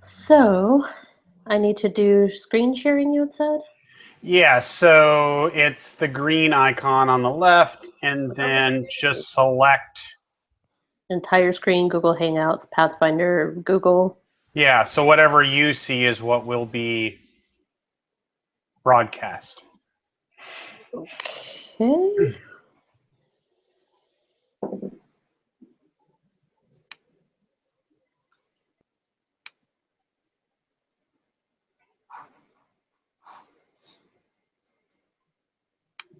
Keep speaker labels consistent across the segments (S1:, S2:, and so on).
S1: So, I need to do screen sharing, you had said?
S2: Yeah, so it's the green icon on the left, and then just select.
S1: Entire screen, Google Hangouts, Pathfinder, Google.
S2: Yeah, so whatever you see is what will be broadcast.
S1: Okay.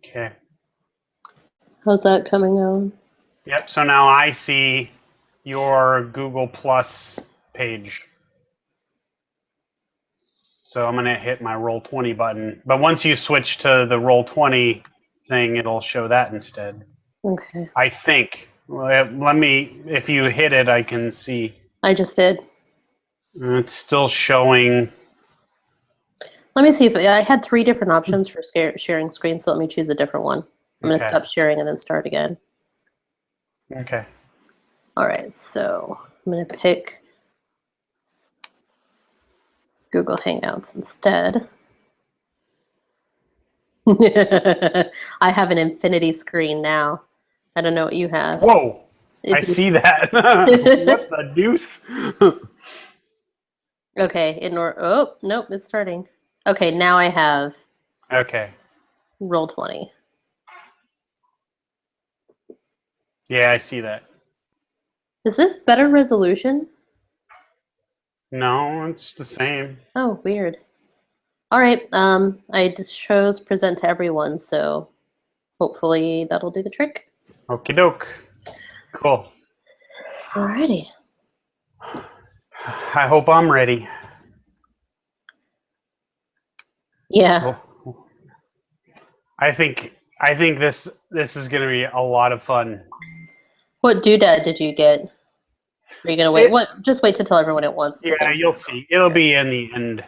S2: Okay.
S1: How's that coming on?
S2: Yep, so now I see your Google Plus page. So I'm going to hit my Roll20 button. But once you switch to the Roll20 thing, it'll show that instead.
S1: Okay.
S2: I think. Let me, if you hit it, I can see.
S1: I just did.
S2: It's still showing.
S1: Let me see if I had 3 different options for sharing screen, so let me choose a different one. I'm going to stop sharing and then start again.
S2: Okay.
S1: All right, so I'm going to pick Google Hangouts instead. I have an infinity screen now. I don't know what you have.
S2: Whoa! I see that. What the deuce?
S1: Okay, oh, nope, it's starting. Okay, now I have
S2: Okay.
S1: Roll20.
S2: Yeah, I see that.
S1: Is this better resolution?
S2: No, it's the same.
S1: Oh, weird. All right, I just chose present to everyone, so hopefully that'll do the trick.
S2: Okie doke. Cool.
S1: Alrighty.
S2: I hope I'm ready.
S1: Yeah.
S2: Oh. I think this is going to be a lot of fun.
S1: What doodad did you get? Are you gonna wait? Just wait to tell everyone at once.
S2: Yeah, you'll see. It'll be in the end,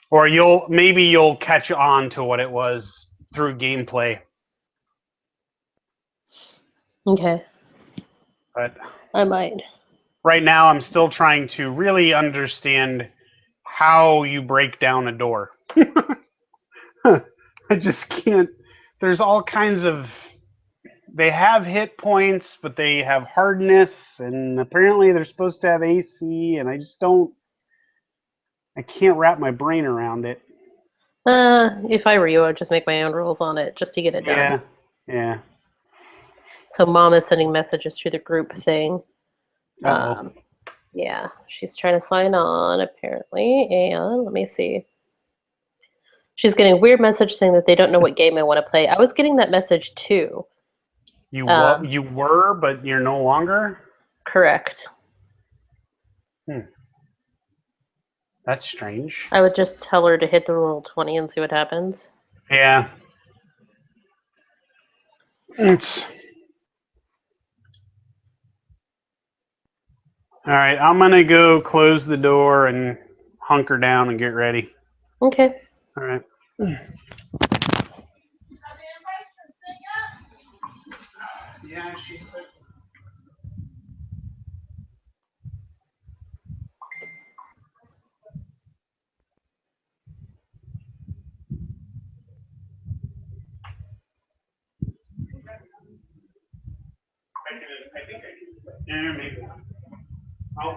S2: or maybe you'll catch on to what it was through gameplay.
S1: Okay.
S2: But
S1: I might.
S2: right now, I'm still trying to really understand how you break down a door. I just can't. There's all kinds of. They have hit points, but they have hardness, and apparently they're supposed to have AC, and I just don't. I can't wrap my brain around it.
S1: If I were you, I'd just make my own rules on it just to get it done.
S2: Yeah.
S1: So mom is sending messages through the group thing.
S2: Uh-oh.
S1: Yeah, she's trying to sign on apparently, and let me see. She's getting a weird message saying that they don't know what game I want to play. I was getting that message too.
S2: You were, but you're no longer?
S1: Correct.
S2: That's strange.
S1: I would just tell her to hit the Roll20 and see what happens.
S2: Yeah. All right, I'm going to go close the door and hunker down and get ready.
S1: Okay.
S2: All right. Yeah, she said. I think I can. Yeah, maybe. Oh.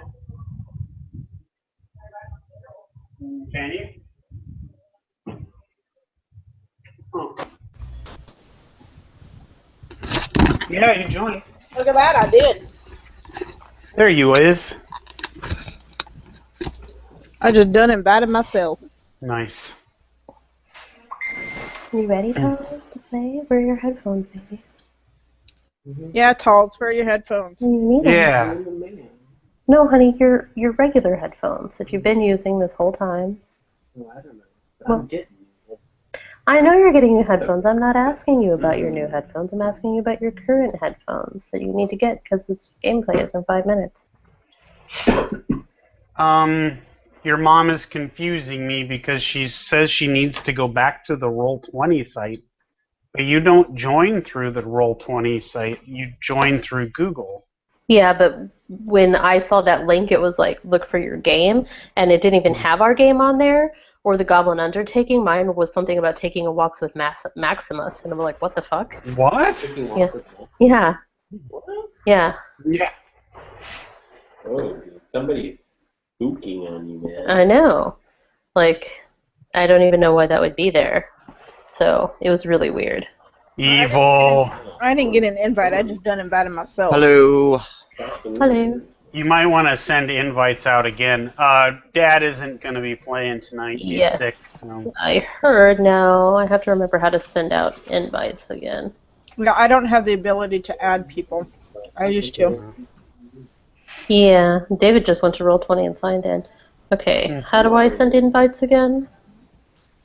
S2: Can you? Oh. Yeah, you joined.
S3: Look at that, I did.
S2: There you is.
S3: I just done invited myself.
S2: Nice.
S1: You ready, Thomas, to play? Where are your headphones, baby?
S3: Yeah, Talks, where are your headphones?
S1: You need them.
S2: Yeah.
S1: No, honey, your regular headphones that you've been using this whole time.
S4: Well, I don't know.
S1: Well,
S4: I'm getting.
S1: I know you're getting new headphones. I'm not asking you about your new headphones. I'm asking you about your current headphones that you need to get because it's gameplay is in 5 minutes.
S2: Your mom is confusing me because she says she needs to go back to the Roll20 site, but you don't join through the Roll20 site. You join through Google.
S1: Yeah, but when I saw that link, it was like, look for your game, and it didn't even have our game on there or the Goblin Undertaking. Mine was something about taking a walks with Maximus, and I'm like, what the fuck?
S2: What?
S4: Taking
S1: Yeah.
S4: walks with Max.
S1: Yeah,
S4: What?
S1: yeah,
S2: Yeah.
S4: Oh, somebody's spooking on you, man.
S1: I know. Like, I don't even know why that would be there. So it was really weird.
S2: Evil.
S3: I didn't get an invite. I just done invited myself.
S5: Hello.
S1: Hello.
S2: You might want to send invites out again. Dad isn't going to be playing tonight. He's
S1: Yes,
S2: sick. So.
S1: I heard. Now I have to remember how to send out invites again.
S3: No, I don't have the ability to add people. I used to.
S1: Yeah, David just went to Roll20 and signed in. Okay, how do I send invites again?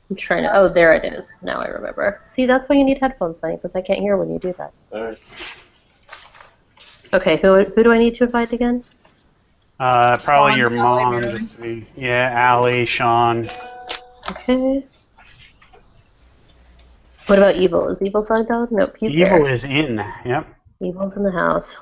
S1: I'm trying to. Oh, there it is. Now I remember. See, that's why you need headphones, Sonny, because I can't hear when you do that.
S4: Alright.
S1: Okay, who do I need to invite again?
S2: Probably
S3: Sean,
S2: your
S3: Allie,
S2: mom.
S3: Mary.
S2: Just me. Yeah, Allie, Sean.
S1: Okay. What about Evil? Is Evil signed out? Nope, he's
S2: Evil
S1: there.
S2: is in. Yep.
S1: Evil's in the house.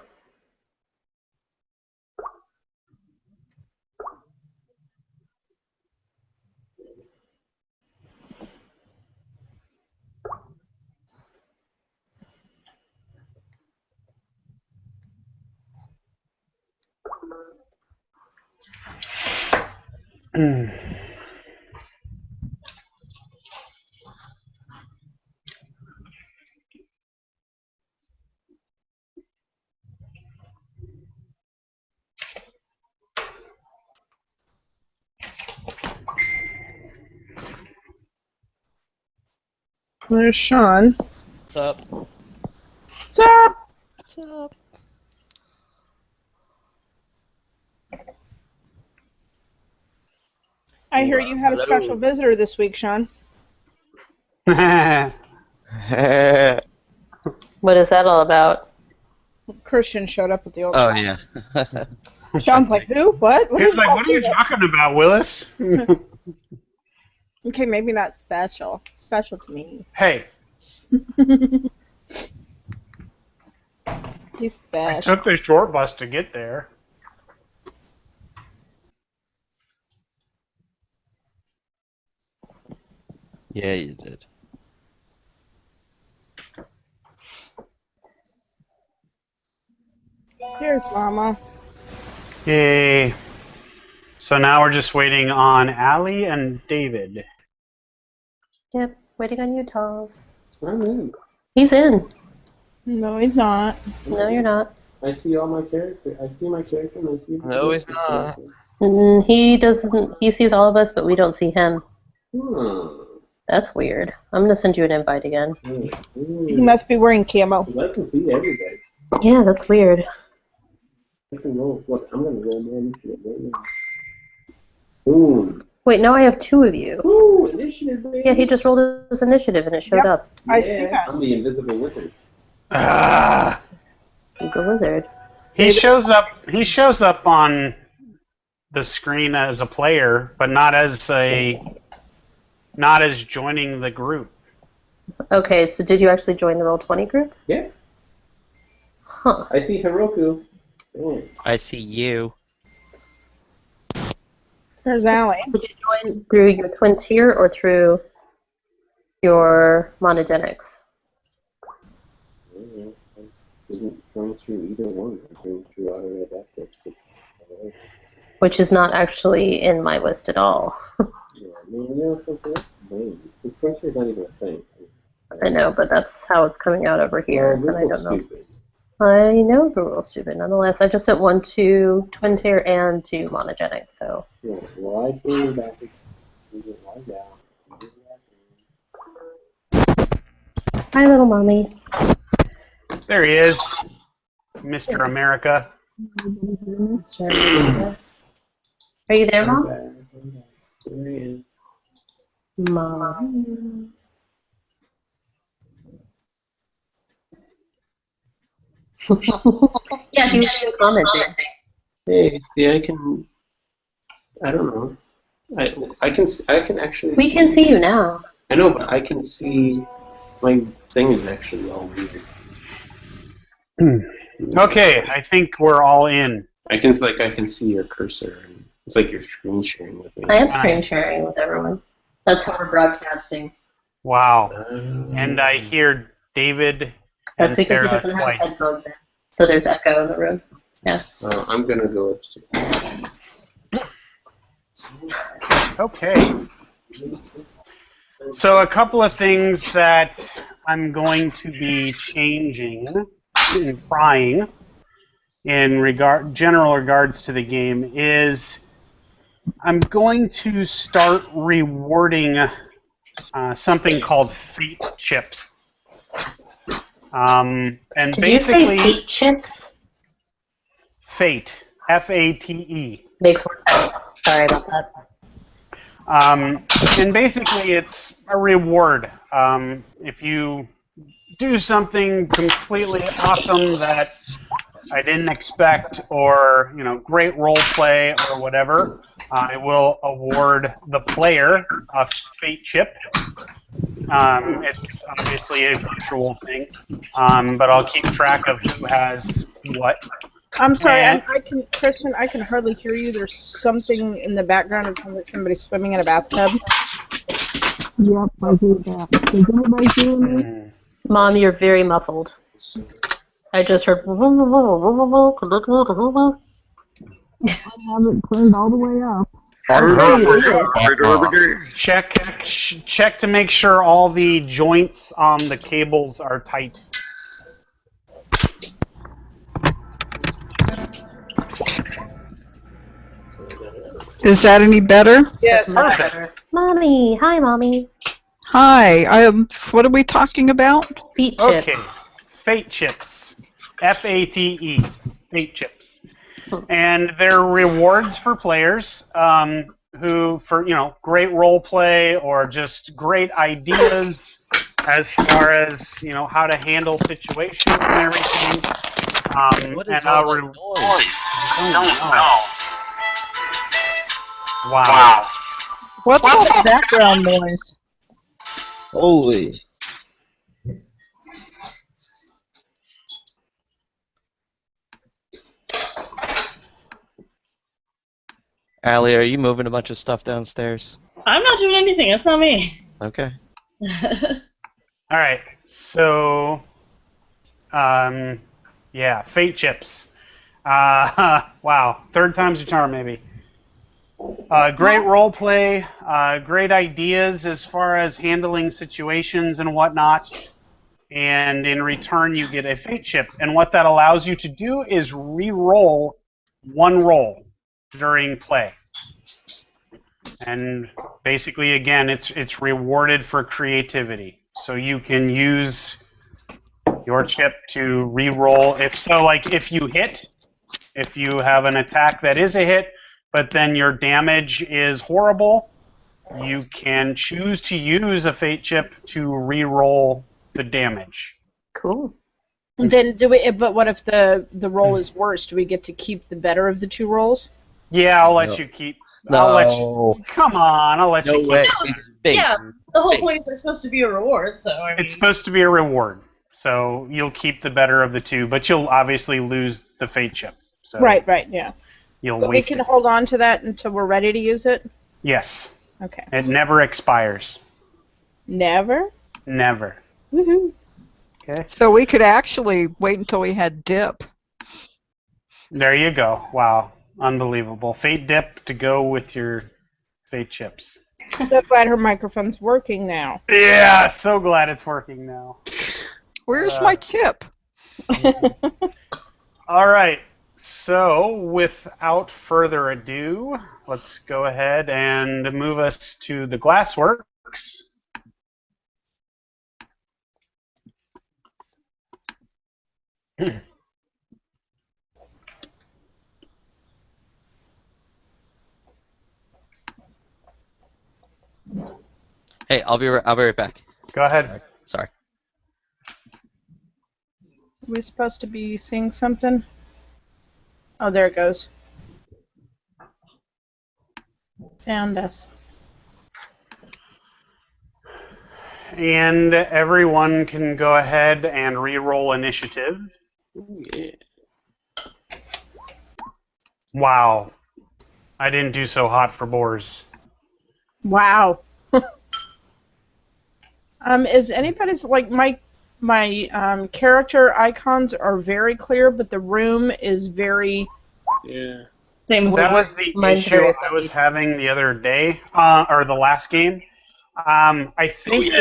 S3: There's Sean.
S5: What's up?
S3: What's up?
S5: What's up?
S3: I hear you had a
S5: Hello.
S3: special visitor this week, Sean.
S1: What is that all about?
S3: Christian showed up at the old
S5: Oh,
S3: house.
S5: yeah.
S3: Sean's like, who? What?
S2: He's like, what are you talking about, Willis?
S3: Okay, maybe not special. Special to me.
S2: Hey,
S3: He's
S2: I
S3: special.
S2: took the short bus to get there.
S5: Yeah, you did.
S3: Here's Mama.
S2: Yay. So now we're just waiting on Allie and David.
S1: Yep, waiting on you, Talls.
S4: I'm in.
S1: He's in.
S3: No, he's not.
S1: No, you're not.
S4: I see all my character. I see my character and I see.
S5: No, he's not.
S1: He doesn't. He sees all of us, but we don't see him. That's weird. I'm gonna send you an invite again.
S3: He must be wearing camo.
S4: I can see everybody.
S1: Yeah, that's weird.
S4: I can roll. Look, I'm gonna roll more initiative right now. Boom.
S1: Wait, now I have two of you.
S4: Ooh, initiative, baby.
S1: Yeah, he just rolled his initiative and it showed
S3: Yep.
S1: up.
S3: I see that.
S4: I'm the invisible wizard.
S2: Ah.
S1: He's a wizard.
S2: He shows up. He shows up on the screen as a player, but not as joining the group.
S1: Okay, so did you actually join the Roll20 group?
S4: Yeah.
S1: Huh.
S4: I see Heroku. Oh.
S5: I see you.
S3: There's Allie.
S1: Did you join through your twin tier or through your monogenics?
S4: Isn't going through either one. I'm going through auto adaptive.
S1: Which is not actually in my list at all.
S4: Yeah, something else. This question is not even a thing.
S1: I know, but that's how it's coming out over here,
S4: Well,
S1: and I don't know.
S4: stupid.
S1: I know the rules stupid. Nonetheless, I just sent one to twin tier and to monogenic, so.
S4: Yeah, well, I came back. Why down?
S1: Hi, little mommy.
S2: There he is, Mr. America.
S1: Sure. Are you there, Mom?
S4: There he is.
S1: Mom. Yeah, he was commenting.
S4: Hey, see, I can. I don't know. I can actually.
S1: We can see you now.
S4: I know, but I can see. My thing is actually all weird.
S2: Okay, I think we're all in.
S4: I can see your cursor. It's like you're screen sharing with me.
S1: I am screen sharing with everyone. That's how we're broadcasting.
S2: Wow. And I hear David and
S1: That's because he
S2: Sarah
S1: doesn't have his
S2: twice.
S1: headphones in. So there's echo in the room. Yeah.
S4: I'm gonna go upstairs.
S2: Okay. So a couple of things that I'm going to be changing and trying in general regards to the game is I'm going to start rewarding something called fate chips. And
S1: Did
S2: basically,
S1: you say fate chips?
S2: fate, F-A-T-E.
S1: Makes more sense. Sorry about that.
S2: And basically, it's a reward. If you do something completely awesome that I didn't expect, or great role play or whatever, I will award the player a fate chip. It's obviously a virtual thing, but I'll keep track of who has what.
S3: I'm sorry,
S2: And-
S3: Christian, I can hardly hear you. There's something in the background. It sounds like somebody's swimming in a bathtub.
S6: Yep, I hear that. Does anybody hear me?
S1: Mom, you're very muffled. I just heard.
S6: I have it turned all the way up.
S2: Check to make sure all the joints on the cables are tight.
S6: Is that any better?
S3: Yes.
S1: Much better. Mommy, hi, mommy.
S6: Hi. What are we talking about?
S1: Feet chip.
S2: Okay, fate chips, F-A-T-E, fate chips, and they're rewards for players who, for great role play or just great ideas as far as how to handle situations and everything.
S5: What is
S2: and
S5: all
S2: I'll
S5: that
S2: reward.
S5: noise?
S2: Wow.
S6: What's all the background noise?
S5: Holy. Allie, are you moving a bunch of stuff downstairs?
S7: I'm not doing anything. It's not me.
S5: Okay.
S2: All right, so, yeah, fate chips. Wow, third time's a charm, maybe. Great role play, great ideas as far as handling situations and whatnot. And in return, you get a fate chip. And what that allows you to do is re-roll one roll during play. And basically, again, it's rewarded for creativity. So you can use your chip to re-roll. If you hit, if you have an attack that is a hit, but then your damage is horrible, you can choose to use a fate chip to re-roll the damage.
S1: Cool.
S3: Then but what if the roll is worse? Do we get to keep the better of the two rolls?
S2: Yeah, I'll let
S5: No.
S2: you keep.
S5: No.
S2: Come on, I'll let
S5: No
S2: you keep.
S5: way.
S2: it.
S5: It's fake.
S7: Yeah, the whole
S5: Fake.
S7: point is it's supposed to be a reward, so I mean.
S2: It's supposed to be a reward, so you'll keep the better of the two, but you'll obviously lose the fate chip. So
S3: Right, yeah.
S2: You'll
S3: But we
S2: waste
S3: can
S2: it.
S3: hold on to that until we're ready to use it?
S2: Yes,
S3: Okay.
S2: it never expires.
S3: Never?
S2: Never.
S3: Woohoo.
S2: Okay.
S6: So we could actually wait until we had dip.
S2: There you go. Wow, unbelievable. Fate dip to go with your fate chips.
S3: So glad her microphone's working now.
S2: Yeah, so glad it's working now.
S6: Where's my tip?
S2: All right. So, without further ado, let's go ahead and move us to the Glassworks.
S5: Hey, I'll be right back.
S2: Go ahead.
S5: Sorry.
S3: We're supposed to be seeing something? Oh, there it goes. Found us.
S2: And everyone can go ahead and re-roll initiative.
S4: Ooh, yeah.
S2: Wow. I didn't do so hot for boars.
S3: Wow. Is anybody's like my character icons are very clear, but the room is very.
S4: Yeah.
S7: Same with
S2: That
S7: me.
S2: was the
S1: Mine's
S2: issue
S1: very
S2: I was
S1: fuzzy.
S2: having the other day, or the last game. I think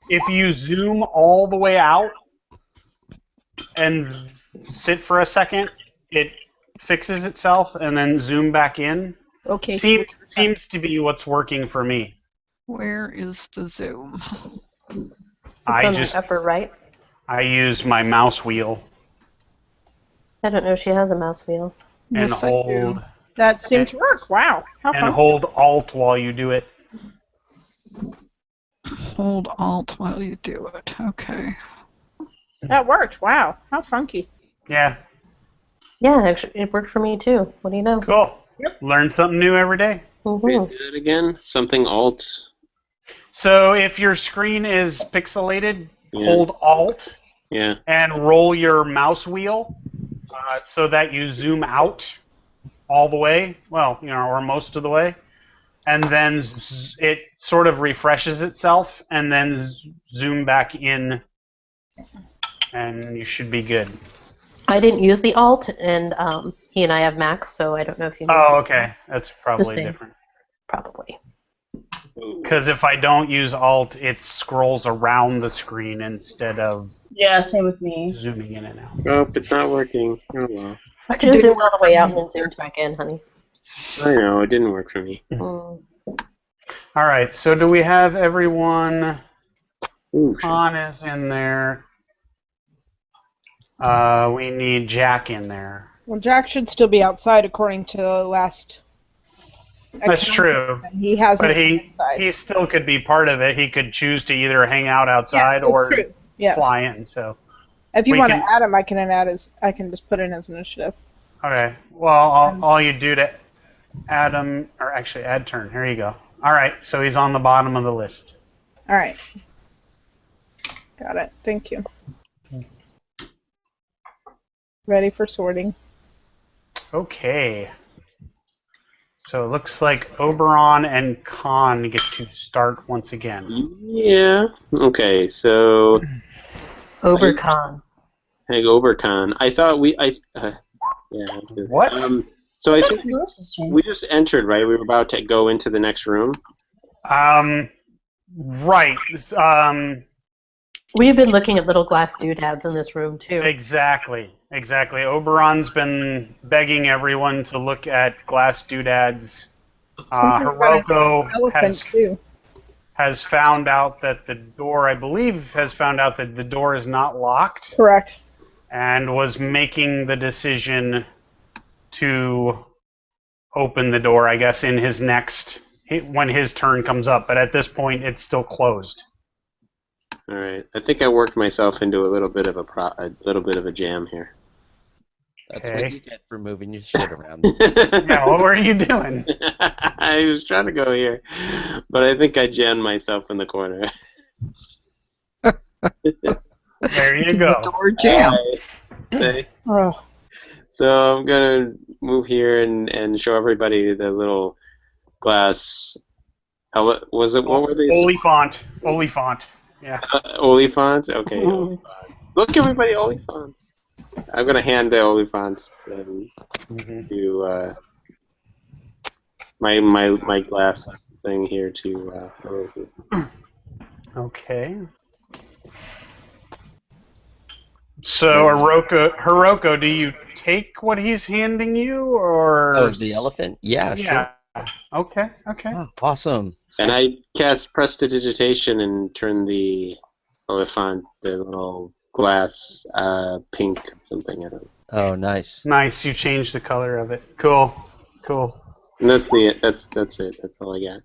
S2: if you zoom all the way out and sit for a second, it fixes itself, and then zoom back in.
S3: Okay.
S2: Seems to be what's working for me.
S6: Where is the zoom?
S1: It's
S2: I
S1: on
S2: just
S1: the upper right.
S2: I use my mouse wheel
S1: I don't know if she has a mouse wheel.
S2: and
S6: Yes, I do.
S2: hold
S3: That seemed to work. Wow. How
S2: and
S3: fun.
S2: hold Alt while you do it.
S6: Hold Alt while you do it. Okay.
S3: That worked. Wow. How funky.
S2: Yeah,
S1: Yeah, actually, it worked for me too. What do you know?
S2: cool. Learn something new every day.
S4: Wait,
S1: Mm-hmm.
S4: say that again? Something alt?
S2: So if your screen is pixelated,
S4: Yeah.
S2: hold Alt
S4: Yeah.
S2: and roll your mouse wheel so that you zoom out all the way, well, or most of the way, and then it sort of refreshes itself, and then zoom back in, and you should be good.
S1: I didn't use the alt, and he and I have Macs, so I don't know if you know.
S2: Oh, okay. That's probably
S1: same.
S2: different.
S1: Probably.
S2: Because if I don't use Alt, it scrolls around the screen instead of
S7: Yeah, same with me.
S2: zooming in and out.
S4: Oh, it's not working. Oh well.
S1: Just zoomed all the way out and then zoomed back in, honey.
S4: I know, it didn't work for me.
S1: Mm.
S2: All right, so do we have everyone?
S4: Ooh,
S2: Con is in there. We need Jack in there.
S3: Well, Jack should still be outside according to the last.
S2: That's
S3: account.
S2: true.
S3: He hasn't
S2: But
S3: been inside.
S2: he still could be part of it. He could choose to either hang out
S3: Yes,
S2: outside
S3: that's
S2: or
S3: true. Yes.
S2: fly in. So
S3: If you
S2: we
S3: want to
S2: can-
S3: add him, I can just put in his initiative.
S2: okay. Well, all you do to add him, or actually add turn. Here you go. All right. So he's on the bottom of the list.
S3: All right. Got it. Thank you. Ready for sorting.
S2: Okay. So it looks like Oberon and Khan get to start once again.
S4: yeah. Okay, so
S1: Obercon.
S4: hey, Obercon. I thought yeah.
S2: What?
S4: So I
S7: It's
S4: think
S7: Lewis's turn.
S4: we just entered, right? We were about to go into the next room.
S2: Right.
S1: We've been looking at little glass doodads in this room too.
S2: Exactly. Oberon's been begging everyone to look at glass doodads. Hiroko
S3: Elephant too.
S2: has found out that the door, I believe, has found out that the door is not locked,
S3: Correct.
S2: and was making the decision to open the door, I guess, in his when his turn comes up. But at this point, it's still closed.
S4: All right. I think I worked myself into a little bit of a jam here.
S5: That's
S2: Okay.
S5: what you get for moving your shit around.
S2: Yeah, what were you doing?
S4: I was trying to go here, but I think I jammed myself in the corner.
S2: There you go.
S6: Door jam.
S4: Okay.
S3: Oh.
S4: So I'm gonna move here and show everybody the little glass. What was it? What were these?
S2: Oliphant. Yeah.
S4: Olifants? Okay. Olifants. Look, everybody, Olifants. I'm going to hand the Olifants to my glass thing here to Hiroko.
S2: Okay. So, Hiroko, do you take what he's handing you, or?
S5: Oh, the elephant? Yeah, sure.
S2: Okay.
S5: Oh, awesome.
S4: And I cast Prestidigitation and turn the Olifant, the little glass, pink or something. I don't know.
S5: Oh, nice.
S2: Nice. You changed the color of it. Cool.
S4: And that's it. That's it. That's all I got.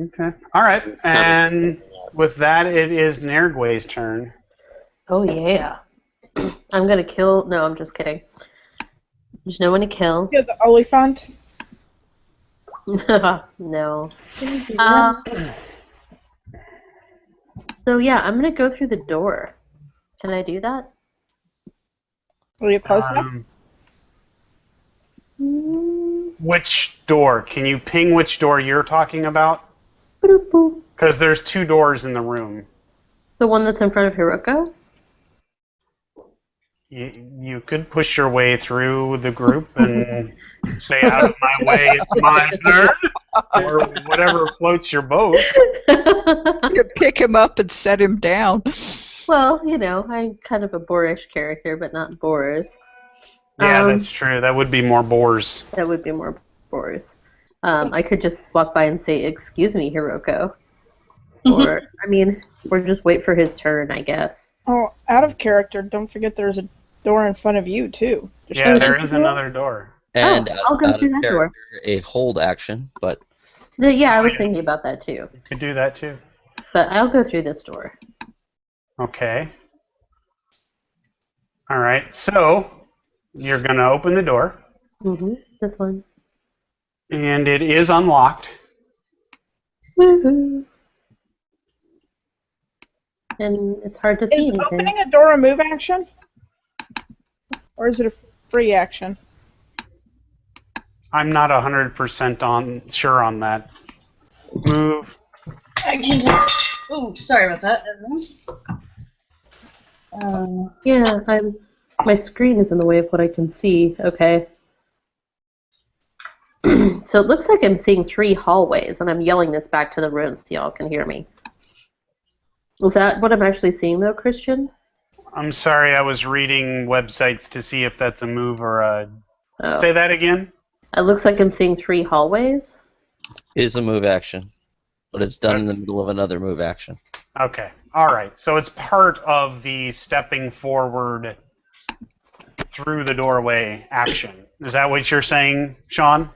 S2: Okay. All right. And with that, it is Nergue's turn.
S1: Oh yeah. I'm gonna kill. No, I'm just kidding. There's no one to kill.
S3: Yeah, the Oliphant.
S1: No. So yeah, I'm gonna go through the door. Can I do that?
S3: Are you close enough?
S2: Which door? Can you ping which door you're talking about?
S1: Boop.
S2: Because there's 2 doors in the room.
S1: The one that's in front of Hiroko?
S2: You could push your way through the group and say, out of my way, it's my turn, or whatever floats your boat.
S8: You could pick him up and set him down.
S1: Well, I'm kind of a boorish character, but not Boris.
S2: Yeah, that's true. That would be more boars.
S1: That would be more Boris. I could just walk by and say, "Excuse me, Hiroko," or just wait for his turn, I guess.
S3: Oh, out of character, don't forget there's a door in front of you, too.
S2: Yeah, there is another door.
S5: And
S1: I'll go through that door.
S5: A hold action, but...
S1: Yeah, I was thinking about that, too.
S2: You could do that, too.
S1: But I'll go through this door.
S2: Okay. All right, so you're going to open the door.
S1: This one.
S2: And it is unlocked.
S1: Woohoo! And it's hard to see
S3: Is
S1: anything.
S3: opening a door a move action? Or is it a free action?
S2: I'm not 100% sure on that. Move.
S7: Ooh, sorry about that, everyone.
S1: Yeah, my screen is in the way of what I can see. Okay. So it looks like I'm seeing 3 hallways, and I'm yelling this back to the room so y'all can hear me. Is that what I'm actually seeing, though, Christian?
S2: I'm sorry, I was reading websites to see if that's a move or a...
S1: Oh.
S2: Say that again?
S1: It looks like I'm seeing 3 hallways.
S5: Is a move action, but it's done in the middle of another move action.
S2: Okay. All right. So it's part of the stepping forward through the doorway action. Is that what you're saying, Sean?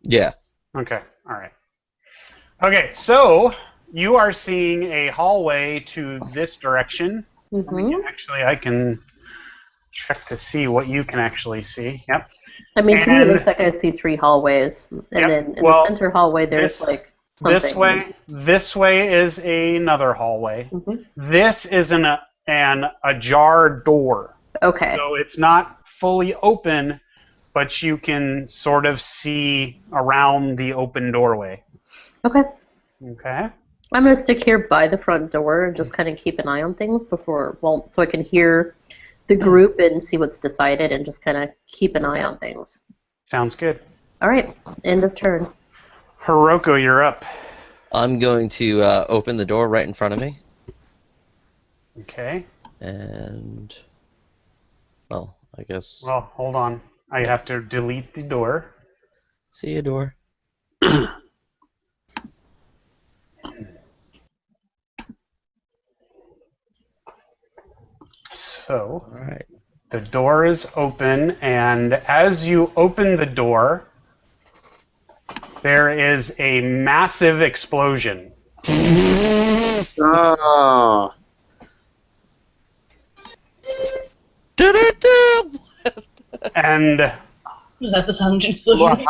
S5: Yeah.
S2: Okay. All right. Okay. So you are seeing a hallway to this direction. Actually, I can check to see what you can actually see. Yep.
S1: To me it looks like I see 3 hallways, and then in the center hallway there's something.
S2: This way is another hallway. This is an ajar door.
S1: Okay.
S2: So it's not fully open, but you can sort of see around the open doorway.
S1: Okay.
S2: Okay.
S1: I'm going to stick here by the front door and just kind of keep an eye on things so I can hear the group and see what's decided and just kind of keep an eye on things.
S2: Sounds good.
S1: All right. End of turn.
S2: Hiroko, you're up.
S5: I'm going to open the door right in front of me.
S2: Okay.
S5: And... well, I guess...
S2: well, hold on. I have to delete the door.
S5: See you, door.
S2: So,
S5: all right.
S2: The door is open, and as you open the door, there is a massive explosion.
S4: Oh.
S2: And
S7: Was that the sound explosion?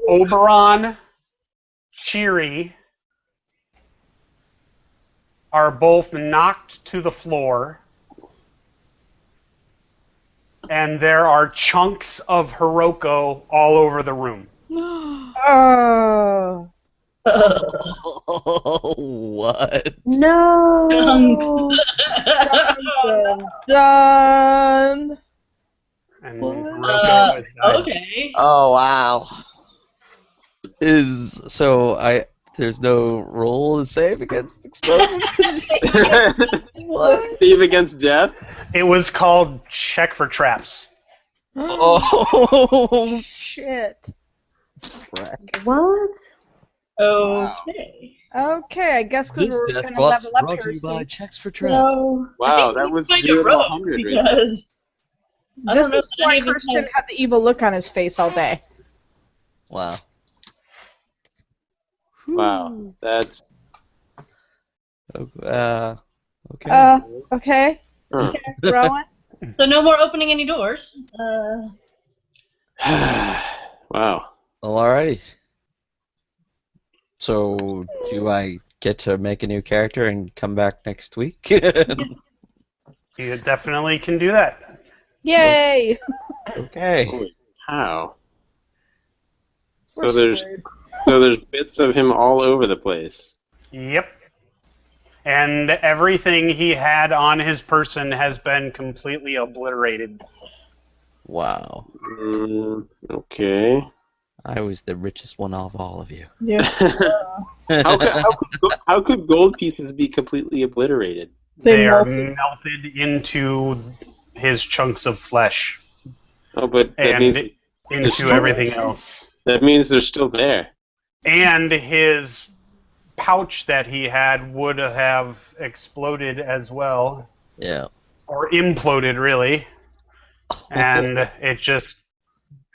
S2: Oberon, Shiri are both knocked to the floor, and there are chunks of Hiroko all over the room.
S3: Oh.
S5: What?
S1: No.
S3: Done.
S2: And Hiroko is died.
S7: Okay.
S5: Oh, wow. There's no roll to save against explosions? What?
S4: Thief against death?
S2: It was called Check for Traps.
S5: Oh,
S3: Shit.
S1: What?
S7: Okay.
S3: Okay, I guess because
S5: This
S3: we're
S5: death
S3: going to
S5: box
S3: level up
S5: brought to
S3: here
S5: you by
S3: soon.
S5: Checks for Traps.
S7: So,
S4: Wow,
S7: I think
S4: that
S7: we
S4: was
S7: might
S4: 0
S7: get
S4: to
S7: rogue
S4: 100 right there.
S7: because I
S3: This
S7: don't know
S3: is
S7: if any
S3: why
S7: of us
S3: Christian
S7: have-
S3: had the evil look on his face all day.
S5: Wow.
S4: Wow, that's...
S5: Okay.
S3: Okay.
S4: Huh.
S3: Okay, Rowan.
S7: So no more opening any doors.
S4: Wow.
S5: Well, alrighty. So, do I get to make a new character and come back next week?
S2: You definitely can do that.
S3: Yay!
S5: Okay.
S4: Holy cow.
S3: We're
S4: So there's
S3: screwed.
S4: bits of him all over the place.
S2: Yep. And everything he had on his person has been completely obliterated.
S5: Wow.
S4: Okay.
S5: I was the richest one of all of you.
S3: Yes.
S4: How could gold pieces be completely obliterated?
S2: They are
S3: melted.
S2: melted into his chunks of flesh
S4: Oh, but that
S2: and
S4: means
S2: into everything else.
S4: that means they're still there.
S2: And his pouch that he had would have exploded as well,
S5: Yeah.
S2: or imploded really, and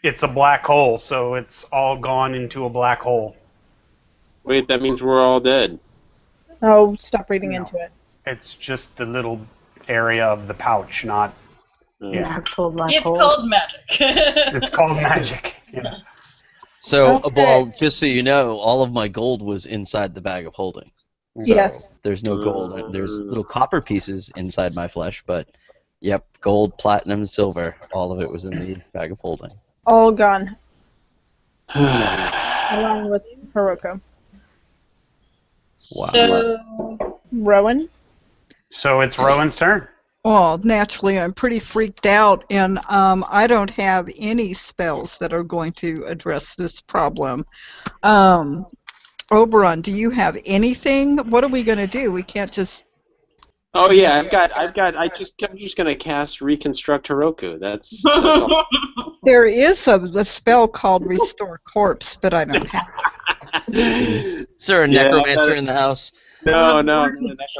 S2: it's a black hole, so it's all gone into a black hole.
S4: Wait, that means we're all dead.
S3: Oh, stop reading
S2: No.
S3: into it.
S2: It's just the little area of the pouch, not...
S1: An actual black
S7: It's
S1: hole.
S7: called magic.
S2: It's called magic. Yeah.
S5: So,
S3: Okay.
S5: well, just so you know, all of my gold was inside the bag of holding. So
S3: Yes.
S5: there's no gold. There's little copper pieces inside my flesh, but yep, gold, platinum, silver, all of it was in the bag of holding.
S3: All gone. Along with Hiroko.
S5: Wow.
S7: So,
S3: Rowan?
S2: So it's Rowan's turn.
S8: Well, naturally, I'm pretty freaked out, and I don't have any spells that are going to address this problem. Oberon, do you have anything? What are we going to do? We can't just...
S4: Oh yeah, I'm just gonna cast Reconstruct Heroku. That's all.
S8: There is a spell called Restore Corpse, but I don't have it.
S5: Is there a
S4: Yeah,
S5: necromancer in the house?
S4: No.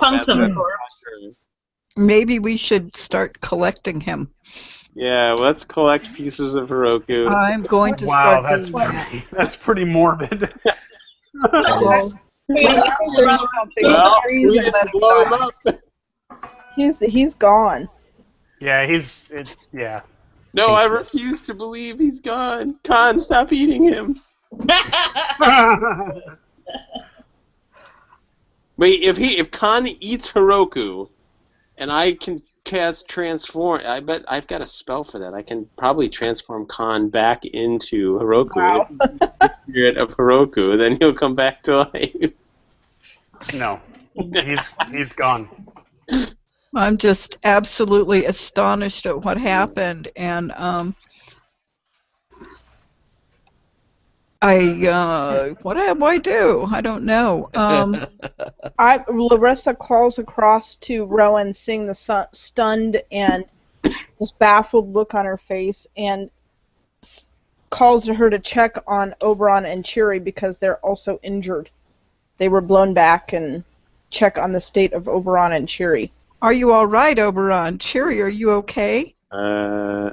S7: chunks of
S4: Necromancer.
S7: corpse.
S8: Maybe we should start collecting him.
S4: Yeah, let's collect pieces of Heroku.
S8: I'm going to
S2: Wow,
S8: start
S2: that's
S8: doing that.
S2: that's pretty morbid.
S8: Well,
S7: We have to
S8: there's
S7: run-
S8: something
S4: Well,
S8: trees
S4: we
S8: and
S4: need
S8: let
S4: to
S8: him
S4: blow him
S8: die.
S4: up.
S3: He's gone.
S2: Yeah, yeah.
S4: No, I refuse to believe he's gone. Khan, stop eating him. Wait, if Khan eats Heroku, and I can cast transform, I bet I've got a spell for that. I can probably transform Khan back into Heroku.
S3: Wow.
S4: The spirit of Heroku, then he'll come back to life.
S2: No, he's gone.
S8: I'm just absolutely astonished at what happened, and what do I do? I don't know.
S3: Larissa crawls across to Rowan, seeing the stunned and this baffled look on her face, and calls to her to check on Oberon and Cheery because they're also injured. They were blown back, and check on the state of Oberon and Cheery.
S8: Are you all right, Oberon? Cheery, are you okay?
S4: I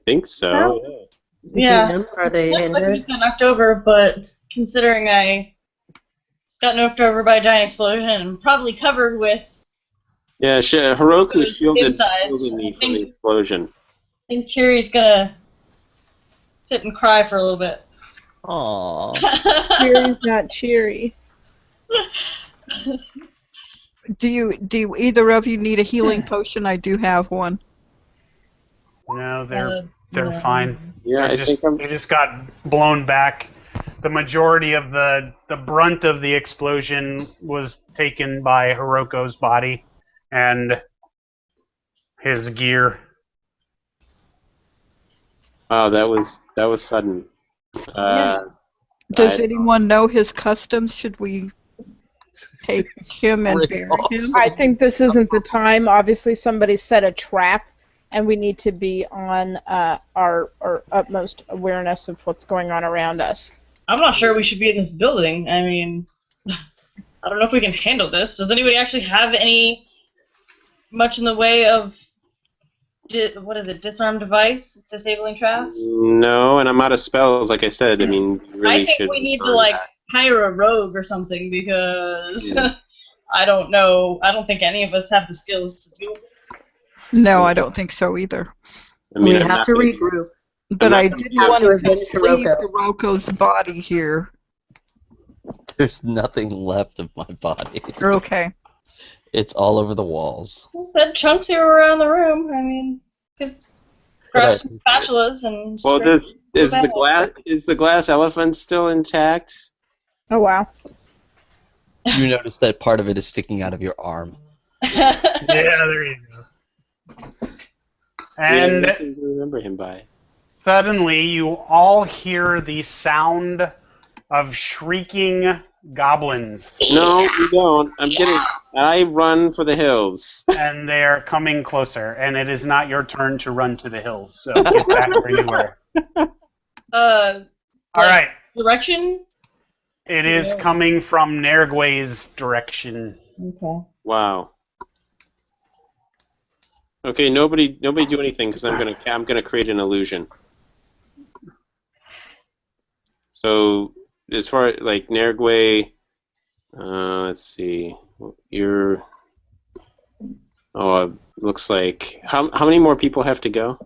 S4: think so.
S3: No.
S7: Yeah.
S1: Are they
S7: Looks like we
S1: injured?
S7: just got knocked over, but considering I got knocked over by a giant explosion and probably covered with,
S4: Yeah, Heroku
S7: Those
S4: shielded
S7: insides,
S4: me
S7: I
S4: from the
S7: think-
S4: explosion.
S7: I think Cherry's gonna sit and cry for a little bit.
S5: Aww.
S3: Cheery's not cheery.
S8: Do either of you need a healing potion? I do have one.
S2: No, they're
S7: no.
S2: fine.
S4: Yeah, I think I'm.
S2: They just got blown back. The majority of the brunt of the explosion was taken by Hiroko's body and his gear.
S4: Oh, that was sudden.
S8: Does anyone know his customs? Should we take him and bury him?
S3: I think this isn't the time. Obviously, somebody set a trap, and we need to be on our utmost awareness of what's going on around us.
S7: I'm not sure we should be in this building. I mean, I don't know if we can handle this. Does anybody actually have much in the way of disarm device, disabling traps?
S4: No, and I'm out of spells. Like I said, I mean, you really
S7: I think
S4: should
S7: we need to
S4: burn
S7: like
S4: that.
S7: hire a rogue or something because
S4: Yeah.
S7: I don't know. I don't think any of us have the skills to do this.
S8: No, I don't think so either.
S4: I mean,
S1: We
S4: I'm
S1: have
S4: not
S1: to
S4: gonna-
S1: regroup.
S8: But
S4: not
S8: I
S4: gonna
S8: didn't
S4: have
S8: want
S1: to
S8: to
S1: avenge
S8: just leave
S1: Hiroko.
S8: Hiroko's body here.
S5: There's nothing left of my body.
S8: You're okay.
S5: It's all over the walls.
S7: I said chunks here around the room. I mean, Grab some spatulas and.
S4: Well, is
S7: back.
S4: the glass elephant still intact?
S3: Oh wow.
S5: You notice that part of it is sticking out of your arm.
S2: Yeah, there you go. And
S4: nothing to remember him by.
S2: Suddenly, you all hear the sound of shrieking goblins.
S4: No, we don't. I run for the hills.
S2: And they are coming closer, and it is not your turn to run to the hills, so get back where you were. All right.
S7: Direction?
S2: It is coming from Nergway's direction.
S7: Okay.
S4: Wow. Okay, nobody do anything because I'm gonna create an illusion. So as far as like Nergway, let's see, looks like how many more people have to go?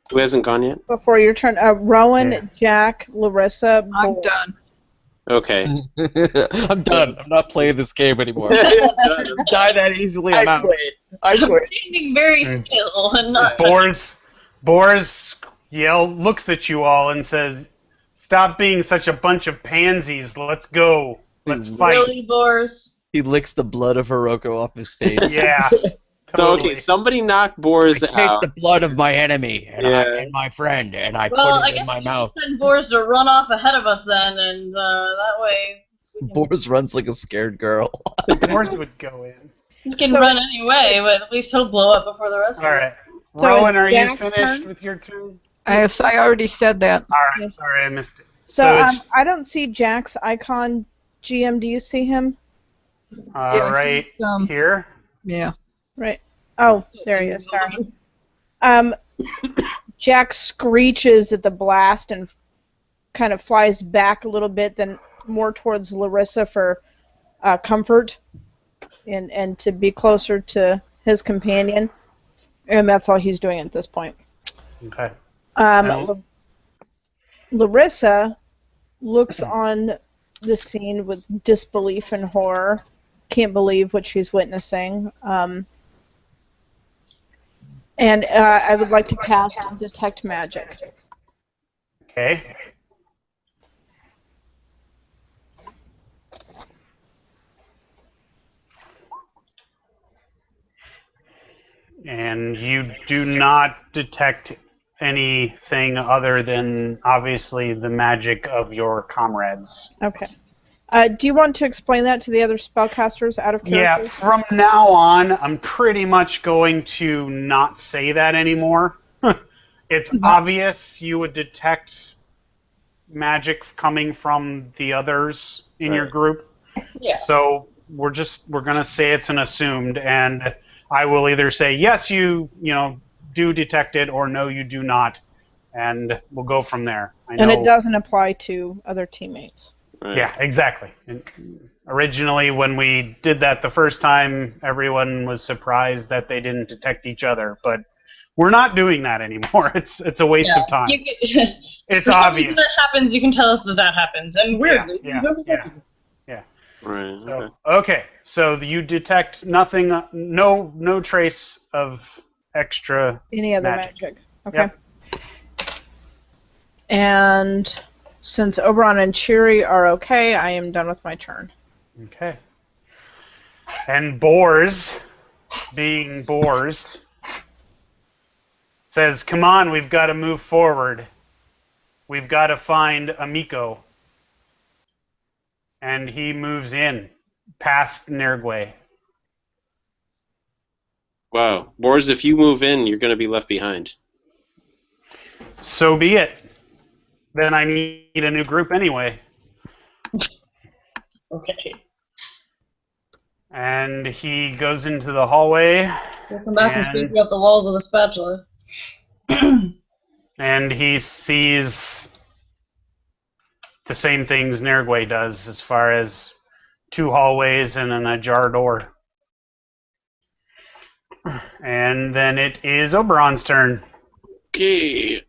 S4: Who hasn't gone yet?
S3: Before your turn, Rowan, Jack, Larissa.
S8: I'm done.
S4: Okay.
S5: I'm done. I'm not playing this game anymore. Die that easily. I'm out.
S7: I'm standing very still and not.
S2: Boris looks at you all and says, "Stop being such a bunch of pansies. Let's go. Let's fight."
S7: Really, Boris?
S5: He licks the blood of Hiroko off his face.
S2: Yeah.
S4: So
S2: Totally.
S4: okay, somebody knock Boris
S5: I
S4: out.
S5: take the blood of my enemy and my friend, and I put it in my mouth.
S7: I guess we should send Boris to run off ahead of us then, and that way.
S5: Boris runs like a scared girl.
S2: Boris would go in.
S7: He can run anyway, but at least he'll blow up before the rest
S2: All
S7: of us.
S2: right.
S3: So
S2: Rowan,
S3: it's
S2: are you
S3: Jack's
S2: finished
S3: turn?
S2: with your turn?
S8: Yes, I already said that.
S2: All right. Sorry, I missed it.
S3: So
S2: it's-
S3: I don't see Jack's icon. GM, do you see him?
S2: Right here.
S8: Yeah.
S3: Right. Oh, there he is. Sorry. Jack screeches at the blast and kind of flies back a little bit, then more towards Larissa for comfort and to be closer to his companion. And that's all he's doing at this point.
S2: Okay.
S3: Larissa looks on the scene with disbelief and horror. Can't believe what she's witnessing. And I would like to cast Detect Magic.
S2: Okay. And you do not detect anything other than, obviously, the magic of your comrades.
S3: Okay. Do you want to explain that to the other spellcasters out of character?
S2: Yeah, from now on, I'm pretty much going to not say that anymore. It's obvious you would detect magic coming from the others in your group.
S7: Yeah.
S2: So we're going to say it's an assumed, and I will either say, yes, you do detect it, or no, you do not, and we'll go from there.
S3: And it doesn't apply to other teammates.
S4: Right.
S2: Yeah, exactly. And originally, when we did that the first time, everyone was surprised that they didn't detect each other, but we're not doing that anymore. It's a waste of time. It's obvious.
S7: That happens, you can tell us that happens, and weirdly,
S2: Yeah.
S4: Right.
S2: So, okay, so you detect nothing, no trace of extra
S3: Any other
S2: magic.
S3: magic. Okay.
S2: Yep.
S3: And since Oberon and Cheery are okay, I am done with my turn.
S2: Okay. And Bors, being Bors, says, "Come on, we've got to move forward. We've got to find Amiko." And he moves in, past Nergway.
S4: Wow, Boris, if you move in, you're going to be left behind.
S2: So be it. Then I need a new group anyway.
S7: Okay.
S2: And he goes into the hallway.
S7: We'll come back and speak about the walls of the spatula.
S2: And he sees the same things Nergway does, as far as 2 hallways and an ajar door. And then it is Oberon's turn.
S4: Okay.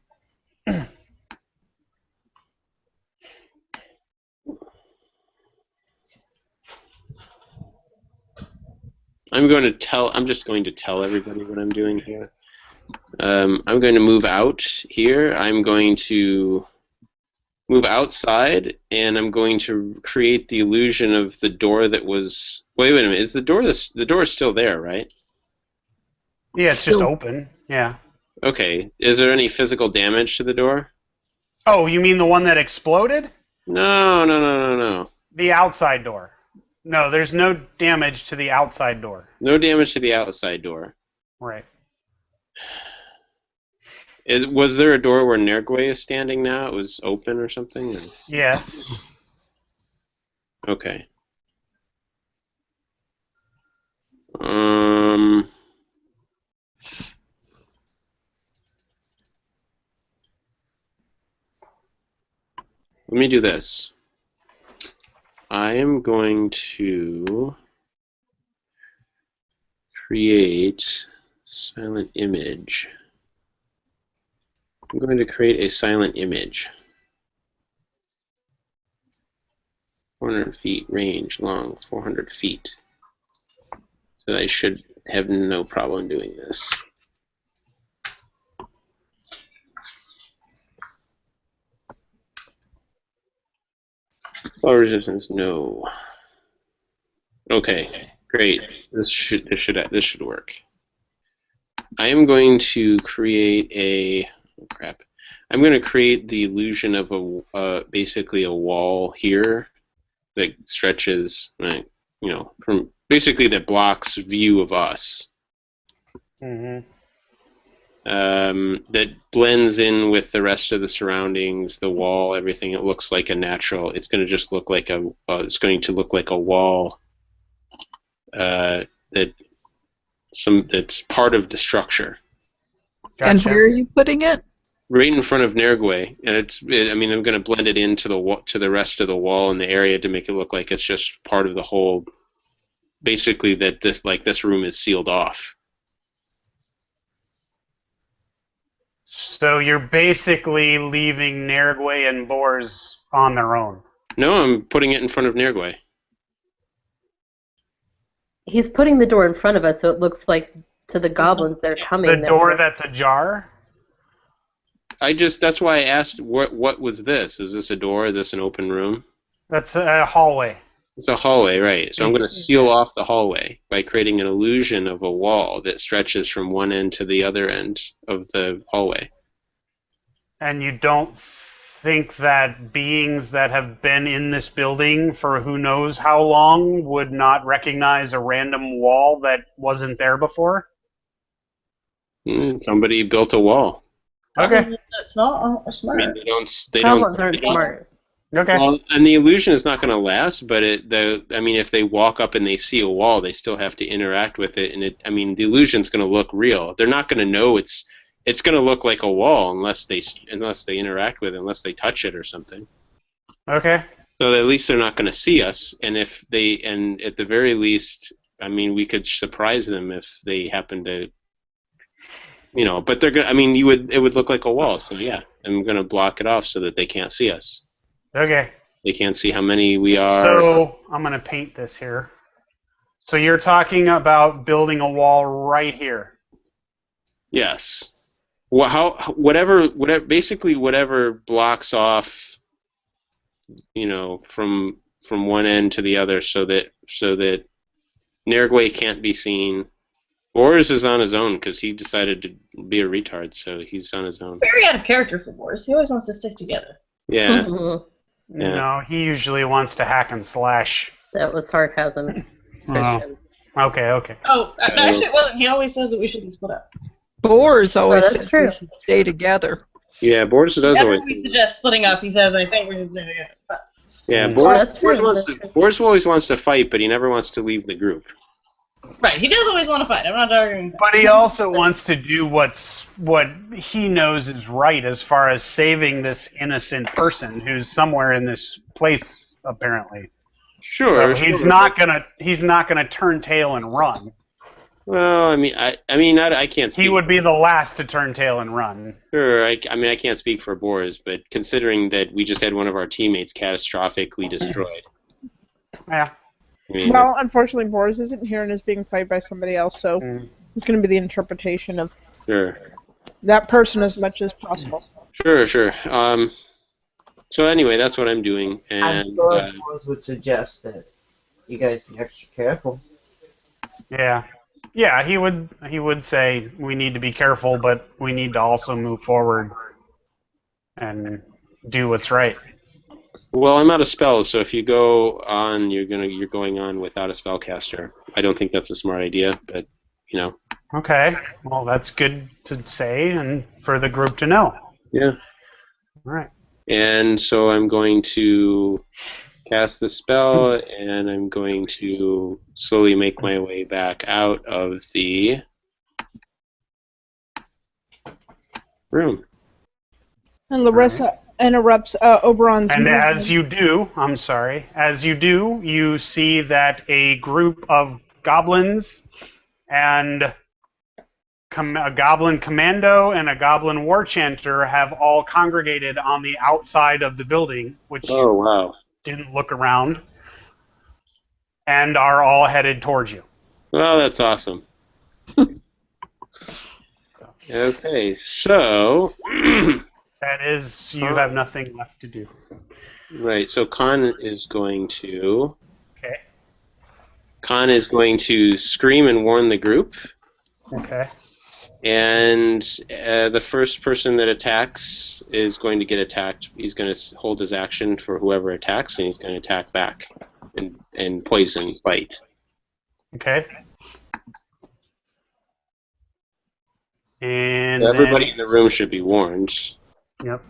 S4: I'm just going to tell everybody what I'm doing here. I'm going to move out here. I'm going to move outside, and I'm going to create the illusion of the door that was... Wait a minute. Is the door... The door is still there, right?
S2: Yeah, it's just
S8: Still-
S2: open. Yeah.
S4: Okay. Is there any physical damage to the door?
S2: Oh, you mean the one that exploded?
S4: No.
S2: The outside door. No, there's no damage to the outside door.
S4: No damage to the outside door.
S2: Right.
S4: Was there a door where Nergwe is standing now? It was open or something? Or?
S2: Yeah.
S4: Okay. Let me do this. I am going to create silent image. I'm going to create a silent image. 400 feet range, long, 400 feet. So I should have no problem doing this. Fall resistance, no. Okay, great. This should work. I am going to create a... Oh, crap. I'm going to create the illusion of basically a wall here that stretches, from basically that blocks view of us.
S2: Mm-hmm.
S4: That blends in with the rest of the surroundings, the wall, everything. It looks like a natural. It's going to just look like a. It's going to look like a wall. That's part of the structure.
S2: Gotcha.
S8: And where are you putting it?
S4: Right in front of Nergwe, and I'm going to blend it into the rest of the wall in the area to make it look like it's just part of the whole. Basically, that this room is sealed off.
S2: So you're basically leaving Nergwe and Bors on their own.
S4: No, I'm putting it in front of Nergwe.
S1: He's putting the door in front of us, so it looks like to the goblins that are coming.
S2: The door that's ajar?
S4: That's why I asked, what was this? Is this a door? Is this an open room?
S2: That's a hallway.
S4: It's a hallway, right. So I'm going to seal off the hallway by creating an illusion of a wall that stretches from one end to the other end of the hallway.
S2: And you don't think that beings that have been in this building for who knows how long would not recognize a random wall that wasn't there before?
S4: Somebody built a wall.
S2: Okay.
S7: That's not smart.
S4: I mean,
S1: Goblins aren't smart.
S2: Okay.
S4: Well, and the illusion is not going to last, but if they walk up and they see a wall, they still have to interact with it, and the illusion's going to look real. They're not going to know it's going to look like a wall unless they interact with it, unless they touch it or something.
S2: Okay.
S4: So at least they're not going to see us, and at the very least, we could surprise them if they happen to, but they're going. It would look like a wall. So yeah, I'm going to block it off so that they can't see us.
S2: Okay.
S4: They can't see how many we are.
S2: So I'm going to paint this here. So you're talking about building a wall right here.
S4: Yes. Whatever blocks off, from one end to the other, so that Nergwe can't be seen. Boris is on his own because he decided to be a retard, so he's on his own.
S7: Very out of character for Boris. He always wants to stick together.
S4: Yeah.
S2: Yeah. No, he usually wants to hack and slash.
S1: That was sarcasm, Christian.
S2: Okay.
S7: Oh, actually it wasn't. He always says that we shouldn't split up.
S8: Boars always
S1: that's
S8: says
S1: true.
S8: we should stay together.
S4: Yeah, Boris does
S7: Whenever
S4: always.
S7: we suggest splitting up, he says, I think we should stay together. But
S4: Yeah,
S1: that's true,
S4: Boris always wants to fight, but he never wants to leave the group.
S7: right, he does always want to fight. I'm not arguing.
S2: But he also wants to do what he knows is right as far as saving this innocent person who's somewhere in this place, apparently.
S4: Sure.
S2: So he's not gonna turn tail and run.
S4: Well, I can't speak.
S2: He would be the last to turn tail and run.
S4: Sure, I can't speak for Boris, but considering that we just had one of our teammates catastrophically destroyed.
S2: Yeah.
S3: Well, unfortunately, Boris isn't here and is being played by somebody else, so it's going to be the interpretation of...
S4: Sure.
S3: that person as much as possible.
S4: Sure. So anyway, that's what I'm doing,
S9: As
S4: and
S9: George would suggest that you guys be extra careful.
S2: Yeah. Yeah, he would say we need to be careful, but we need to also move forward and do what's right.
S4: well, I'm out of spells, so if you go on, you're going on without a spellcaster. I don't think that's a smart idea, but you know.
S2: Okay. Well, that's good to say and for the group to know.
S4: Yeah.
S2: All right.
S4: And so I'm going to cast the spell, and I'm going to slowly make my way back out of the room.
S3: And Larissa interrupts Oberon's
S2: And
S3: movement.
S2: as you do, you see that a group of goblins and a goblin commando and a goblin war chanter have all congregated on the outside of the building, which
S4: Oh, wow.
S2: didn't look around, and are all headed towards you.
S4: Well, that's awesome. Okay, so...
S2: That is, you have nothing left to do.
S4: Right, so Khan is going to...
S2: Okay.
S4: Khan is going to scream and warn the group.
S2: Okay.
S4: And the first person that attacks is going to get attacked. He's going to hold his action for whoever attacks, and he's going to attack back and poison, bite.
S2: Okay. And
S4: Everybody
S2: then,
S4: in the room should be warned.
S2: Yep.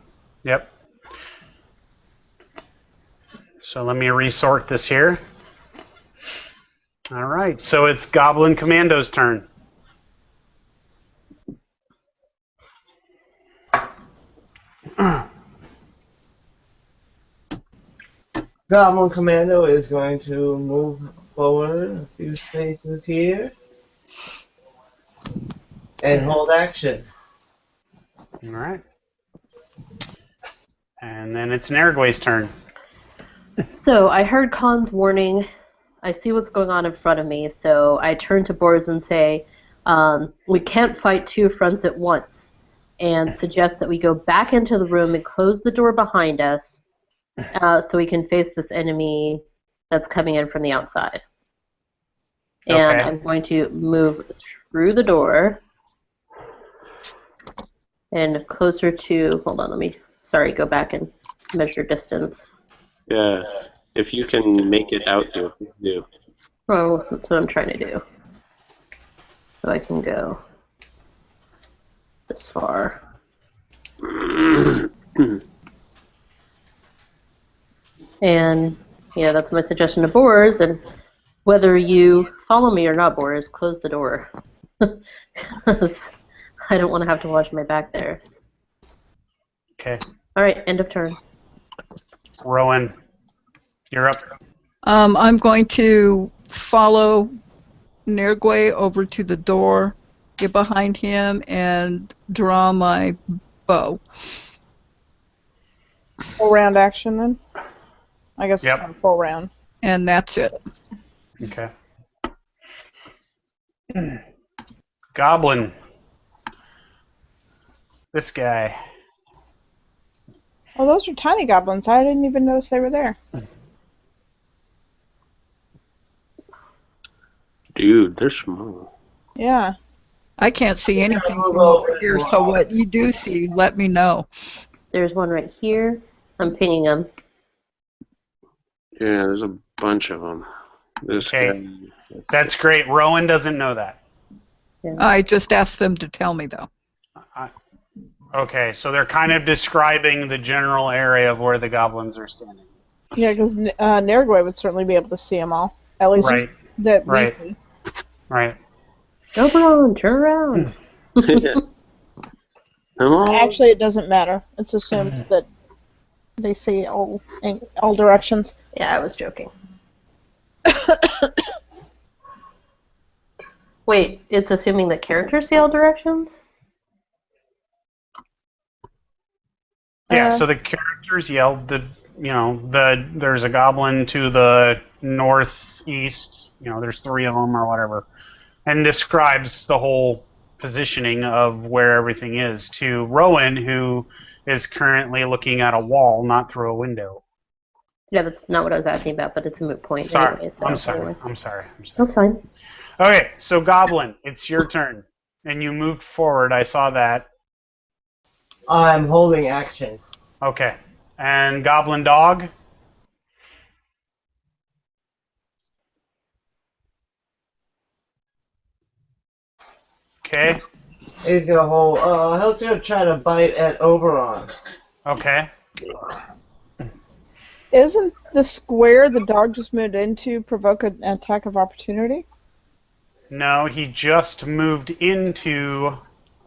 S2: So let me resort this here. All right. So it's Goblin Commando's turn.
S9: Goblin Commando is going to move forward a few spaces here and hold action.
S2: All right. And then it's Nergway's turn.
S1: So I heard Khan's warning. I see what's going on in front of me, so I turn to Boris and say, we can't fight two fronts at once, and suggest that we go back into the room and close the door behind us so we can face this enemy that's coming in from the outside. And
S2: Okay.
S1: I'm going to move through the door and closer to, hold on, go back and measure distance.
S4: Yeah, if you can make it out, do.
S1: Oh, that's what I'm trying to do. So I can go this far. And, yeah, that's my suggestion to Boris. And whether you follow me or not, Boris, close the door. Because I don't want to have to watch my back there.
S2: Okay.
S1: All right, end of turn.
S2: Rowan, you're up.
S8: I'm going to follow Nergway over to the door, get behind him, and draw my bow.
S3: Full round action then? I guess
S2: Yep.
S3: it's not a full round.
S8: And that's it.
S2: Okay. Goblin. This guy.
S3: Oh, those are tiny goblins. I didn't even notice they were there.
S4: Dude, they're small.
S3: Yeah.
S8: I can't see anything from over here, so what you do see, let me know.
S1: There's one right here. I'm pinging him.
S4: Yeah, there's a bunch of them. This
S2: Okay.
S4: guy.
S2: That's great. Rowan doesn't know that.
S8: I just asked them to tell me, though.
S2: Okay, so they're kind of describing the general area of where the goblins are standing.
S3: Yeah, because Nergway would certainly be able to see them all. At least
S2: Right.
S3: that we
S2: Right.
S3: see.
S2: Right.
S1: Oberon, turn around.
S4: Come on.
S3: Actually, it doesn't matter. It's assumed that they see all directions.
S1: Yeah, I was joking. Wait, it's assuming that characters see all directions?
S2: Yeah, so the characters yelled there's a goblin to the northeast, there's 3 of them or whatever, and describes the whole positioning of where everything is, to Rowan, who is currently looking at a wall, not through a window.
S1: Yeah, that's not what I was asking about, but it's a moot point
S2: Sorry.
S1: anyway. So
S2: I'm sorry.
S1: anyway.
S2: I'm sorry.
S1: That's fine.
S2: Okay, so Goblin, it's your turn. And you moved forward. I saw that.
S9: I'm holding action.
S2: Okay. And Goblin Dog? Okay.
S9: He's gonna hold. He's gonna try to bite at Oberon.
S2: Okay.
S3: Isn't the square the dog just moved into provoke an attack of opportunity?
S2: No, he just moved into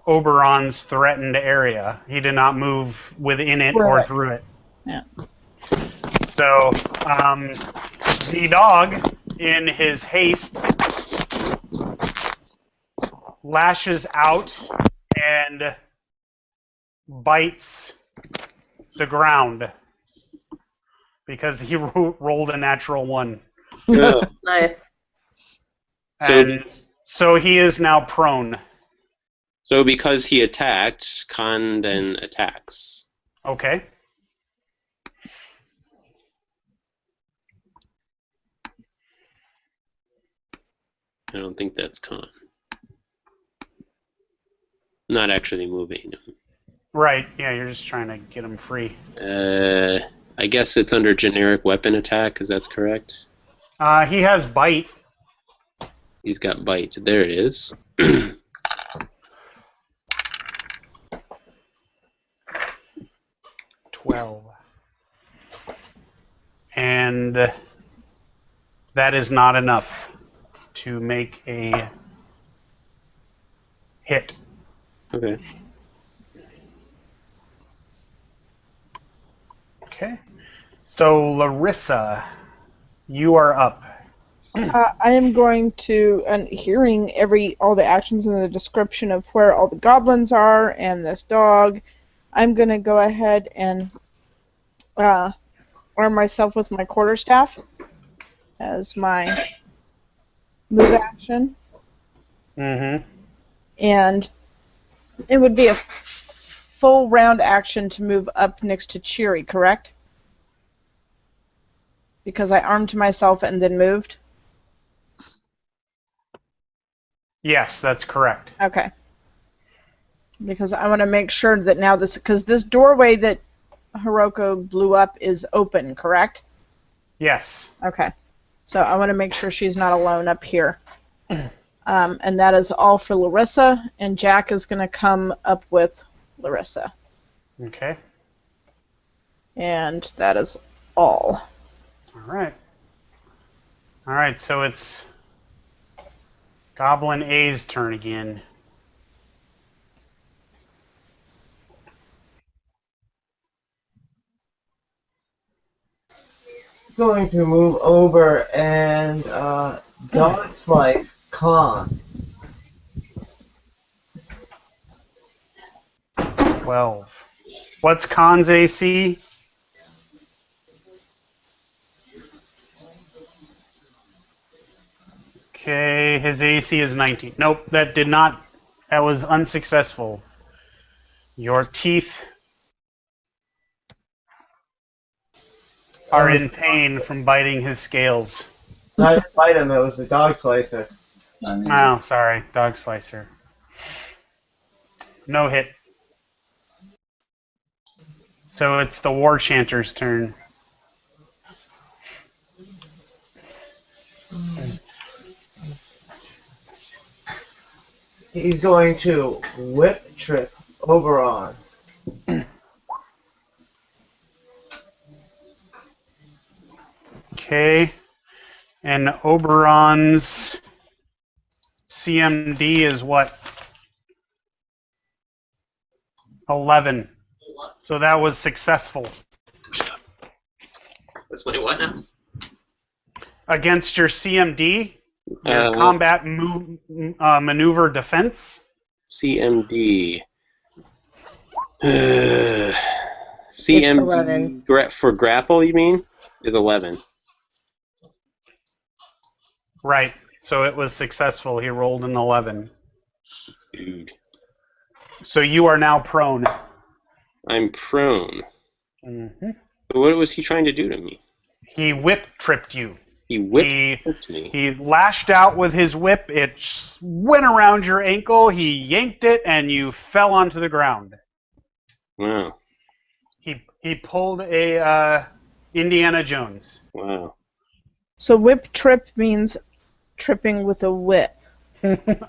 S2: Oberon's threatened area. He did not move within it or through it.
S3: Yeah.
S2: So, the dog, in his haste, lashes out and bites the ground because he rolled a natural 1.
S4: Yeah.
S1: Nice.
S2: And so he is now prone.
S4: So because he attacked, Khan then attacks.
S2: Okay.
S4: I don't think that's Khan. Not actually moving.
S2: Right, yeah, you're just trying to get him free.
S4: I guess it's under generic weapon attack, because that's correct.
S2: He has bite.
S4: He's got bite. There it is.
S2: 12. And that is not enough to make a hit.
S4: Okay.
S2: Okay. So, Larissa, you are up.
S3: I am going to, and hearing all the actions in the description of where all the goblins are and this dog, I'm going to go ahead and arm myself with my quarterstaff as my move action.
S2: Mm-hmm.
S3: And it would be a full round action to move up next to Cheery, correct? Because I armed myself and then moved?
S2: Yes, that's correct.
S3: Okay. Because I want to make sure that now because this doorway that Hiroko blew up is open, correct?
S2: Yes.
S3: Okay. So I want to make sure she's not alone up here. And that is all for Larissa, and Jack is going to come up with Larissa.
S2: Okay.
S3: And that is all.
S2: All right. All right, so it's Goblin A's turn again.
S9: Going to move over and dog slice Khan.
S2: 12. What's Khan's AC? Okay, his AC is 19. Nope, that was unsuccessful. Your teeth are in pain from biting his scales.
S9: I didn't bite him, it was the dog slicer.
S2: Oh, sorry, dog slicer. No hit. So it's the War Chanter's turn.
S9: He's going to whip trip Oberon.
S2: Okay. And Oberon's CMD is what? 11. So that was successful.
S4: That's my what now?
S2: Against your CMD, your combat maneuver defense.
S4: CMD. CMD for grapple, you mean? Is 11.
S2: Right. So it was successful. He rolled an 11.
S4: Dude.
S2: So you are now prone.
S4: I'm prone.
S2: Mm-hmm.
S4: What was he trying to do to me?
S2: He whip tripped you.
S4: He whipped me.
S2: He lashed out with his whip. It went around your ankle. He yanked it, and you fell onto the ground.
S4: Wow.
S2: He pulled a Indiana Jones.
S4: Wow.
S3: So whip trip means tripping with a whip.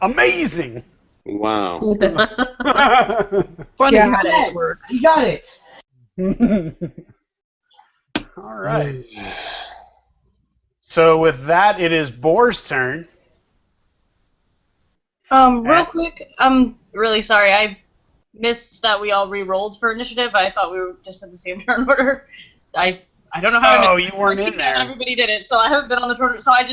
S2: Amazing.
S4: Wow.
S8: Funny
S3: Got
S8: how that
S9: it.
S8: works.
S9: You got it.
S2: All right. So with that, it is Boar's turn.
S7: Real quick, I'm really sorry. I missed that we all re-rolled for initiative. I thought we were just in the same turn order. I don't know how I missed
S2: you weren't
S7: I
S2: in there.
S7: Everybody did it, so I haven't been on the turn. So I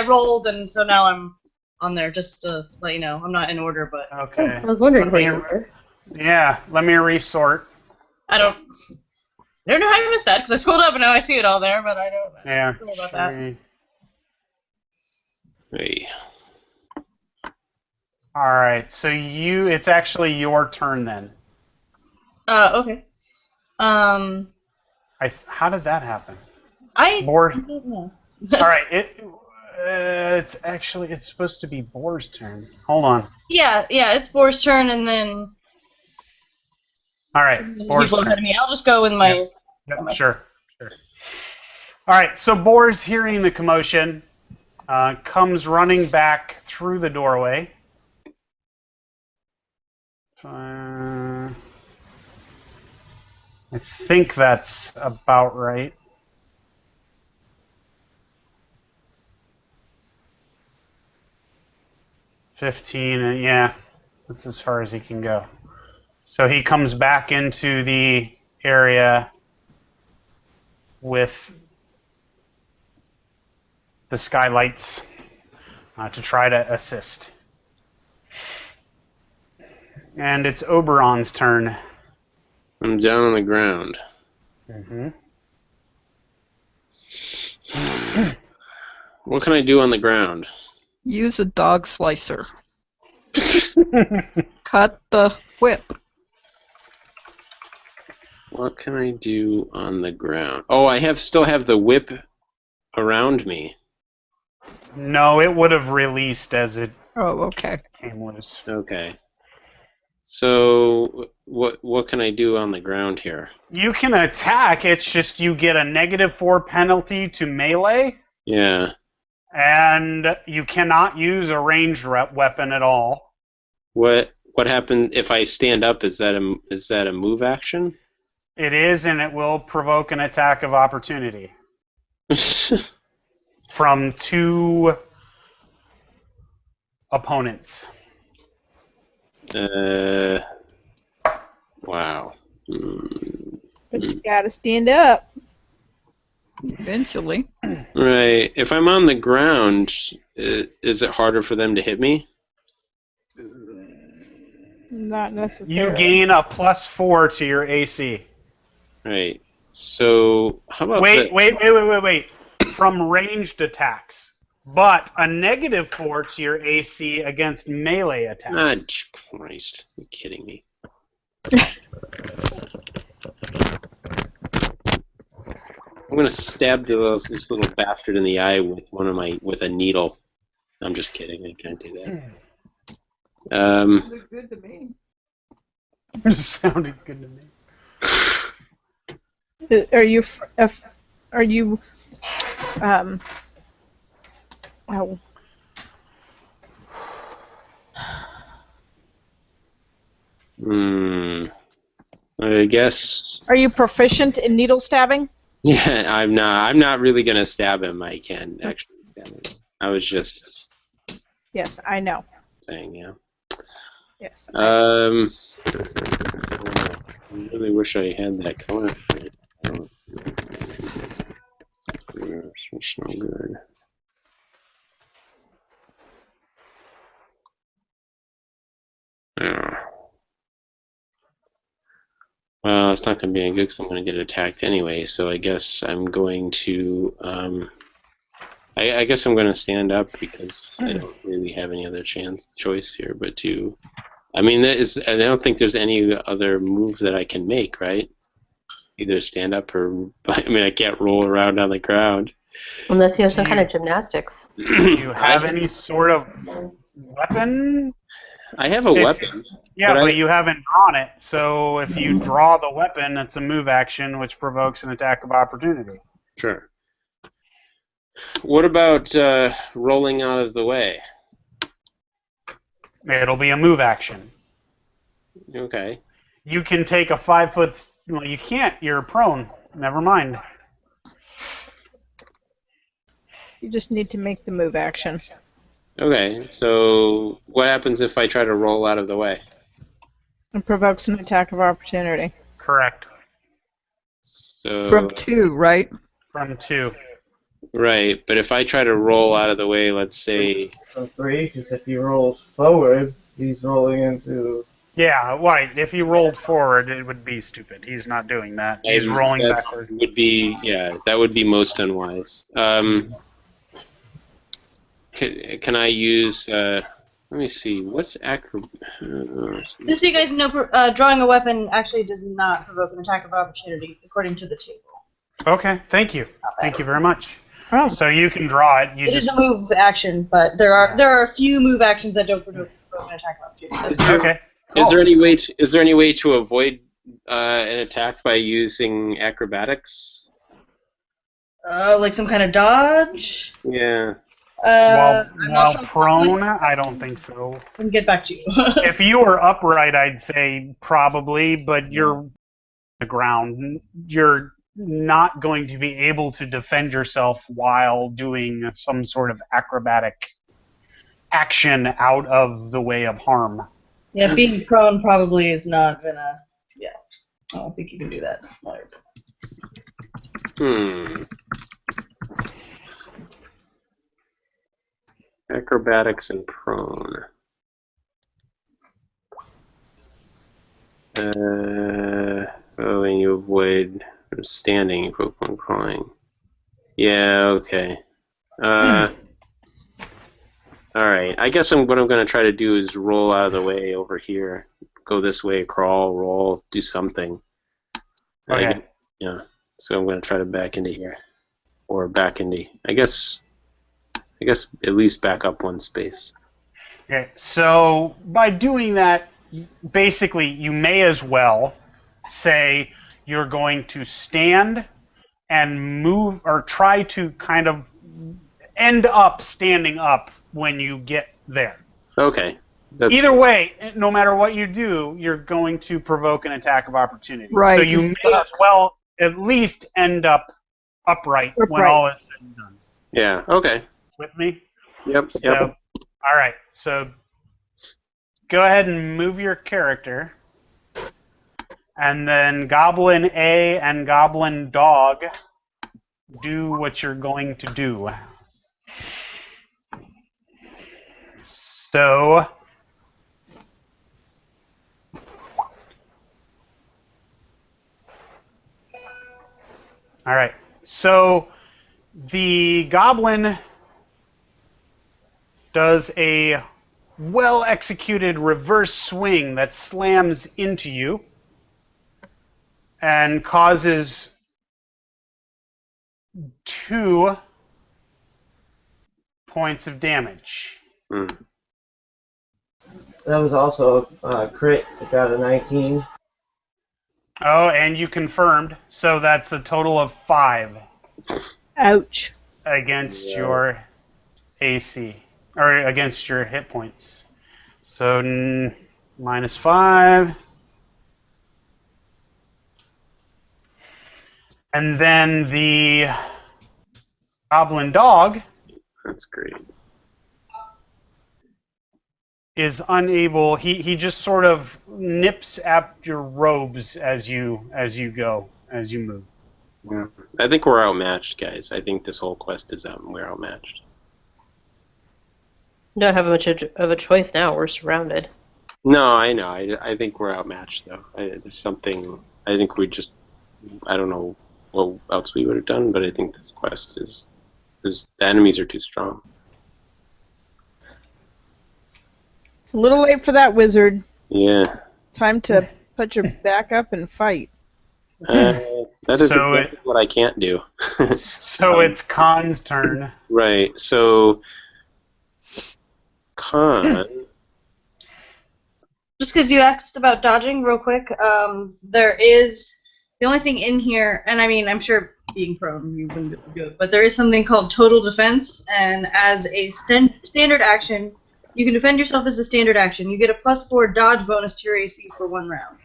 S7: rolled, and so now I'm on there just to let you know. I'm not in order, but
S2: Okay.
S1: I was wondering who you were.
S2: Yeah, let me resort.
S7: I don't know how you missed that because I scrolled up and now I see it all there, but I don't know about that.
S4: Hey.
S2: All right, so it's actually your turn then.
S7: Okay.
S2: How did that happen?
S7: Boar. I don't know.
S2: All right, it's supposed to be Boar's turn. Hold on.
S7: Yeah, it's Boar's turn, and then
S2: All right, Boar's
S7: people ahead
S2: turn.
S7: of me. I'll just go with my.
S2: Yep, sure. All right, so Boar's hearing the commotion, comes running back through the doorway. I think that's about right. $15, yeah, that's as far as he can go. So he comes back into the area with the skylights to try to assist. And it's Oberon's turn.
S4: I'm down on the ground.
S2: Mm-hmm.
S4: What can I do on the ground?
S8: Use a dog slicer. Cut the whip.
S4: What can I do on the ground? Oh, I still have the whip around me.
S2: No, it would have released as it
S8: okay.
S2: came loose.
S4: Okay. So what can I do on the ground here?
S2: You can attack. It's just you get a -4 penalty to melee.
S4: Yeah.
S2: And you cannot use a ranged weapon at all.
S4: What happened if I stand up? Is that a move action?
S2: It is, and it will provoke an attack of opportunity from 2 opponents.
S4: Wow.
S3: But you gotta stand up.
S8: Eventually.
S4: Right. If I'm on the ground, is it harder for them to hit me?
S3: Not necessarily.
S2: You gain a +4 to your AC.
S4: Right. So how about
S2: wait. From ranged attacks, but a -4 to your AC against melee attacks.
S4: Ah, Christ! Are you kidding me? I'm gonna stab this little bastard in the eye with a needle. I'm just kidding. I can't do that.
S8: Looked good to me.
S2: Sounded good to me.
S3: Are you? Oh.
S4: I guess.
S3: Are you proficient in needle stabbing?
S4: Yeah, I'm not. I'm not really gonna stab him. I can actually stab him. I was just.
S3: Yes, I know.
S4: Saying, yeah.
S3: Yes.
S4: I really wish I had that color. It's no good. Well, it's not going to be any good because I'm going to get attacked anyway. So I guess I'm going to. I guess I'm going to stand up because I don't really have any other choice here but to I mean, I don't think there's any other move that I can make, right? Either stand up or... I mean, I can't roll around on the ground.
S1: Unless you have some kind of gymnastics.
S2: Do you have any sort of weapon?
S4: I have a weapon.
S2: Yeah, but you haven't drawn it. So if you draw the weapon, it's a move action, which provokes an attack of opportunity.
S4: Sure. What about rolling out of the way?
S2: It'll be a move action.
S4: Okay.
S2: You can take a 5 foot... Well, you can't. You're prone. Never mind.
S3: You just need to make the move action.
S4: Okay, so what happens if I try to roll out of the way?
S3: It provokes an attack of opportunity.
S2: Correct.
S4: So,
S8: From 2, right?
S2: From 2.
S4: Right, but if I try to roll out of the way, let's say...
S9: From 3, because if he rolls forward, he's rolling into...
S2: Yeah, right. If he rolled forward, it would be stupid. He's not doing that. He's rolling backwards.
S4: That would be most unwise. Can I use... let me see. What's
S7: Just so you guys know, drawing a weapon actually does not provoke an attack of opportunity, according to the table.
S2: Okay, thank you. Thank you very much.
S3: Oh.
S2: So you can draw it.
S7: It is a move action, but there are a few move actions that don't provoke an attack of opportunity. That's
S2: Okay. Cool.
S4: Is there any way to avoid an attack by using acrobatics?
S7: Like some kind of dodge?
S4: Yeah.
S2: While
S7: sure
S2: prone, I don't think so.
S7: I can get back to you.
S2: If you were upright, I'd say probably, but you're on the ground. You're not going to be able to defend yourself while doing some sort of acrobatic action out of the way of harm.
S7: Yeah, being prone probably is not gonna... Yeah, I don't think you can do that.
S4: Acrobatics and prone. And you avoid standing, you put one crawling. Yeah, okay. Alright, I guess what I'm going to try to do is roll out of the way over here. Go this way, crawl, roll, do something.
S2: Okay.
S4: Yeah, so I'm going to try to back into here. Or back into... I guess at least back up one space.
S2: Okay, so by doing that, basically you may as well say you're going to stand and move, or try to kind of end up standing up when you get there.
S4: Okay.
S2: Either way, no matter what you do, you're going to provoke an attack of opportunity.
S8: Right.
S2: So you may as well at least end up upright when all is said and done.
S4: Yeah, okay.
S2: With me?
S4: Yep.
S2: So, all right, so go ahead and move your character. And then Goblin A and Goblin Dog, do what you're going to do. So, all right, so the Goblin does a well-executed reverse swing that slams into you and causes 2 points of damage.
S9: That was also a crit. It got a 19.
S2: Oh, and you confirmed, so that's a total of 5.
S3: Ouch.
S2: Against your AC, or against your hit points. So -5. And then the Goblin Dog.
S4: That's great.
S2: Is unable. He just sort of nips at your robes as you move.
S4: Yeah. I think we're outmatched, guys. I think this whole quest is we're outmatched.
S1: Don't have much of a choice now. We're surrounded.
S4: No, I know. I think we're outmatched, though. There's something... I think we just... I don't know what else we would have done, but I think this quest is... the enemies are too strong.
S3: It's a little late for that, wizard.
S4: Yeah.
S3: Time to put your back up and fight.
S4: That is
S2: So
S4: exactly what I can't do.
S2: So it's Khan's turn.
S4: Right. So Khan.
S7: Just because you asked about dodging real quick, there is the only thing in here, and I mean, I'm sure being prone you wouldn't be able to do it, but there is something called total defense, and as a standard action, you can defend yourself as a standard action. You get a +4 dodge bonus to your AC for 1 round.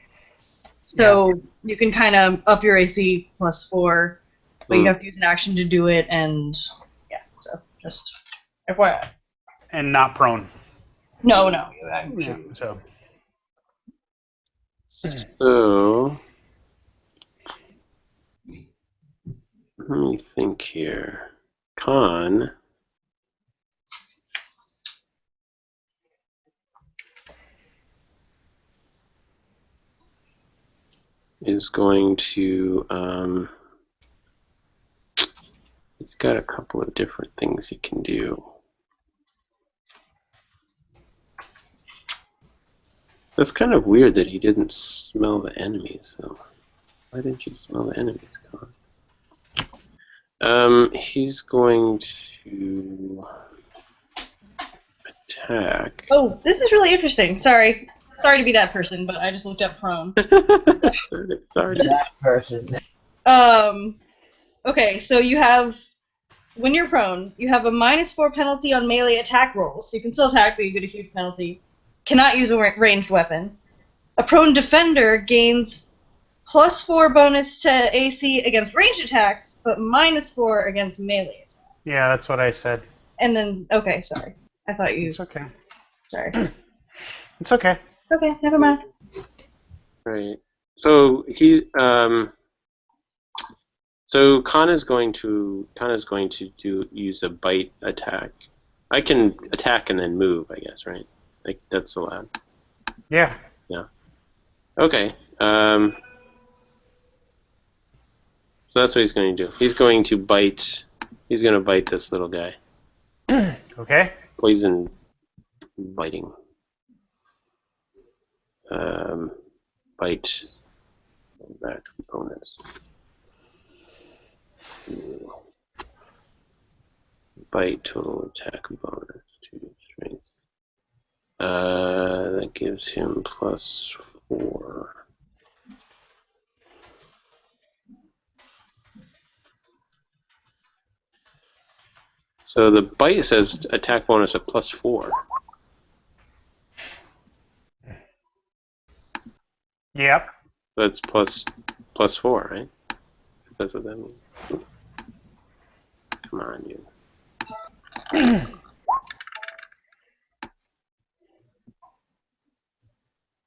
S7: So you can kind of up your AC +4, but you have to use an action to do it, and yeah, so just FYI.
S2: And not prone.
S7: No, I'm sure.
S2: So.
S4: So let me think here. Khan is going to he's got a couple of different things he can do. That's kind of weird that he didn't smell the enemies, though. Why didn't you smell the enemies, Khan? He's going to attack.
S7: Oh, this is really interesting. Sorry to be that person, but I just looked up prone.
S4: Sorry.
S9: That person.
S7: Okay, so you have, when you're prone, you have a -4 penalty on melee attack rolls. So you can still attack, but you get a huge penalty. Cannot use a ranged weapon. A prone defender gains +4 bonus to AC against ranged attacks, but -4 against melee attacks.
S2: Yeah, that's what I said.
S7: And then, okay, sorry. I thought you...
S2: It's okay.
S7: Sorry.
S2: It's okay.
S7: Okay, never mind.
S4: Right. So so Khan is going to use a bite attack. I can attack and then move, I guess, right? Like that's allowed.
S2: Yeah.
S4: Yeah. Okay. So that's what he's going to do. He's going to bite. He's going to bite this little guy.
S2: Okay.
S4: Poison biting. Bite. That bonus. Bite total attack bonus to strength. That gives him +4. So the bite says attack bonus of +4.
S2: Yep.
S4: That's +4, right? That's what that means. Come on, you.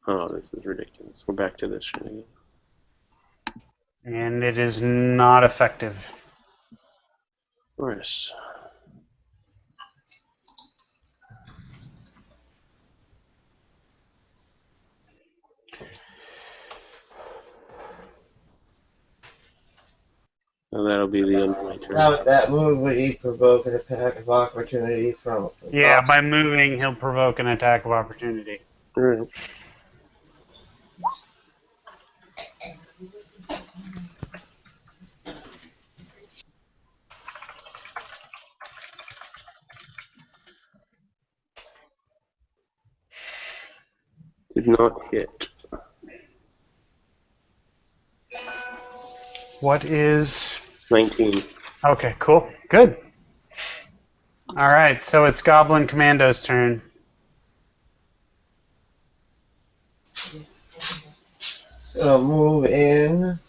S4: Oh, this is ridiculous. We're back to this shit again.
S2: And it is not effective.
S4: Of course. So that'll be the end of my turn.
S9: Now with that move, would he provoke an attack of opportunity from...
S2: Yeah, by moving, he'll provoke an attack of opportunity.
S4: Right. Did not hit.
S2: What is...
S4: 19.
S2: Okay, cool. Good. Alright, so it's Goblin Commando's turn.
S9: So move in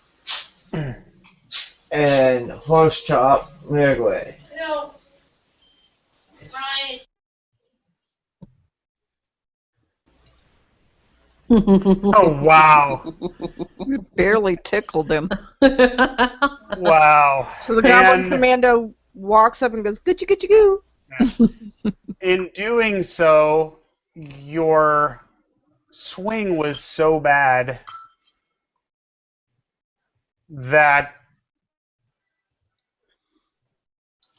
S9: and horse chop Mirgway.
S7: No. Right.
S2: Oh, wow.
S8: You barely tickled him.
S2: Wow.
S3: So the Goblin
S2: And
S3: Commando walks up and goes, "Goochie goochie goo."
S2: in doing so, your swing was so bad that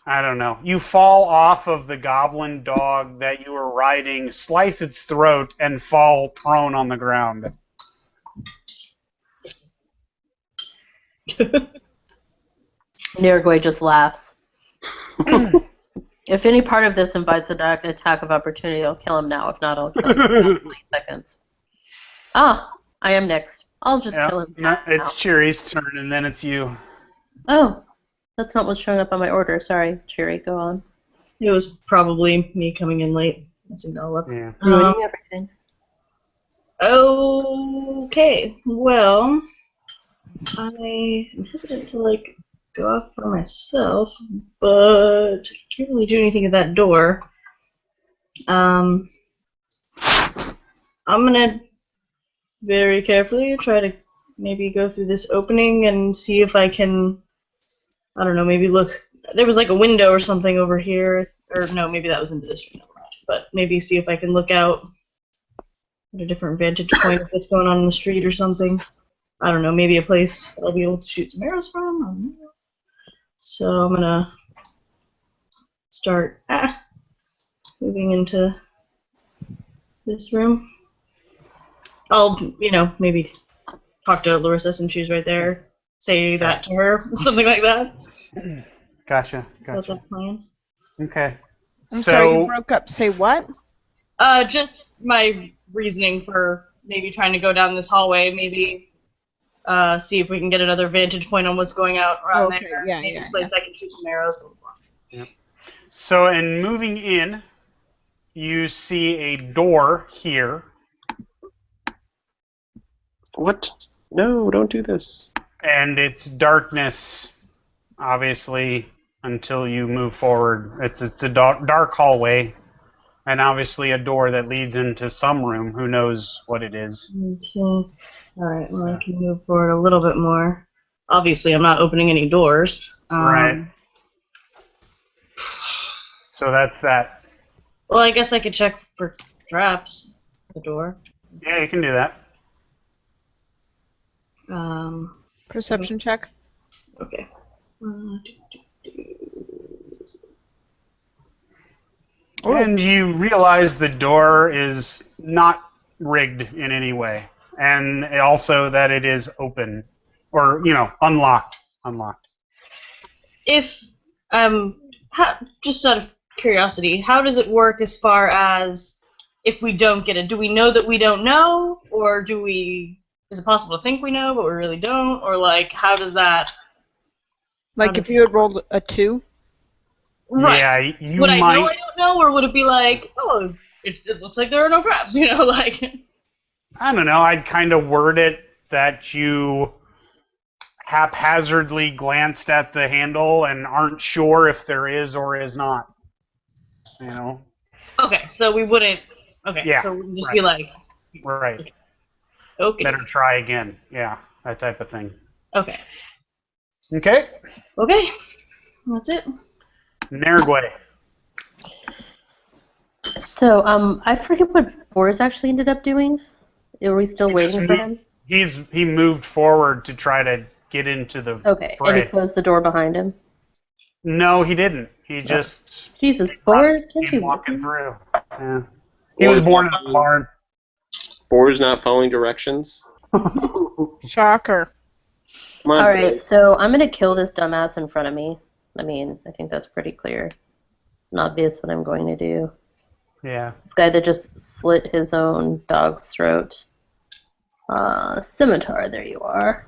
S2: I don't know. You fall off of the goblin dog that you were riding, slice its throat, and fall prone on the ground.
S1: Nirgwe just laughs. If any part of this invites an attack of opportunity, I'll kill him now. If not, I'll kill him in 20 seconds. Ah, I am next. I'll just kill him now.
S2: It's Cheery's turn, and then it's you.
S1: Oh, that's not what's showing up on my order. Sorry, Cheery, go on.
S7: It was probably me coming in late. Messing it all up.
S2: Yeah.
S1: Ruining everything.
S7: Okay, well, I am hesitant to go off by myself, but I can't really do anything at that door. I'm gonna very carefully try to maybe go through this opening and see if I can, I don't know, maybe look. There was a window or something over here, or no, maybe that was into this room. Never mind. But maybe see if I can look out at a different vantage point of what's going on in the street or something. I don't know, maybe a place I'll be able to shoot some arrows from. I don't know. So I'm gonna start moving into this room. I'll, maybe talk to Larissa since she's right there. Say that to her, something like that.
S2: Gotcha.
S7: About that plan.
S2: Okay.
S3: I'm sorry, you broke up. Say what?
S7: Just my reasoning for maybe trying to go down this hallway, maybe see if we can get another vantage point on what's going out around there.
S3: Yeah,
S7: maybe a place I can shoot some arrows. Blah, blah, blah.
S2: Yep. So, in moving in, you see a door here.
S4: What? No, don't do this.
S2: And it's darkness, obviously, until you move forward. It's a dark hallway, and obviously a door that leads into some room. Who knows what it is?
S7: Alright, well, I can move forward a little bit more. Obviously, I'm not opening any doors.
S2: Right. So that's that.
S7: Well, I guess I could check for traps at the door.
S2: Yeah, you can do that.
S3: Perception check.
S7: Okay.
S2: And you realize the door is not rigged in any way. And also that it is open. Or, unlocked.
S7: If, just out of curiosity, how does it work as far as if we don't get it? Do we know that we don't know? Or is it possible to think we know, but we really don't? Or, how does that...
S3: If you had rolled a 2?
S7: Right.
S2: Yeah, you
S7: would
S2: might...
S7: I know I don't know, or would it be oh, it looks like there are no traps, I
S2: don't know, I'd kind of word it that you haphazardly glanced at the handle and aren't sure if there is or is not.
S7: Okay, so we wouldn't... Okay,
S2: yeah,
S7: so we'd just be
S2: Right.
S7: Okay.
S2: Better try again. Yeah, that type of thing.
S7: Okay.
S2: Okay.
S7: Okay. That's it.
S2: Nergwe.
S1: So, I forget what Boris actually ended up doing. Are we still waiting for him?
S2: He moved forward to try to get into the
S1: Okay,
S2: fray.
S1: and he closed the door behind him?
S2: No, he didn't. He just...
S1: Jesus, Boris, can't you
S2: walking
S1: listen?
S2: through. Yeah. He was born in a barn.
S4: Boar's not following directions.
S3: Shocker.
S4: Come on.
S1: Alright, so I'm gonna kill this dumbass in front of me. I think that's pretty clear and obvious what I'm going to do.
S2: Yeah.
S1: This guy that just slit his own dog's throat. Scimitar, there you are.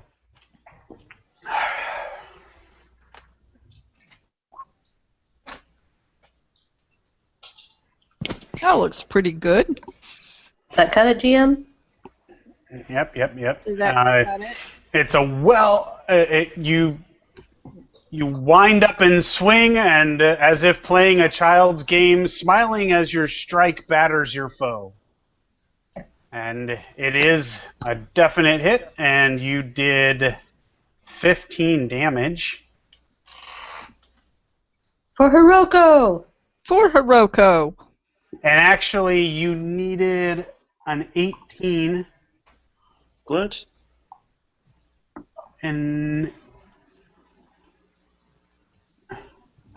S8: That looks pretty good.
S1: Is that cut it, GM?
S2: Yep.
S3: Is that it?
S2: It's a you wind up and swing, and as if playing a child's game, smiling as your strike batters your foe. And it is a definite hit, and you did 15 damage.
S1: For Hiroko!
S8: For Hiroko.
S2: And actually, you needed an 18.
S4: What?
S2: And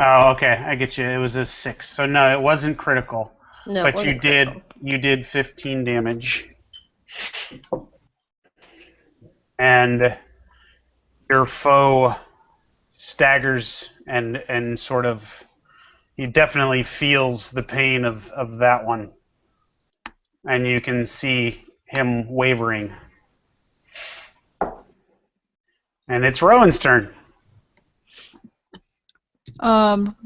S2: Oh, okay. I get you. It was a 6. So no, it wasn't critical.
S1: No, it
S2: But
S1: wasn't critical.
S2: you did 15 damage. And your foe staggers and sort of, he definitely feels the pain of that one. And you can see him wavering. And it's Rowan's turn.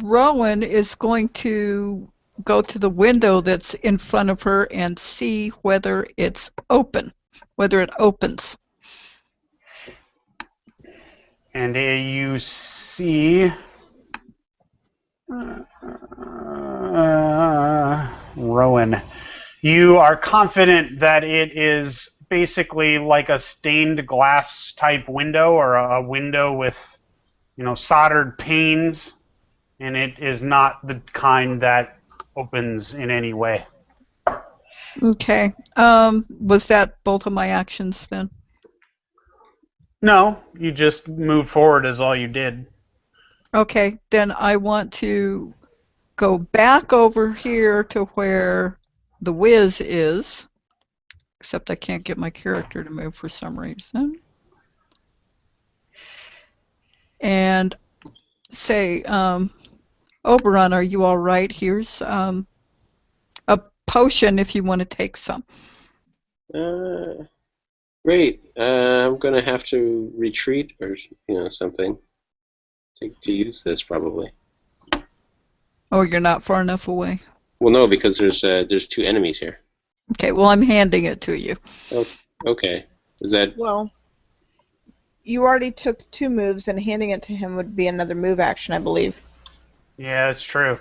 S8: Rowan is going to go to the window that's in front of her and see whether it's open, whether it opens.
S2: And you see Rowan. You are confident that it is basically like a stained glass type window, or a window with, soldered panes, and it is not the kind that opens in any way.
S8: Okay. Was that both of my actions then?
S2: No, you just moved forward is all you did.
S8: Okay, then I want to go back over here to where the whiz is, except I can't get my character to move for some reason. And say, Oberon, are you all right? Here's a potion if you want to take some.
S4: Great. I'm gonna have to retreat or something to use this probably.
S8: Oh, you're not far enough away.
S4: Well, no, because there's 2 enemies here.
S8: Okay, well I'm handing it to you.
S4: Oh, okay. Is that?
S3: Well, you already took 2 moves, and handing it to him would be another move action, I believe.
S2: Yeah, that's true.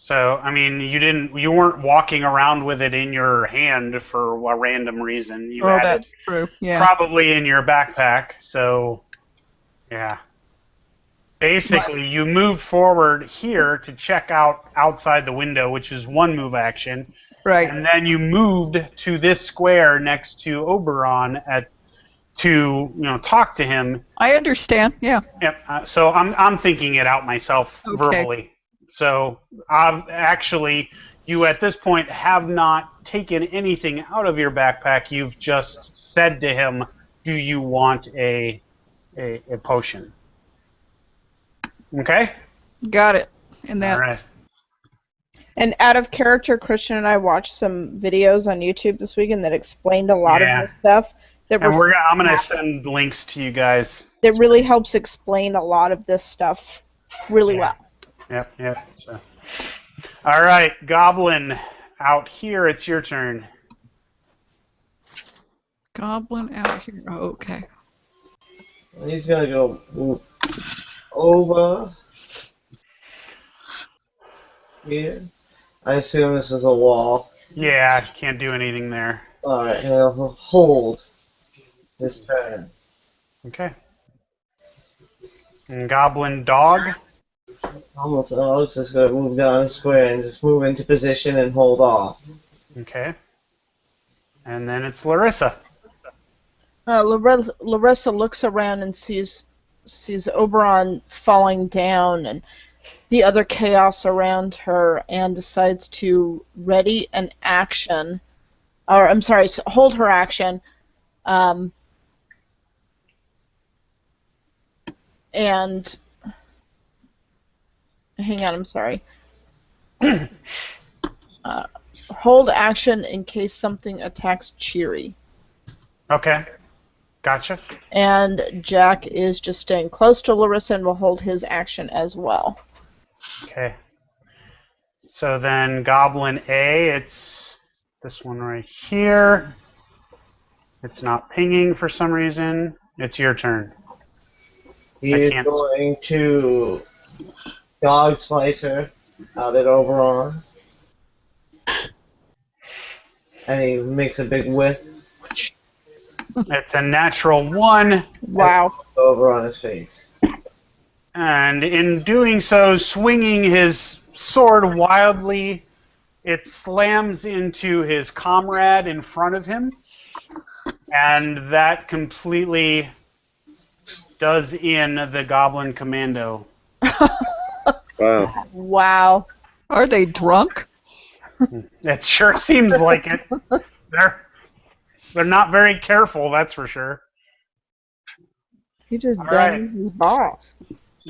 S2: So, I mean, you weren't walking around with it in your hand for a random reason. You had
S8: that's
S2: it
S8: true. Yeah.
S2: probably in your backpack. So, yeah. Basically, you moved forward here to check out outside the window, which is 1 move action.
S8: Right.
S2: And then you moved to this square next to Oberon to talk to him.
S8: I understand. Yeah.
S2: Yep. So I'm thinking it out myself verbally. So actually, you at this point have not taken anything out of your backpack. You've just said to him, "Do you want a potion?" Okay.
S8: Got it. And that.
S2: All right.
S3: And out of character, Christian and I watched some videos on YouTube this weekend that explained a lot of this stuff.
S2: And I'm going to send links to you guys.
S3: That really helps explain a lot of this stuff really well.
S2: Yep. So. All right, Goblin, out here, it's your turn.
S8: Goblin out here. Oh, okay.
S9: He's gonna go move over here. I assume this is a wall.
S2: Yeah, can't do anything there.
S9: Alright, and he'll hold his turn.
S2: Okay. And Goblin Dog?
S9: I was just gonna move down the square and just move into position and hold off.
S2: Okay. And then it's Larissa.
S3: Larissa looks around and sees Oberon falling down and the other chaos around her, and decides to ready an action, or I'm sorry, hold her action, and hang on, I'm sorry. Hold action in case something attacks Cheery.
S2: Okay. Gotcha.
S3: And Jack is just staying close to Larissa and will hold his action as well.
S2: Okay. So then Goblin A, it's this one right here. It's not pinging for some reason. It's your turn.
S9: He is going to Dog Slicer out at Oberon. And he makes a big whiff.
S2: It's a natural 1.
S3: Wow.
S9: Over on his face.
S2: And in doing so, swinging his sword wildly, it slams into his comrade in front of him. And that completely does in the Goblin Commando.
S4: Wow.
S3: Wow.
S8: Are they drunk?
S2: It sure seems like it. They're not very careful, that's for sure.
S3: He just
S2: All
S3: done
S2: right.
S3: his boss.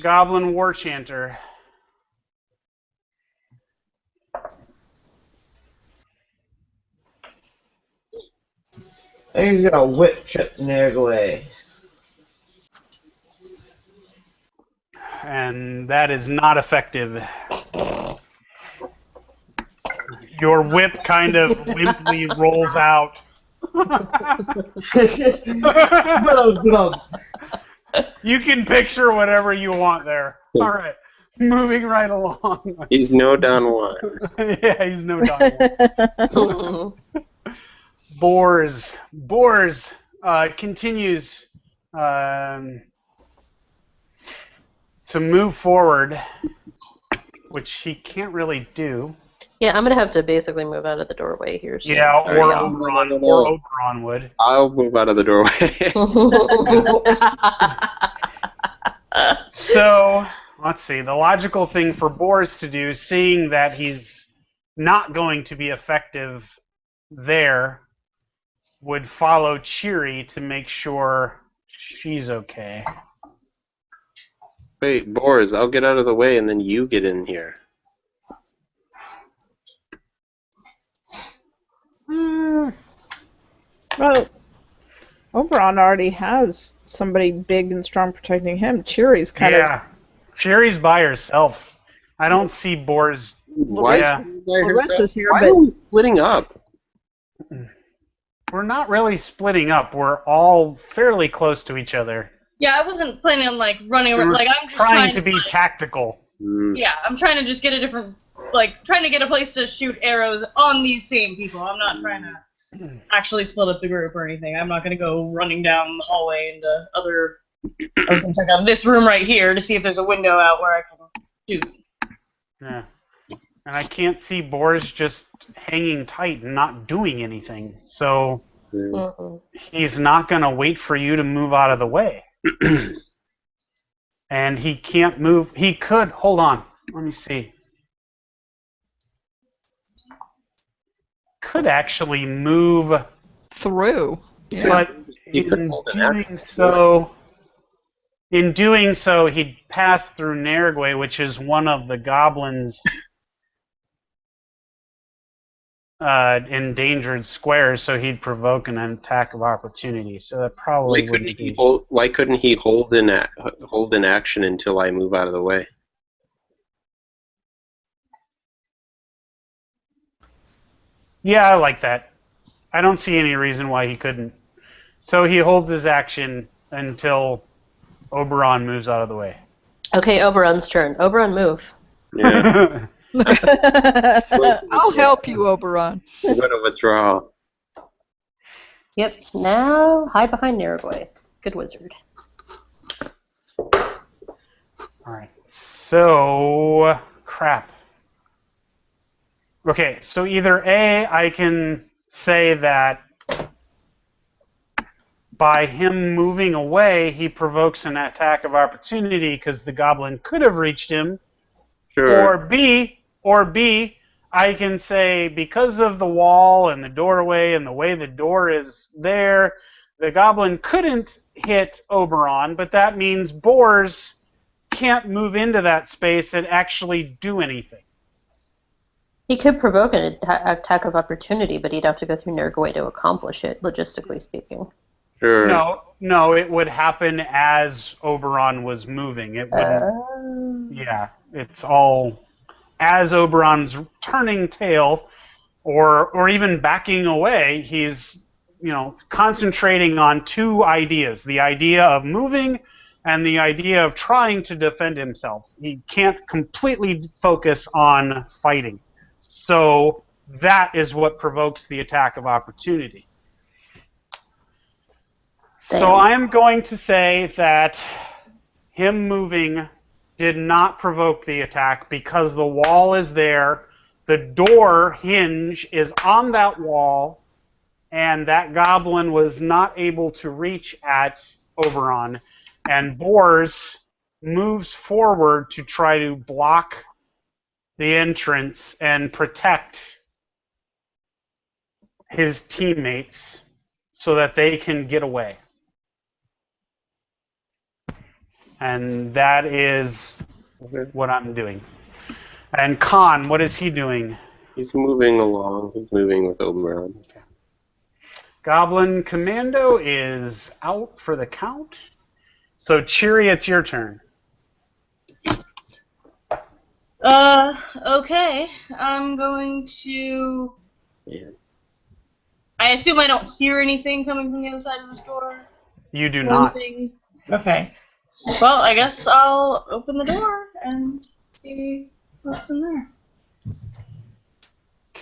S2: Goblin War Chanter.
S9: And he's gonna whip trip Nergaway.
S2: And that is not effective. Your whip kind of limply rolls out. You can picture whatever you want there. All right. Moving right along.
S4: He's no Don Juan.
S2: Yeah, he's no Don Juan. Boars continues to move forward, which he can't really do.
S1: Yeah, I'm gonna have to basically move out of the doorway here soon.
S2: Yeah,
S1: Sorry,
S2: or
S1: y'all.
S2: Oberon would.
S4: I'll move out of the doorway.
S2: So, let's see. The logical thing for Boris to do, seeing that he's not going to be effective there, would follow Cheery to make sure she's okay.
S4: Wait, Boris, I'll get out of the way and then you get in here.
S3: Well, Oberon already has somebody big and strong protecting him. Cheery's kind of...
S2: Cheery's by herself. I don't see Boris.
S4: Why
S2: Yeah.
S3: Larissa's here,
S4: Why
S3: but...
S4: are we splitting up?
S2: We're not really splitting up. We're all fairly close to each other.
S7: Yeah, I wasn't planning on like running around.
S2: We're
S7: Like I'm just
S2: trying to be
S7: like,
S2: tactical.
S7: Yeah, I'm trying to just get a different, like trying to get a place to shoot arrows on these same people. I'm not trying to actually split up the group or anything. I'm not going to go running down the hallway into other. I was going to check out this room right here to see if there's a window out where I can shoot.
S2: Yeah. And I can't see Boris just hanging tight and not doing anything. So he's not going to wait for you to move out of the way. And he can't move. He could. Hold on. Let me see. Could actually move
S8: through.
S4: Yeah.
S2: But in doing so, he'd pass through Nergwe, which is one of the goblins' endangered squares, so he'd provoke an attack of opportunity. So that probably wouldn't be.
S4: Why couldn't he hold in action until I move out of the way?
S2: Yeah, I like that. I don't see any reason why he couldn't. So he holds his action until Oberon moves out of the way.
S1: Okay, Oberon's turn. Oberon, move.
S4: Yeah.
S8: I'll help you, Oberon.
S4: I'm going to withdraw.
S1: Yep, now hide behind Nergwe. Good wizard.
S2: Alright, so crap. Okay, so either A, I can say that by him moving away, he provokes an attack of opportunity because the goblin could have reached him.
S4: Sure.
S2: Or B, I can say because of the wall and the doorway and the way the door is there, the goblin couldn't hit Oberon, but that means Boars can't move into that space and actually do anything.
S1: He could provoke an attack of opportunity, but he'd have to go through Nergwe to accomplish it, logistically speaking.
S4: Sure.
S2: No, it would happen as Oberon was moving. It wouldn't. Yeah, it's all as Oberon's turning tail, or even backing away. He's concentrating on two ideas: the idea of moving and the idea of trying to defend himself. He can't completely focus on fighting. So that is what provokes the attack of opportunity.
S1: Damn.
S2: So I'm going to say that him moving did not provoke the attack because the wall is there, the door hinge is on that wall, and that goblin was not able to reach at Oberon. And Boars moves forward to try to block the entrance and protect his teammates so that they can get away. And that is what I'm doing. And Khan, what is he doing?
S4: He's moving along. He's moving with Oberon.
S2: Goblin Commando is out for the count. So, Cheery, it's your turn.
S7: Okay. I'm going to...
S4: Yeah.
S7: I assume I don't hear anything coming from the other side of the store?
S2: You do
S7: Or
S2: not.
S7: anything? Okay. Well, I guess I'll open the door and see what's in there.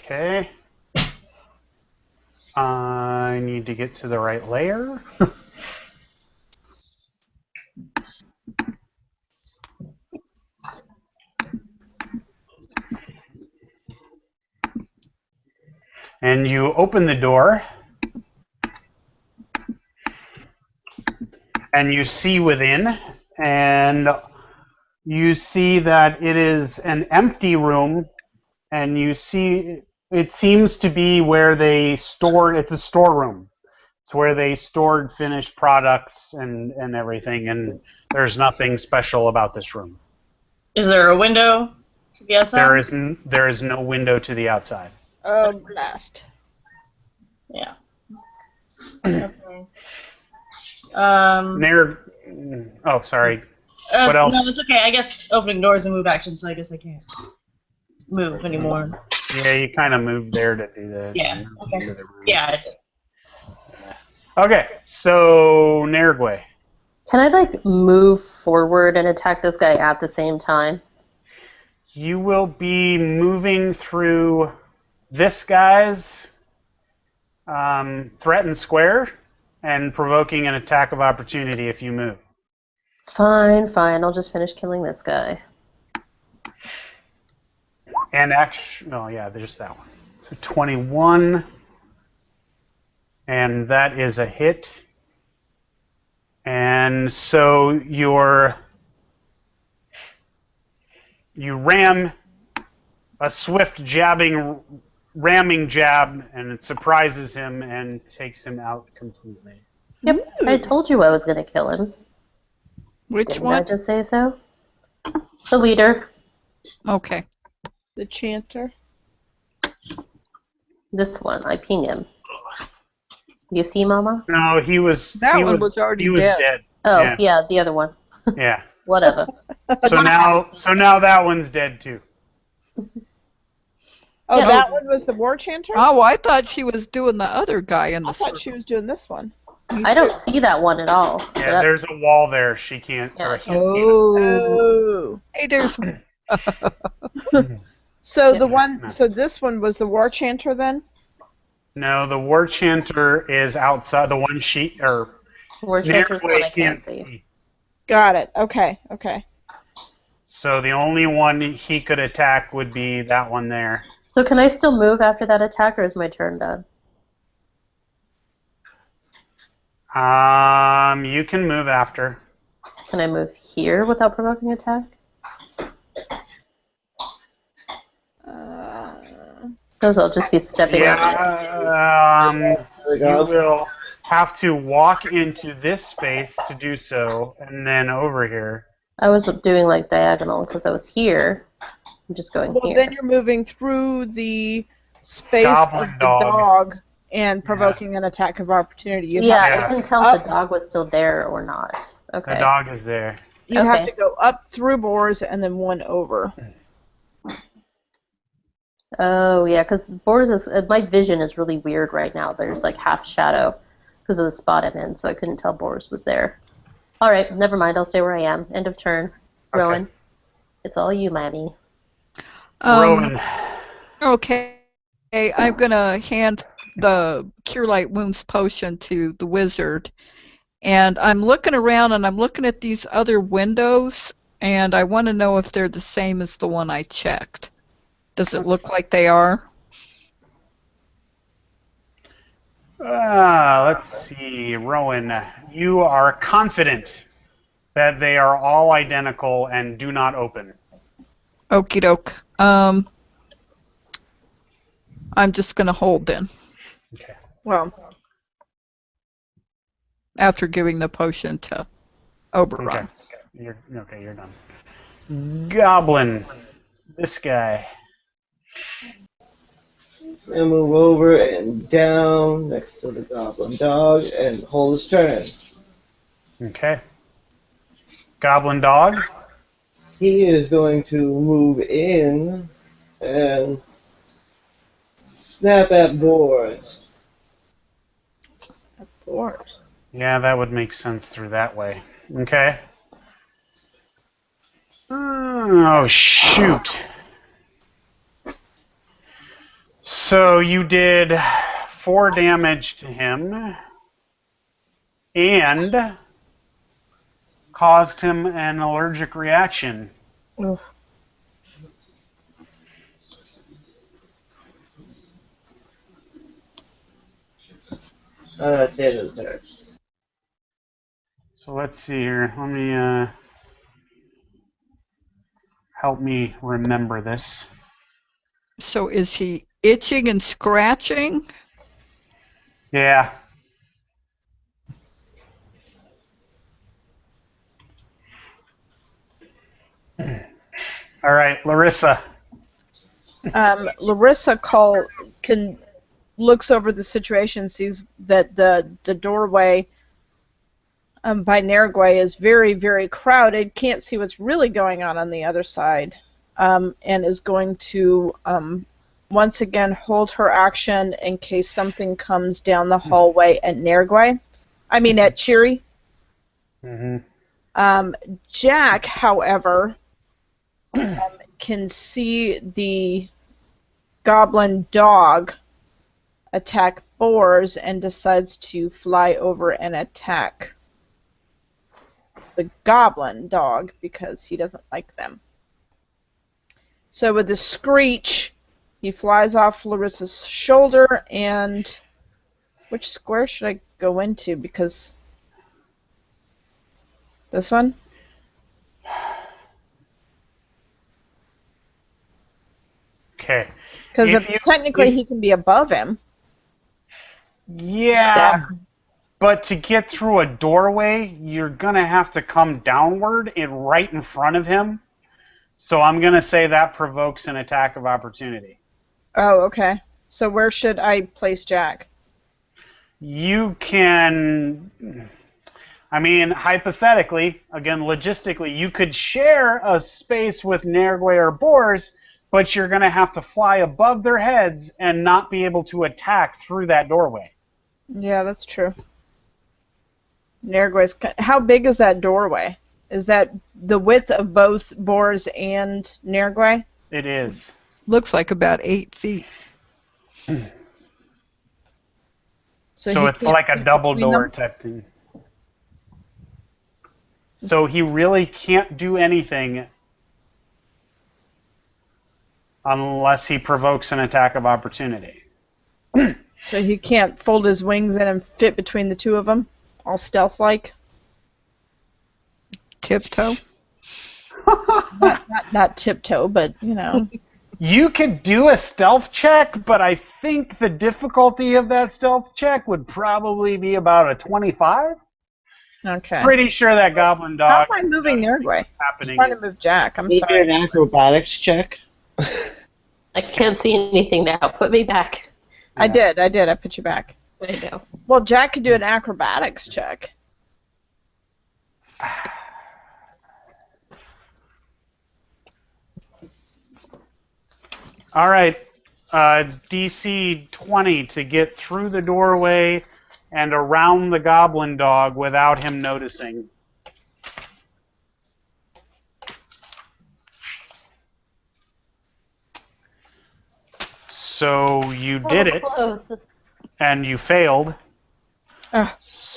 S2: Okay. I need to get to the right layer. And you open the door. And you see within. And you see that it is an empty room. And you see it seems to be where they store, it's a storeroom. It's where they stored finished products and everything, and there's nothing special about this room.
S7: Is there a window to the outside?
S2: There is no window to the outside.
S3: Oh, blast.
S7: Yeah. Okay.
S2: Oh, sorry. What else?
S7: No, it's okay. I guess opening doors and move action, so I guess I can't move anymore.
S2: Yeah, you kind of moved there to do that.
S7: Yeah. Okay. Yeah, I did.
S2: Okay, so Nergwe.
S1: Can I, like, move forward and attack this guy at the same time?
S2: You will be moving through this guy's threatened square and provoking an attack of opportunity if you move.
S1: Fine. I'll just finish killing this guy.
S2: And there's that one. So 21. And that is a hit. And so you ram a swift ramming jab, and it surprises him and takes him out completely.
S1: Yep, I told you I was going to kill him.
S8: Which
S1: Didn't
S8: one?
S1: I just say so? The leader.
S8: Okay.
S3: The chanter.
S1: This one. I ping him. You see, Mama?
S2: No, he was.
S8: That
S2: he
S8: one was already
S2: he was
S8: dead.
S2: dead.
S1: Oh, yeah, the other one.
S2: Yeah.
S1: Whatever.
S2: So now that one's dead too.
S3: Oh,
S1: Yeah.
S3: that one was the war chanter?
S8: Oh, I thought she was doing the other guy in the
S3: I thought
S8: circle.
S3: she was doing this one.
S1: I don't see that one at all. So
S2: Yeah,
S1: that-
S2: there's a wall there. She can't.
S1: Yeah, I
S2: or
S1: can't see it.
S8: Oh. Hey, there's.
S3: So
S1: Yeah.
S3: the one,
S2: No.
S3: so this one was the war chanter then?
S2: No, the war chanter is outside. The one
S1: War chanter's the one I
S2: Nergwe
S1: can't see.
S3: Got it. Okay.
S2: So the only one he could attack would be that one there.
S1: So can I still move after that attack, or is my turn done?
S2: You can move after.
S1: Can I move here without provoking attack? Because I'll just be stepping on it.
S2: You will have to walk into this space to do so, and then over here.
S1: I was doing like diagonal because I was here. I'm just going
S3: Well,
S1: here.
S3: then you're moving through the space
S2: Goblin
S3: of the
S2: dog.
S3: dog and provoking an attack of opportunity. You
S1: Yeah,
S3: have
S1: I
S3: to,
S1: couldn't tell if the dog was still there or not. Okay.
S2: The dog is there.
S3: you have
S1: Okay.
S3: to go up through Boars and then one over.
S1: Oh, yeah, because my vision is really weird right now. There's like half shadow because of the spot I'm in, so I couldn't tell Boris was there. All right, never mind. I'll stay where I am. End of turn.
S2: Okay.
S1: Rowan, it's all you, Mammy.
S2: Rowan.
S8: Okay. I'm going to hand the Cure Light Wounds potion to the wizard. And I'm looking around and I'm looking at these other windows, and I want to know if they're the same as the one I checked. Does it look like they are?
S2: Let's see, Rowan. You are confident that they are all identical and do not open.
S8: Okie doke. I'm just going to hold then,
S2: Okay.
S3: Well,
S8: after giving the potion to Oberon.
S2: Okay. You're done. Goblin. This guy.
S9: And move over and down next to the goblin dog and hold his turn.
S2: Okay. Goblin dog.
S9: He is going to move in and snap at boards.
S3: of course.
S2: Yeah, that would make sense through that way. Okay. Oh, shoot. So you did 4 damage to him and caused him an allergic reaction.
S3: Ugh.
S9: That's it of the turn.
S2: So let's see here. Let me help me remember this.
S8: So is he itching and scratching?
S2: Yeah. All right, Larissa.
S3: Larissa looks over the situation, sees that the doorway by Nergway is very, very crowded, can't see what's really going on the other side, and is going to once again hold her action in case something comes down the hallway at Nergway. I mean at Cheery.
S2: Mm-hmm.
S3: Jack, however, can see the goblin dog attack boars and decides to fly over and attack the goblin dog because he doesn't like them. So with a screech, he flies off Larissa's shoulder, and which square should I go into? Because this one?
S2: Okay.
S3: Because technically he can be above him.
S2: Yeah,
S1: Exactly.
S2: but to get through a doorway, you're going to have to come downward and right in front of him. So I'm going to say that provokes an attack of opportunity.
S3: Oh, okay. So where should I place Jack?
S2: You can, I mean, hypothetically, again, logistically, you could share a space with Nergway or Boars, but you're going to have to fly above their heads and not be able to attack through that doorway.
S3: Yeah, that's true. Nergway's. How big is that doorway? Is that the width of both Boars and Nergway?
S2: It is.
S8: Looks like about 8 feet.
S2: So it's like a double door type thing. So he really can't do anything unless he provokes an attack of opportunity.
S3: So he can't fold his wings in and fit between the two of them, all stealth-like?
S8: Tiptoe?
S3: Not tiptoe, but, you know.
S2: You could do a stealth check, but I think the difficulty of that stealth check would probably be about a 25.
S3: Okay.
S2: Pretty sure that goblin dog.
S3: How am I moving Nergway?
S2: Happening.
S3: I'm trying to move Jack. I'm
S9: Need
S3: sorry.
S9: an acrobatics check.
S1: I can't see anything now. Put me back.
S3: I did. I put you back.
S1: I know.
S3: Well, Jack could do an acrobatics check.
S2: All right, DC 20 to get through the doorway and around the goblin dog without him noticing. So you did it,
S1: Close.
S2: and you failed.
S3: Ugh.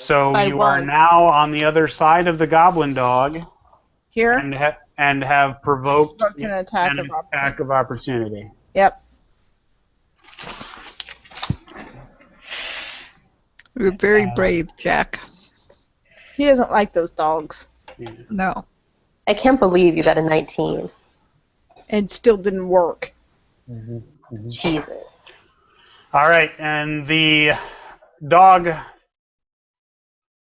S2: So
S1: By
S2: you are
S1: one.
S2: now on the other side of the goblin dog
S3: Here?
S2: and have provoked
S3: An attack
S2: an
S3: of opportunity.
S2: attack of opportunity.
S3: Yep.
S8: You're very brave, Jack.
S3: He doesn't like those dogs.
S2: Yeah.
S8: No.
S1: I can't believe you got a 19.
S3: And still didn't work.
S1: Jesus.
S2: All right, and the dog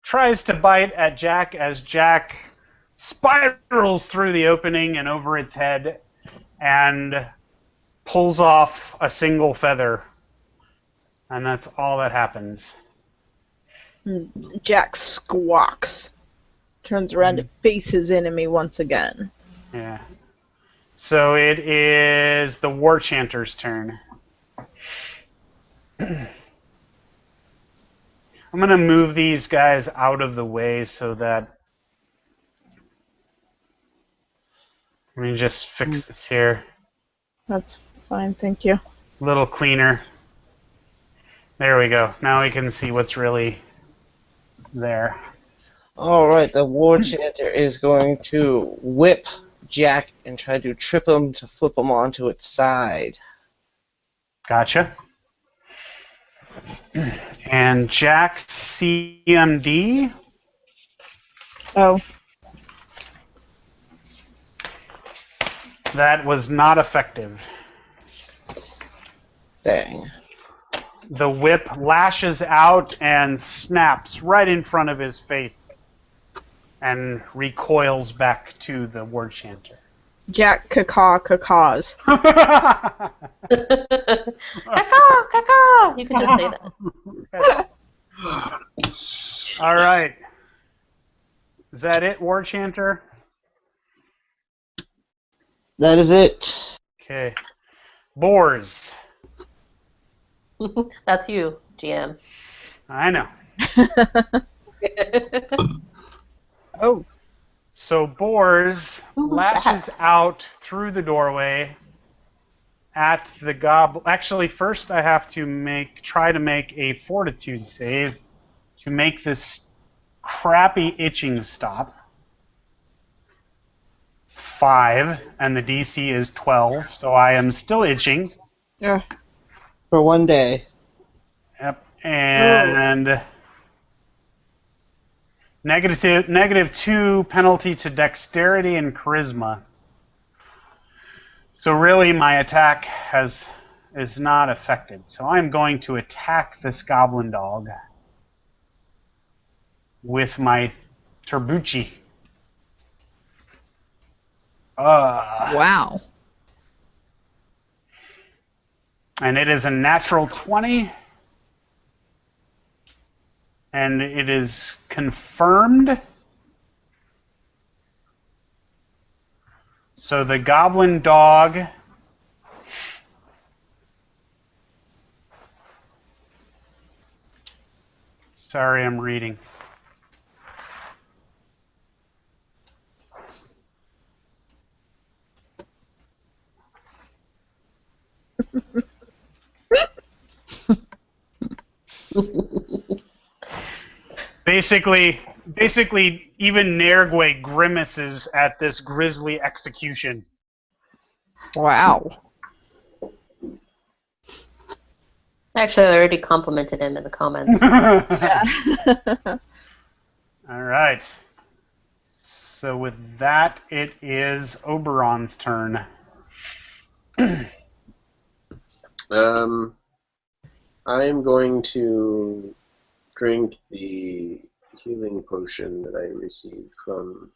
S2: tries to bite at Jack as Jack spirals through the opening and over its head and pulls off a single feather. And that's all that happens.
S3: Jack squawks. Turns around to face his enemy once again.
S2: Yeah. So it is the War Chanter's turn. I'm going to move these guys out of the way so that... Let me just fix this here.
S3: That's fine, thank you.
S2: A little cleaner. There we go. Now we can see what's really there.
S9: Alright, the War Chanter is going to whip Jack and try to trip him to flip him onto its side.
S2: Gotcha. And Jack's CMD.
S3: Oh.
S2: That was not effective.
S9: Dang.
S2: The whip lashes out and snaps right in front of his face and recoils back to the War Chanter.
S3: Jack cacaws.
S1: Caw, caw. You could just say that.
S2: All right. Is that it, War Chanter?
S9: That is it.
S2: Okay. Boars.
S1: That's you, GM.
S2: I know.
S3: Oh.
S2: So Boars
S1: Ooh,
S2: lashes
S1: that.
S2: out through the doorway at the goblin. Actually, first I have to try to make a fortitude save to make this crappy itching stop. 5, and the DC is 12, so I am still itching.
S3: Yeah.
S9: For one day.
S2: Yep, and -2 penalty to dexterity and charisma. So really, my attack is not affected. So I'm going to attack this goblin dog with my Turbucci.
S8: Wow.
S2: And it is a natural 20. And it is confirmed. So the goblin dog sorry, I'm reading. Basically, even Nergwe grimaces at this grisly execution.
S8: Wow.
S1: Actually, I already complimented him in the comments.
S2: All right. So with that, it is Oberon's turn.
S4: I am going to drink the healing potion that I received from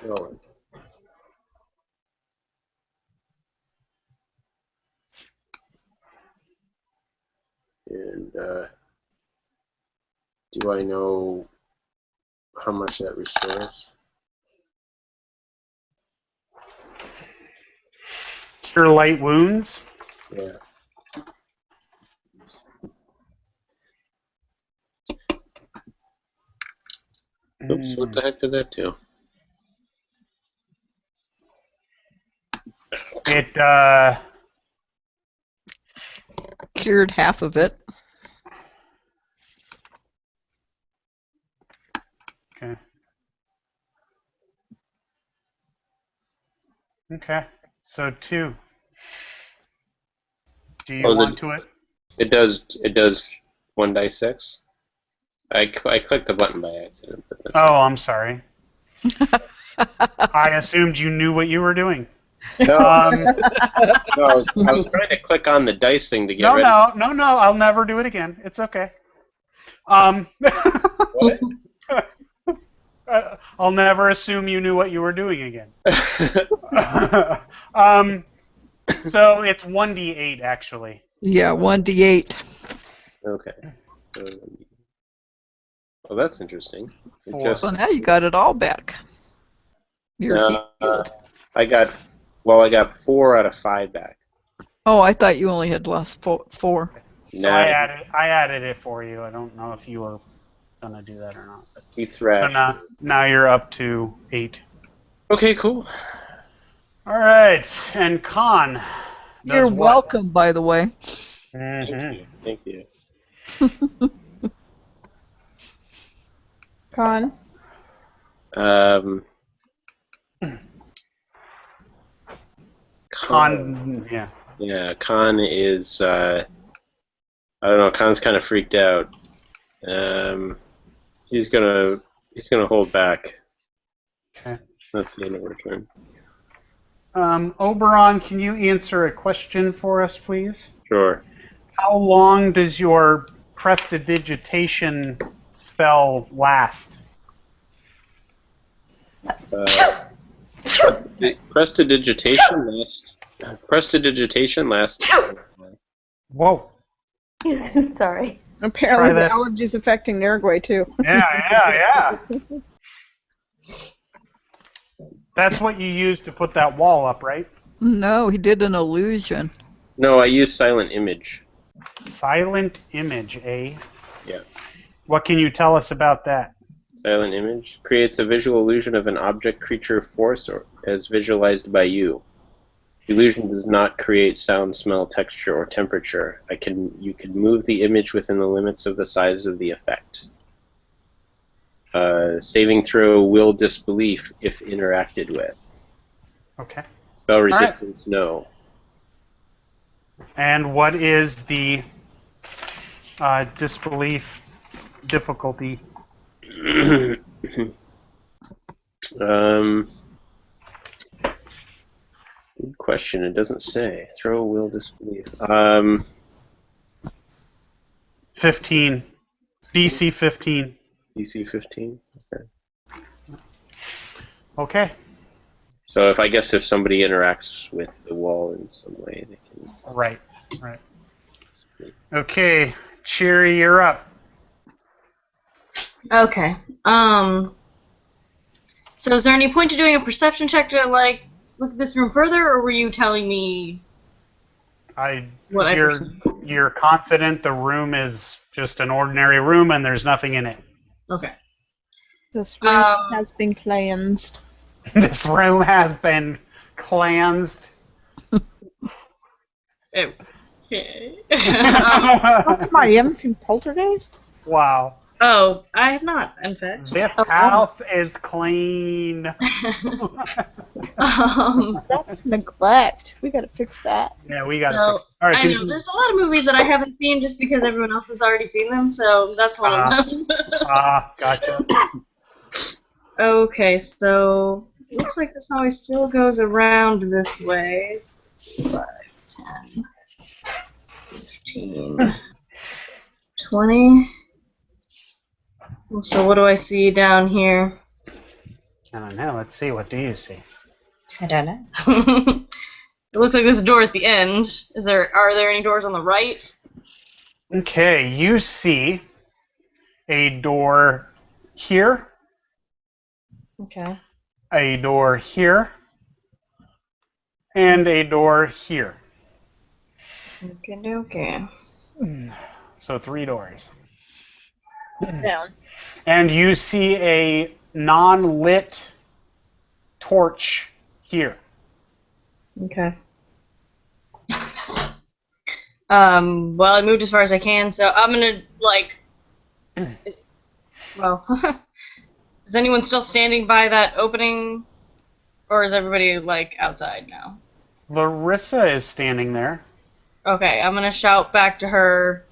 S4: Rowan. And do I know how much that restores?
S2: Cure light wounds.
S4: Yeah. Oops, what the heck did that do?
S2: It
S8: Cured half of it.
S2: okay. Okay. So 2. Do you want to it?
S4: It does 1d6. I clicked the button by accident. But that's
S2: Oh, I'm sorry. I assumed you knew what you were doing.
S4: No,
S2: Um,
S4: no, I was trying to click on the dice thing to get
S2: no,
S4: ready.
S2: no. I'll never do it again. It's okay.
S4: What?
S2: I'll never assume you knew what you were doing again. So it's 1d8 actually.
S8: Yeah, 1d8.
S4: Okay. Well, that's interesting. It
S2: Four.
S4: just,
S8: So now you got it all back. You're healed.
S4: I got 4 out of 5 back.
S8: Oh, I thought you only had lost 4.
S2: So
S4: Nah,
S2: I added it for you. I don't know if you were gonna do that or not. But,
S4: he
S2: so
S4: thrashed.
S2: now you're up to 8.
S4: Okay, cool.
S2: All right, and Khan.
S8: You're welcome, by the way.
S4: Thank you.
S3: Con.
S4: Con,
S2: Yeah.
S4: Yeah, Con is, I don't know, Con's kind of freaked out. He's gonna hold back.
S2: Okay.
S4: That's the end of our turn.
S2: Oberon, can you answer a question for us, please?
S4: Sure.
S2: How long does your prestidigitation spell last?
S4: Prestidigitation lasts.
S2: Whoa.
S1: Sorry.
S3: Apparently,
S2: Try
S3: the
S2: that.
S3: allergy's affecting Nergway too.
S2: Yeah. That's what you used to put that wall up, right?
S8: No, he did an illusion.
S4: No, I use silent image.
S2: Silent image, eh?
S4: Yeah.
S2: What can you tell us about that?
S4: Silent image creates a visual illusion of an object, creature, force, or as visualized by you. The illusion does not create sound, smell, texture, or temperature. You can move the image within the limits of the size of the effect. Saving throw will disbelief if interacted with.
S2: Okay.
S4: Spell resistance, no.
S2: And what is the disbelief difficulty?
S4: Good question. It doesn't say. Throw will disbelief.
S2: 15. DC 15.
S4: DC 15. Okay.
S2: Okay.
S4: So if somebody interacts with the wall in some way, they can.
S2: Right. Okay, Cheery, you're up.
S7: Okay. So is there any point to doing a perception check to like look at this room further, or were you telling me what I perceive?
S2: You're confident the room is just an ordinary room and there's nothing in it.
S7: Okay.
S3: This room has been cleansed.
S2: This room has been cleansed.
S7: Okay.
S3: Oh, come on, you haven't seen Poltergeist?
S2: Wow.
S7: Oh, I have not, in fact.
S2: This house is clean.
S3: That's neglect. We gotta fix that.
S2: Yeah, we gotta
S7: So,
S2: fix. All right,
S7: I know there's a lot of movies that I haven't seen just because everyone else has already seen them, so that's one of them.
S2: Gotcha.
S7: Okay, so it looks like this hallway still goes around this way. 5, 10, 15, 20. So what do I see down here?
S2: I don't know. Let's see. What do you see?
S7: I don't know. It looks like there's a door at the end. Are there any doors on the right?
S2: Okay, you see a door here,
S7: Okay.
S2: a door here, and a door here.
S7: Okay.
S2: So 3 doors.
S3: Down.
S2: And you see a non-lit torch here.
S7: Okay. Well, I moved as far as I can, so I'm gonna, is anyone still standing by that opening? Or is everybody, outside now?
S2: Larissa is standing there.
S7: Okay, I'm gonna shout back to her.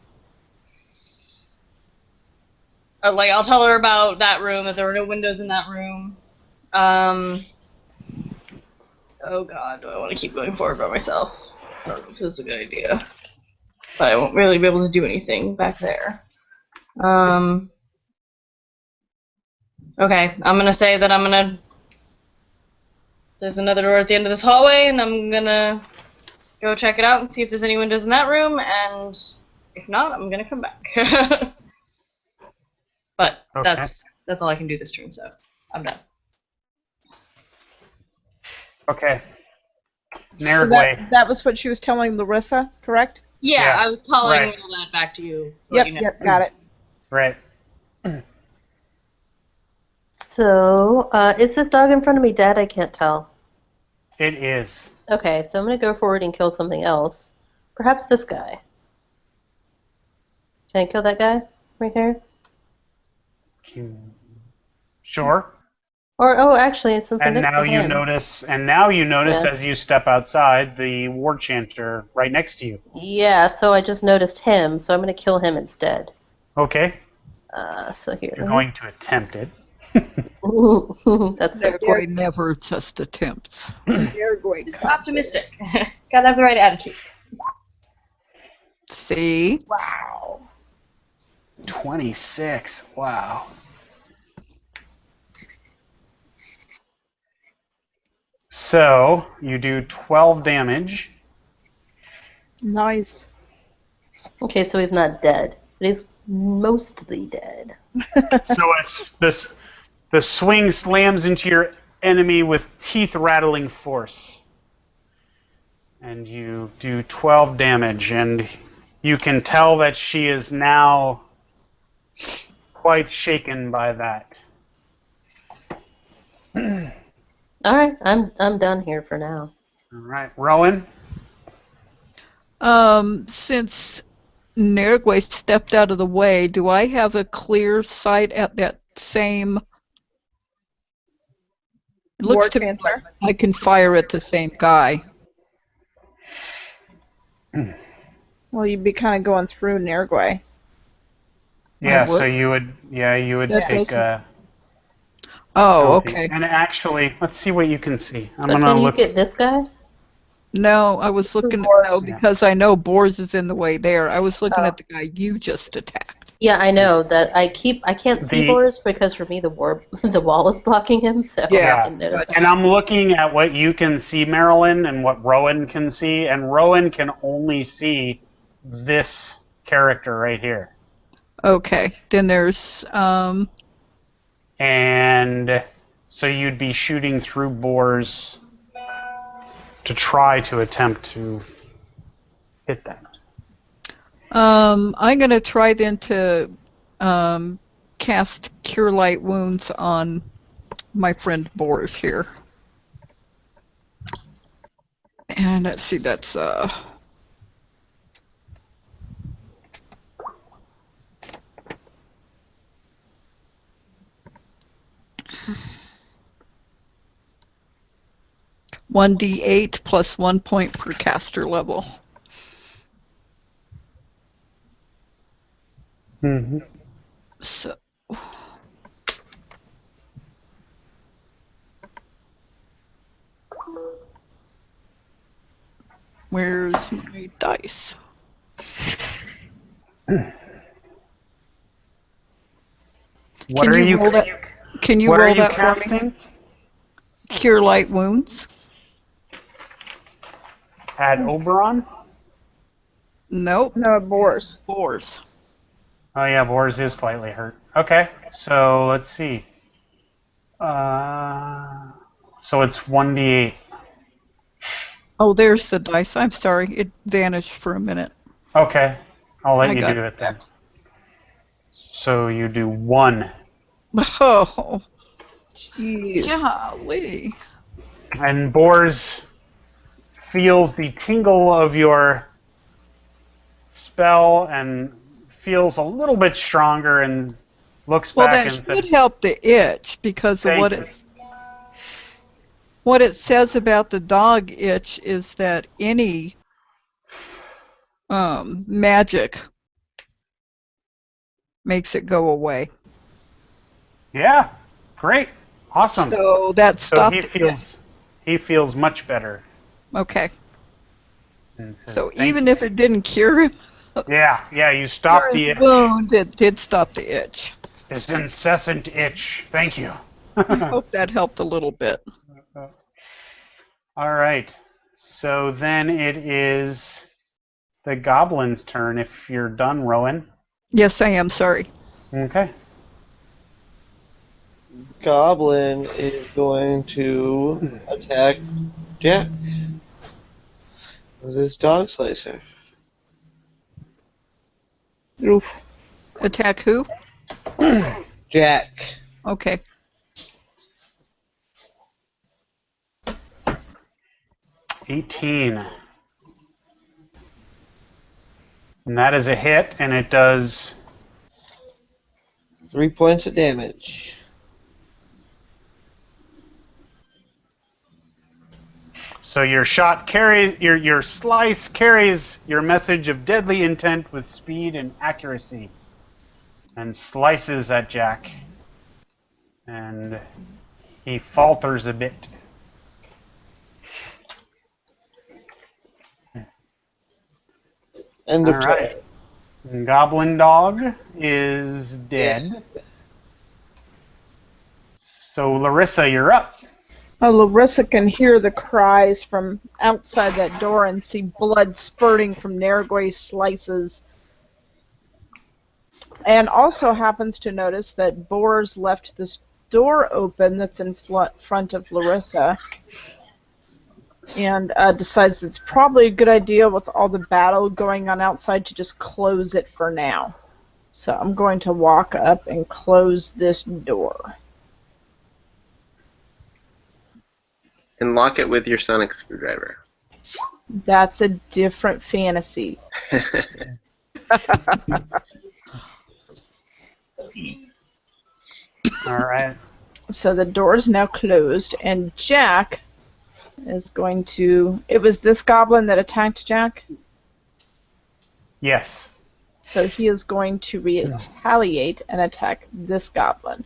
S7: I'll tell her about that room, that there were no windows in that room. Oh god, do I want to keep going forward by myself? I don't know if this is a good idea. But I won't really be able to do anything back there. Okay, I'm gonna say that there's another door at the end of this hallway, and I'm gonna go check it out and see if there's any windows in that room, and if not, I'm gonna come back. But
S2: Okay.
S7: that's all I can do this turn, so I'm done.
S2: Okay.
S3: So
S2: Nerdway.
S3: that was what she was telling Larissa, correct?
S7: Yeah, I was calling
S2: right.
S7: all that back to you. To let you know.
S3: Yep, got it.
S2: Right.
S1: So, is this dog in front of me dead? I can't tell.
S2: It is.
S1: Okay, so I'm going to go forward and kill something else. Perhaps this guy. Can I kill that guy right here?
S2: Sure.
S1: Or, oh, actually, since I'm
S2: And
S1: next
S2: now
S1: to
S2: you
S1: him.
S2: notice,
S1: Yeah.
S2: as you step outside, the war chanter right next to you.
S1: Yeah, so I just noticed him, so I'm going to kill him instead.
S2: Okay.
S1: So here.
S2: You're going to attempt it.
S1: That's so
S8: Nerdway never just attempts.
S7: Just optimistic. Gotta have the right attitude.
S8: See?
S3: Wow.
S2: 26. Wow. So, you do 12 damage.
S3: Nice.
S1: Okay, so he's not dead, but he's mostly dead.
S2: So the swing slams into your enemy with teeth-rattling force. And you do 12 damage, and you can tell that she is now quite shaken by that.
S1: All right, I'm done here for now.
S2: All right, Rowan?
S8: Since Nerdway stepped out of the way, do I have a clear sight at that same... It looks to me like I can fire at the same guy.
S3: Well, you'd be kind of going through Nergway.
S2: Yeah,
S8: would?
S2: so you would
S8: That
S2: take
S8: doesn't-
S2: a
S8: Oh,
S2: penalty.
S8: okay.
S2: And actually, let's see what you can see. I'm
S1: But
S2: gonna
S1: can you
S2: look.
S1: get this guy?
S8: No, I was looking
S3: Boars.
S8: because I know Boars is in the way there. I was looking at the guy you just attacked.
S1: Yeah, I know that I can't see Boris because for me the wall is blocking him. So
S8: Yeah.
S1: I didn't notice that.
S2: And I'm looking at what you can see, Marilyn, and what Rowan can see, and Rowan can only see this character right here.
S8: Okay, then there's
S2: And so you'd be shooting through boars to try to attempt to hit that.
S8: I'm gonna try then to cast Cure Light Wounds on my friend Boris here. And let's see, that's 1d8 plus 1 point per caster level.
S2: Mm-hmm.
S8: So where's my dice?
S2: What
S8: Can
S2: are
S8: you
S2: you?
S8: roll that? Can you
S2: What
S8: roll
S2: are you
S8: that for me?
S2: casting?
S8: Cure Light Wounds?
S2: At Oberon?
S8: Nope.
S3: No, Boars.
S8: Boars.
S2: Oh yeah, Boris is slightly hurt. Okay, so let's see. So it's 1d8.
S8: Oh, there's the dice. I'm sorry. It vanished for a minute.
S2: Okay, I'll let
S8: I
S2: you
S8: got
S2: do it then. So you do 1.
S8: Oh,
S3: Jeez.
S8: golly.
S2: And Bors feels the tingle of your spell and feels a little bit stronger and looks
S8: Well,
S2: back
S8: that
S2: and
S8: should
S2: says,
S8: help the itch because of
S2: "Thank you."
S8: what it says about the dog itch is that any magic makes it go away.
S2: Yeah. Great. Awesome.
S8: So that
S2: So
S8: stopped.
S2: he feels much better.
S8: Okay.
S2: And
S8: So
S2: thank
S8: even if it didn't cure him,
S2: yeah, you
S8: cure
S2: stopped
S8: his
S2: the itch.
S8: wound, it did stop the itch.
S2: This incessant itch. Thank you.
S8: I hope that helped a little bit.
S2: All right. So then it is the goblin's turn if you're done, Rowan.
S8: Yes, I am. Sorry.
S2: Okay.
S9: Goblin is going to attack Jack with his dog slicer.
S3: Oof.
S8: Attack who?
S9: Jack.
S8: Okay.
S2: $18. And that is a hit, and it does
S9: 3 points of damage.
S2: so your shot carries your slice carries your message of deadly intent with speed and accuracy, and slices at Jack, and he falters a bit.
S9: End
S2: All
S9: of
S2: right.
S9: turn.
S2: Goblin dog is dead. So Larissa, you're up.
S3: Larissa can hear the cries from outside that door and see blood spurting from Nergue's slices. And also happens to notice that Boars left this door open that's in front of Larissa. And decides that it's probably a good idea with all the battle going on outside to just close it for now. So I'm going to walk up and close this door.
S4: And lock it with your sonic screwdriver.
S3: That's a different fantasy.
S2: All right.
S3: So the door is now closed, and Jack is going to... It was this goblin that attacked Jack?
S2: Yes.
S3: So he is going to retaliate and attack this goblin.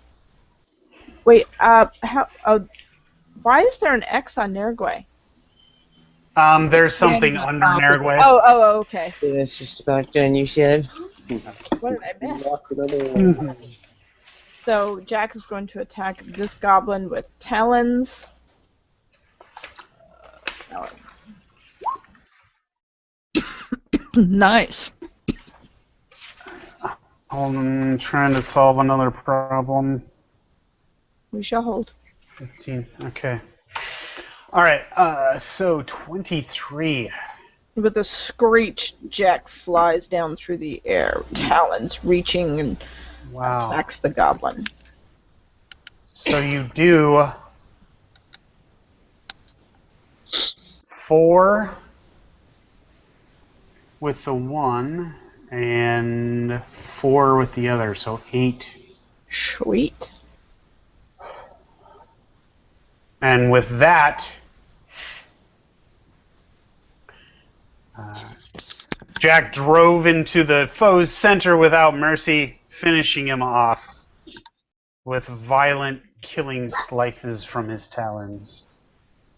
S3: Wait, why is there an X on Nergue?
S2: There's something under Nergue.
S3: Oh, okay.
S9: It's just about done, you said.
S3: What did I miss? So Jack is going to attack this goblin with talons.
S8: Nice.
S2: I'm trying to solve another problem.
S3: We shall hold.
S2: 15. Okay. All right. So 23.
S3: With a screech, Jack flies down through the air, talons reaching and attacks the goblin.
S2: So you do 4 with the one and 4 with the other, so 8.
S3: Sweet.
S2: And with that, Jack drove into the foe's center without mercy, finishing him off with violent killing slices from his talons.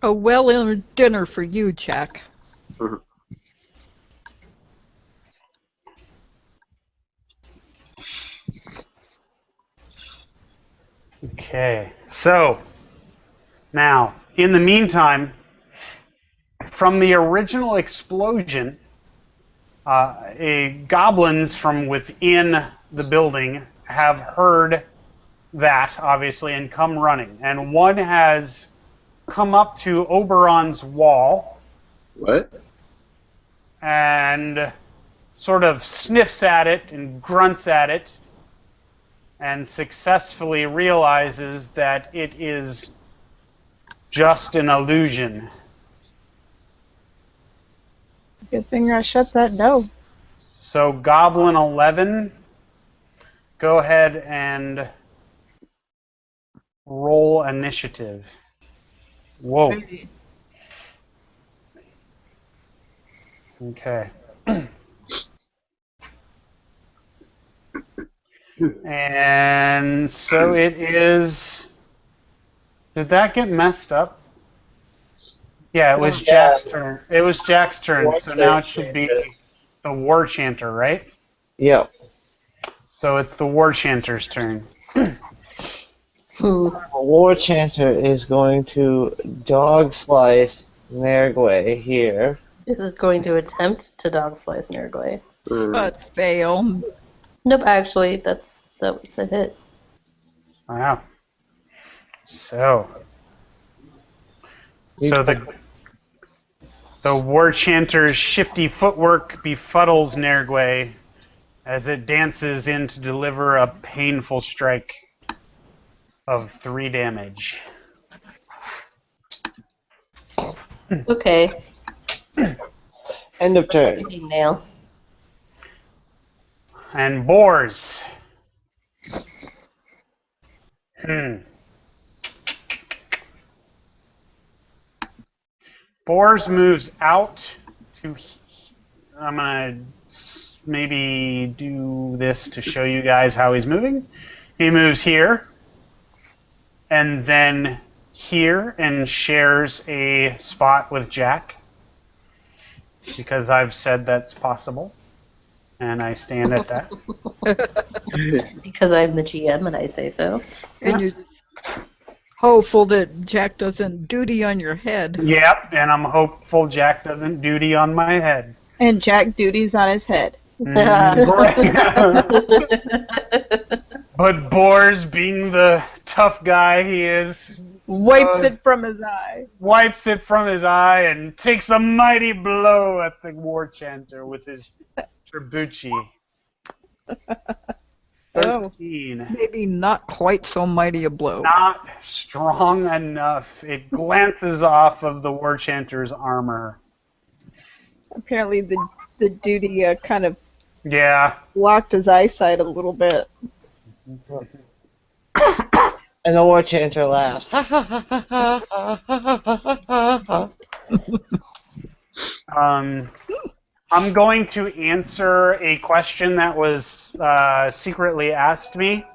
S8: A well-earned dinner for you, Jack.
S2: Okay, so now, in the meantime, from the original explosion, goblins from within the building have heard that, obviously, and come running. And one has come up to Oberon's wall.
S4: What?
S2: And sort of sniffs at it and grunts at it and successfully realizes that it is just an illusion.
S3: Good thing I shut that door.
S2: So Goblin 11, go ahead and roll initiative. Whoa. Okay. And so it is. Did that get messed up? Yeah, it was Jack's turn. It was Jack's turn, so now it should be the War Chanter, right?
S9: Yep.
S2: So it's the War Chanter's turn.
S9: The War Chanter is going to dog slice Nergway here.
S1: This is going to attempt to dog slice Nergway.
S8: But fail.
S1: Nope, actually, that's a hit.
S2: Wow. So the War Chanter's shifty footwork befuddles Nergway as it dances in to deliver a painful strike of 3 damage.
S1: Okay.
S9: End of turn.
S1: Nail.
S2: And Boars. Boars moves out to. I'm gonna maybe do this to show you guys how he's moving. He moves here, and then here, and shares a spot with Jack, because I've said that's possible, and I stand at that.
S1: Because I'm the GM and I say so.
S8: And you're hopeful that Jack doesn't duty on your head.
S2: Yep, and I'm hopeful Jack doesn't duty on my head.
S3: And Jack duties on his head.
S2: But Boars, being the tough guy he is,
S3: Wipes it from his eye.
S2: wipes it from his eye and takes a mighty blow at the War Chanter with his trebuchet. 13.
S8: Maybe not quite so mighty a blow.
S2: Not strong enough. It glances off of the War Chanter's armor.
S3: Apparently the duty kind of blocked his eyesight a little bit.
S9: And the War Chanter laughs.
S2: I'm going to answer a question that was secretly asked me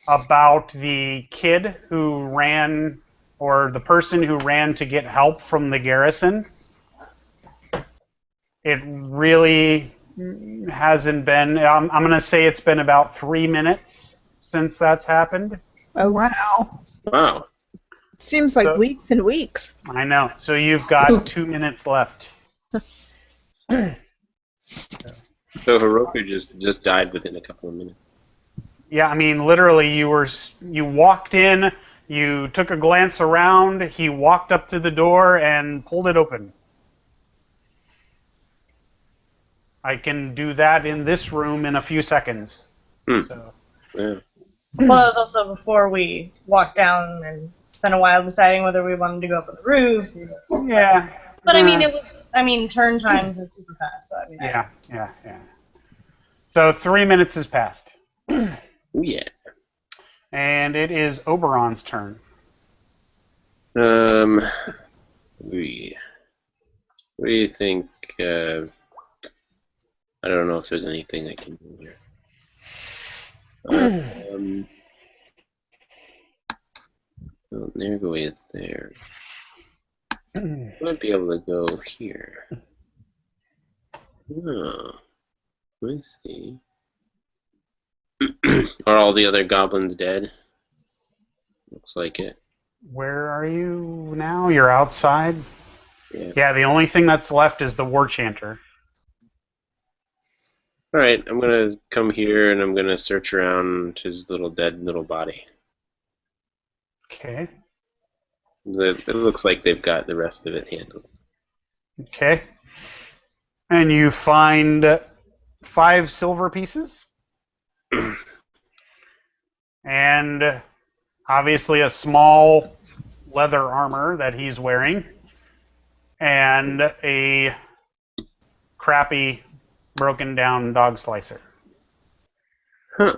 S2: about the kid who ran, or the person who ran to get help from the garrison. It really hasn't been, I'm going to say it's been about 3 minutes since that's happened.
S3: Oh, wow.
S4: Wow.
S3: It seems like weeks and weeks.
S2: I know. So you've got 2 minutes left.
S4: So Hiroku just died within a couple of minutes.
S2: Yeah, I mean, literally, you walked in, you took a glance around, he walked up to the door and pulled it open. I can do that in this room in a few seconds. So.
S4: Yeah.
S7: Well, that was also before we walked down and spent a while deciding whether we wanted to go up on the roof.
S2: Yeah.
S7: But I mean, turn times are super fast. So I mean.
S2: Yeah. So 3 minutes has passed.
S4: Yeah.
S2: And it is Oberon's turn.
S4: What do you think? I don't know if there's anything I can do here. Well, Nergaway is there. I might be able to go here. Oh, let's see. Are all the other goblins dead? Looks like it.
S2: Where are you now? You're outside?
S4: Yeah,
S2: the only thing that's left is the War Chanter.
S4: Alright, I'm gonna come here and I'm gonna search around his dead little body.
S2: Okay.
S4: It looks like they've got the rest of it handled.
S2: Okay. And you find 5 silver pieces. And obviously a small leather armor that he's wearing. And a crappy, broken down dog slicer.
S4: Huh.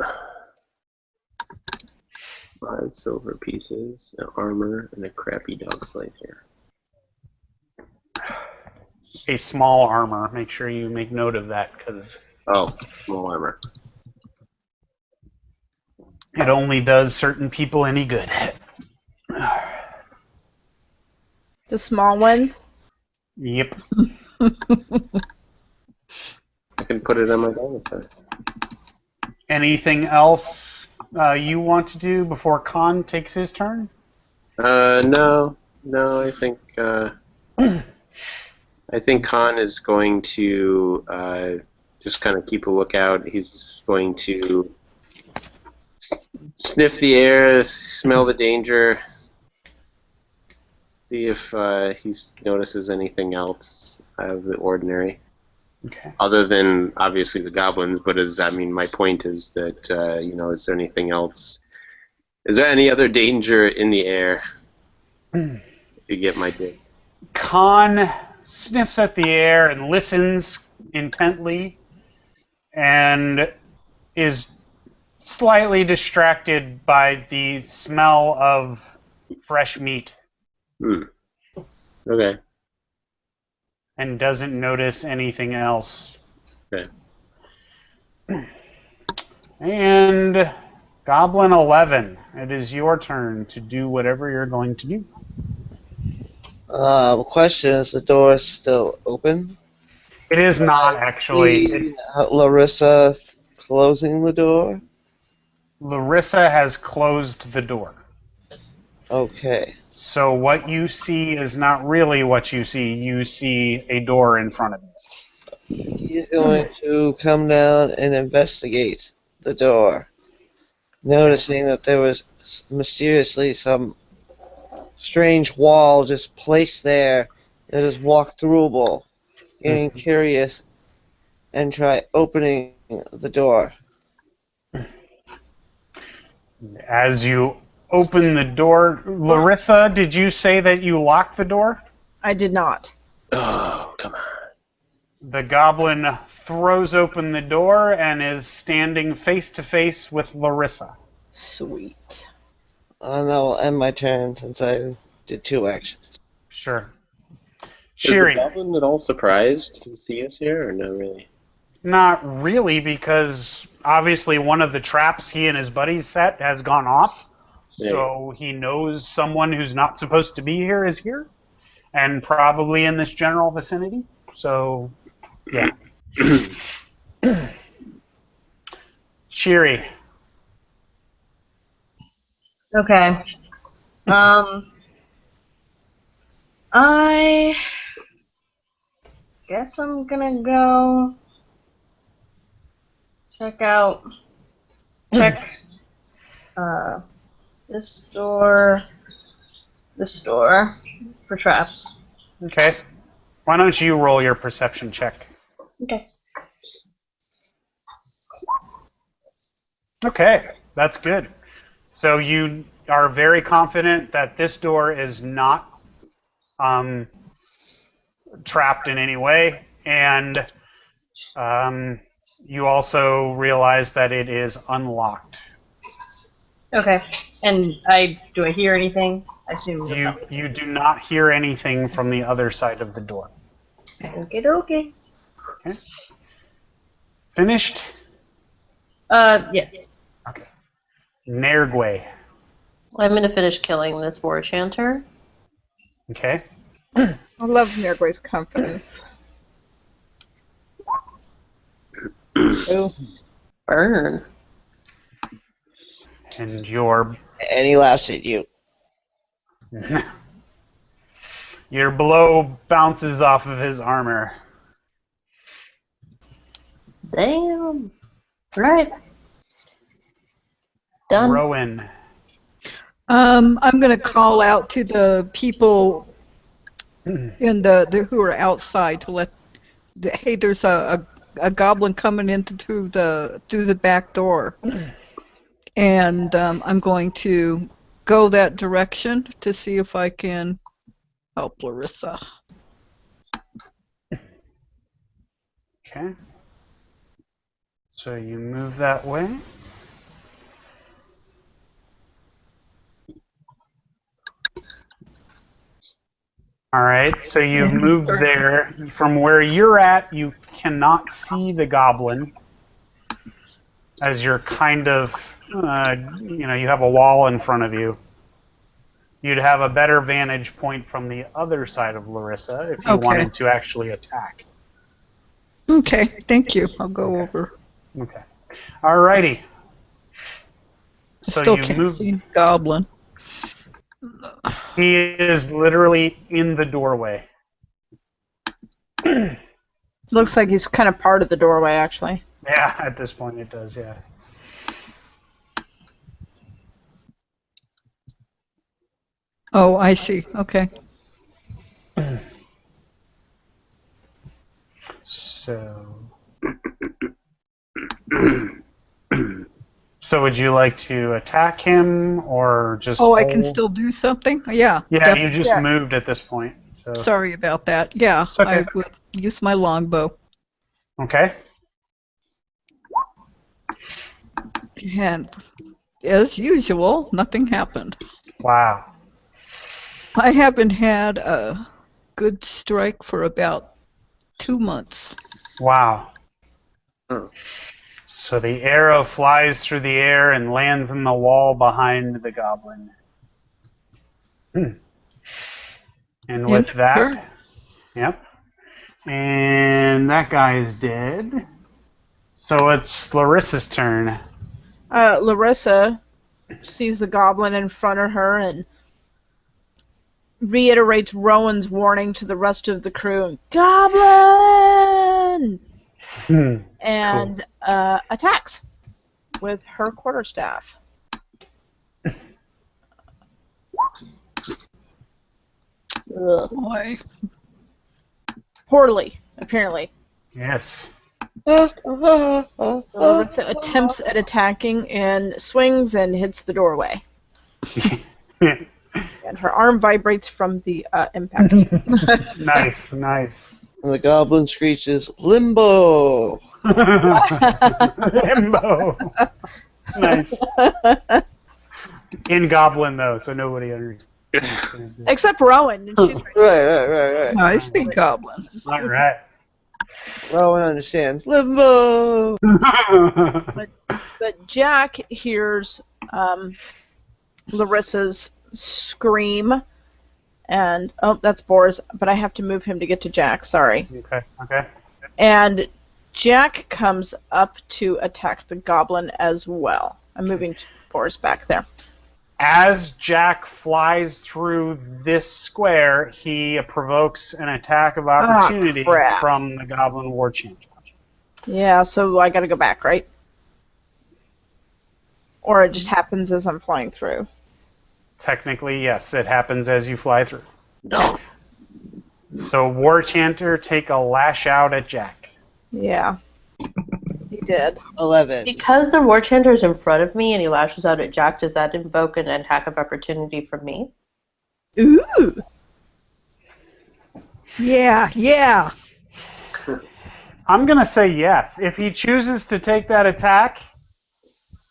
S4: 5 silver pieces, an armor, and a crappy dog slicer.
S2: A small armor. Make sure you make note of that, because...
S4: Oh, small armor.
S2: It only does certain people any good.
S3: The small ones?
S2: Yep.
S4: I can put it on my dinosaur.
S2: Anything else you want to do before Khan takes his turn?
S4: No. I think Khan is going to just kind of keep a lookout. He's going to sniff the air, smell the danger, see if he notices anything else out of the ordinary.
S2: Okay.
S4: Other than obviously the goblins, but my point is that is there anything else? Is there any other danger in the air? If you get my drift.
S2: Khan sniffs at the air and listens intently, and is slightly distracted by the smell of fresh meat.
S4: Okay.
S2: And doesn't notice anything else.
S4: Okay.
S2: And Goblin 11, it is your turn to do whatever you're going to do.
S9: Question, is the door still open?
S2: It is not, actually.
S9: Larissa closing the door?
S2: Larissa has closed the door.
S9: Okay.
S2: So what you see is not really what you see. You see a door in front of you.
S9: He's going to come down and investigate the door, noticing that there was mysteriously some strange wall just placed there that is walk-throughable. Getting curious and try opening the door.
S2: As you open the door, Larissa, did you say that you locked the door?
S3: I did not.
S4: Oh, come on.
S2: The goblin throws open the door and is standing face to face with Larissa.
S3: Sweet.
S9: And that will end my turn since I did 2 actions.
S2: Sure.
S4: Is the
S2: Shiri.
S4: goblin at all surprised to see us here, or not really?
S2: Not really, because obviously one of the traps he and his buddies set has gone off.
S4: Yeah.
S2: So he knows someone who's not supposed to be here is here, and probably in this general vicinity. So, yeah. Shiri.
S7: Okay. I guess I'm gonna go check this door for traps.
S2: Okay. Why don't you roll your perception check?
S7: Okay.
S2: Okay, that's good. So you are very confident that this door is not trapped in any way, and you also realize that it is unlocked.
S7: Okay. And do I hear anything? I assume
S2: You do not hear anything from the other side of the door.
S7: Okay.
S2: Okay. Finished?
S7: Yes.
S2: Okay. Nergwe.
S1: I'm going to finish killing this war chanter.
S2: Okay.
S3: I love Nergwe's confidence.
S1: Oh. Burn.
S2: And your
S9: And he laughs at you.
S2: your blow bounces off of his armor.
S1: Damn. Right. Done.
S2: Rowan.
S8: I'm going to call out to the people in the who are outside to let. Hey, there's a goblin coming in through the back door, and I'm going to go that direction to see if I can help Larissa.
S2: Okay. So you move that way. All right, so you've moved there. From where you're at, you cannot see the goblin, as you're kind of you have a wall in front of you. You'd have a better vantage point from the other side of Larissa if you
S8: Okay.
S2: wanted to actually attack.
S8: Okay, thank you. I'll go over.
S2: Okay. Alrighty.
S8: I
S2: So
S8: still
S2: you
S8: can't
S2: move.
S8: see Goblin.
S2: He is literally in the doorway.
S3: Looks like he's kind of part of the doorway, actually.
S2: Yeah, at this point it does, yeah.
S8: Oh, I see. Okay.
S2: So... So would you like to attack him, or just
S8: Oh, I can
S2: hold?
S8: still do something? Yeah.
S2: Yeah, you just moved at this point. So.
S8: Sorry about that. Yeah,
S2: It's okay.
S8: I would use my longbow.
S2: Okay.
S8: And as usual, nothing happened.
S2: Wow.
S8: I haven't had a good strike for about 2 months.
S2: Wow. So the arrow flies through the air and lands in the wall behind the goblin. And with that, yep. And that guy is dead. So it's Larissa's turn.
S3: Larissa sees the goblin in front of her and reiterates Rowan's warning to the rest of the crew. Goblin! And attacks with her quarterstaff.
S8: Boy.
S3: Poorly, apparently.
S2: Yes.
S3: Larissa attempts at attacking and swings and hits the doorway. And her arm vibrates from the impact.
S2: Nice, nice.
S9: And the goblin screeches, "Limbo!"
S2: Limbo. Nice. In goblin though, so nobody understands.
S3: Except Rowan. And she's
S9: Right.
S8: I speak Goblin.
S2: All right.
S9: Rowan understands. Limbo!
S3: But Jack hears Larissa's scream, and that's Boris, but I have to move him to get to Jack. Sorry.
S2: Okay.
S3: And Jack comes up to attack the goblin as well. I'm moving Boris back there.
S2: As Jack flies through this square, he provokes an attack of opportunity from the Goblin War Chanter.
S3: Yeah, so I gotta go back, right? Or it just happens as I'm flying through?
S2: Technically, yes, it happens as you fly through. So War Chanter, take a lash out at Jack.
S3: Yeah. He did.
S9: 11.
S1: Because the War Chanter is in front of me and he lashes out at Jack, does that invoke an attack of opportunity from me?
S3: Ooh!
S8: Yeah.
S2: I'm going to say yes. If he chooses to take that attack...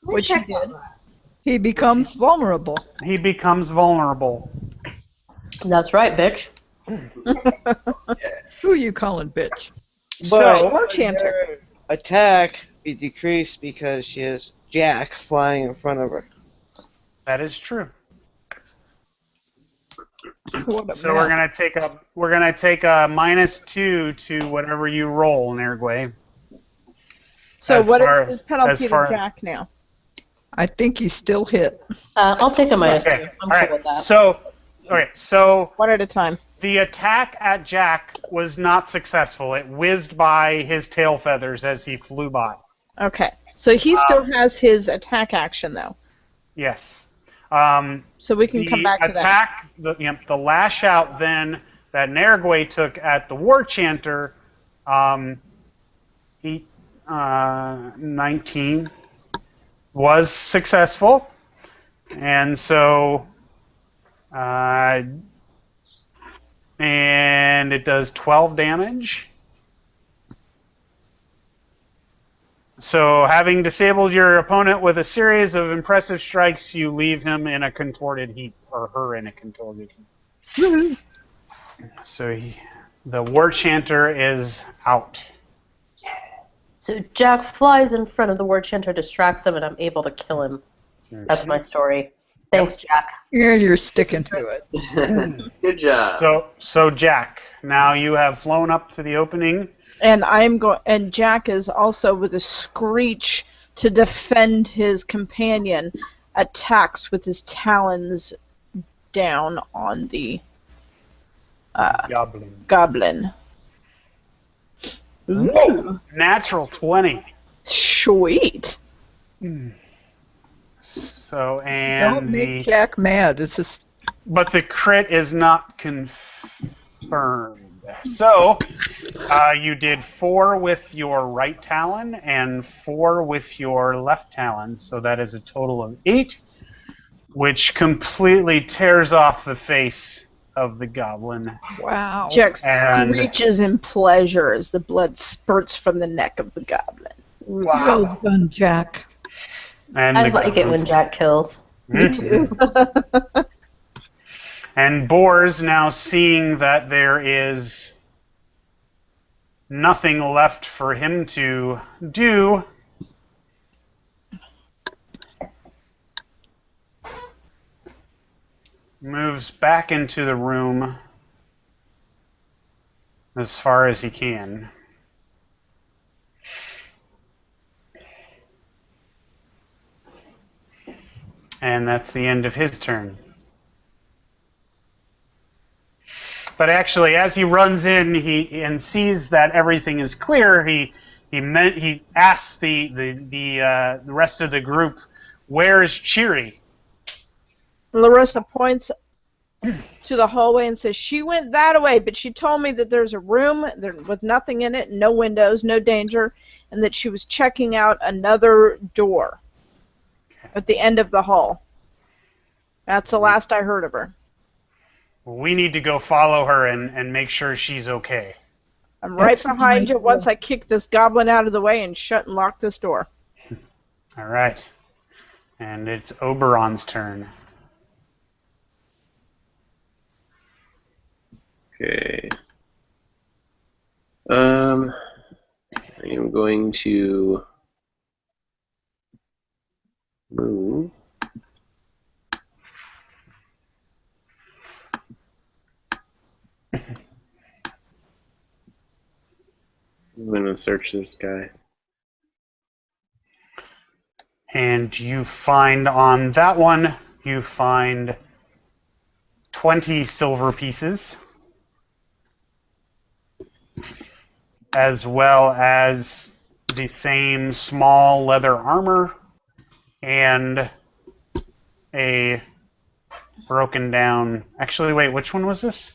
S3: Which he did.
S8: He becomes vulnerable.
S2: He becomes vulnerable.
S1: That's right, bitch.
S8: Who you calling bitch?
S9: But
S3: War Chanter.
S9: her attack be decreased because she has Jack flying in front of her.
S2: That is true.
S8: What a
S2: So we're gonna take a -2 to whatever you roll, Nergway.
S3: So
S2: As
S3: what
S2: far-
S3: is the penalty
S2: as
S3: to
S2: far-
S3: Jack now?
S8: I think he's still hit.
S1: I'll take a -2.
S2: Okay.
S1: I'm
S2: All
S1: cool
S2: right.
S1: with that.
S2: So
S3: One at a time.
S2: the attack at Jack was not successful. It whizzed by his tail feathers as he flew by.
S3: Okay. So he still has his attack action, though.
S2: Yes.
S3: So we can come back to that.
S2: The lash out then that Nergway took at the War Chanter, 19 was successful, and so and it does 12 damage. So, having disabled your opponent with a series of impressive strikes, you leave him in a contorted heap, or her in a contorted heap.
S3: Woohoo.
S2: So, the War Chanter is out.
S1: So Jack flies in front of the War Chanter, distracts him, and I'm able to kill him. That's my story. Thanks, Jack.
S8: Yeah, you're sticking to it.
S4: Good job.
S2: So Jack, now you have flown up to the opening.
S3: And and Jack is also, with a screech to defend his companion, attacks with his talons down on the goblin.
S2: Ooh, natural 20.
S3: Sweet.
S2: So and
S8: Don't make Jack mad. It's just.
S2: But the crit is not confirmed. So you did 4 with your right talon and 4 with your left talon. So that is a total of 8, which completely tears off the face of the goblin.
S8: Wow.
S3: Jack screeches in pleasure as the blood spurts from the neck of the goblin.
S2: Wow.
S8: Well done, Jack.
S2: And
S1: I like it when Jack kills.
S3: Me too.
S2: And Boar's now seeing that there is nothing left for him to do. Moves back into the room as far as he can. And that's the end of his turn. But actually, as he runs in, and sees that everything is clear, he asks the rest of the group, "Where is Cheery?"
S3: Larissa points to the hallway and says, "She went that way, but she told me that there's a room with nothing in it, no windows, no danger, and that she was checking out another door at the end of the hall." That's the last I heard of her.
S2: We need to go follow her and make sure she's okay.
S3: I'm right behind you once I kick this goblin out of the way and shut and lock this door.
S2: All right. And it's Oberon's turn.
S4: Okay. I am going to move. I'm going to search this guy.
S2: And you find on that one, you find 20 silver pieces, as well as the same small leather armor and a broken down... Actually, wait, which one was this?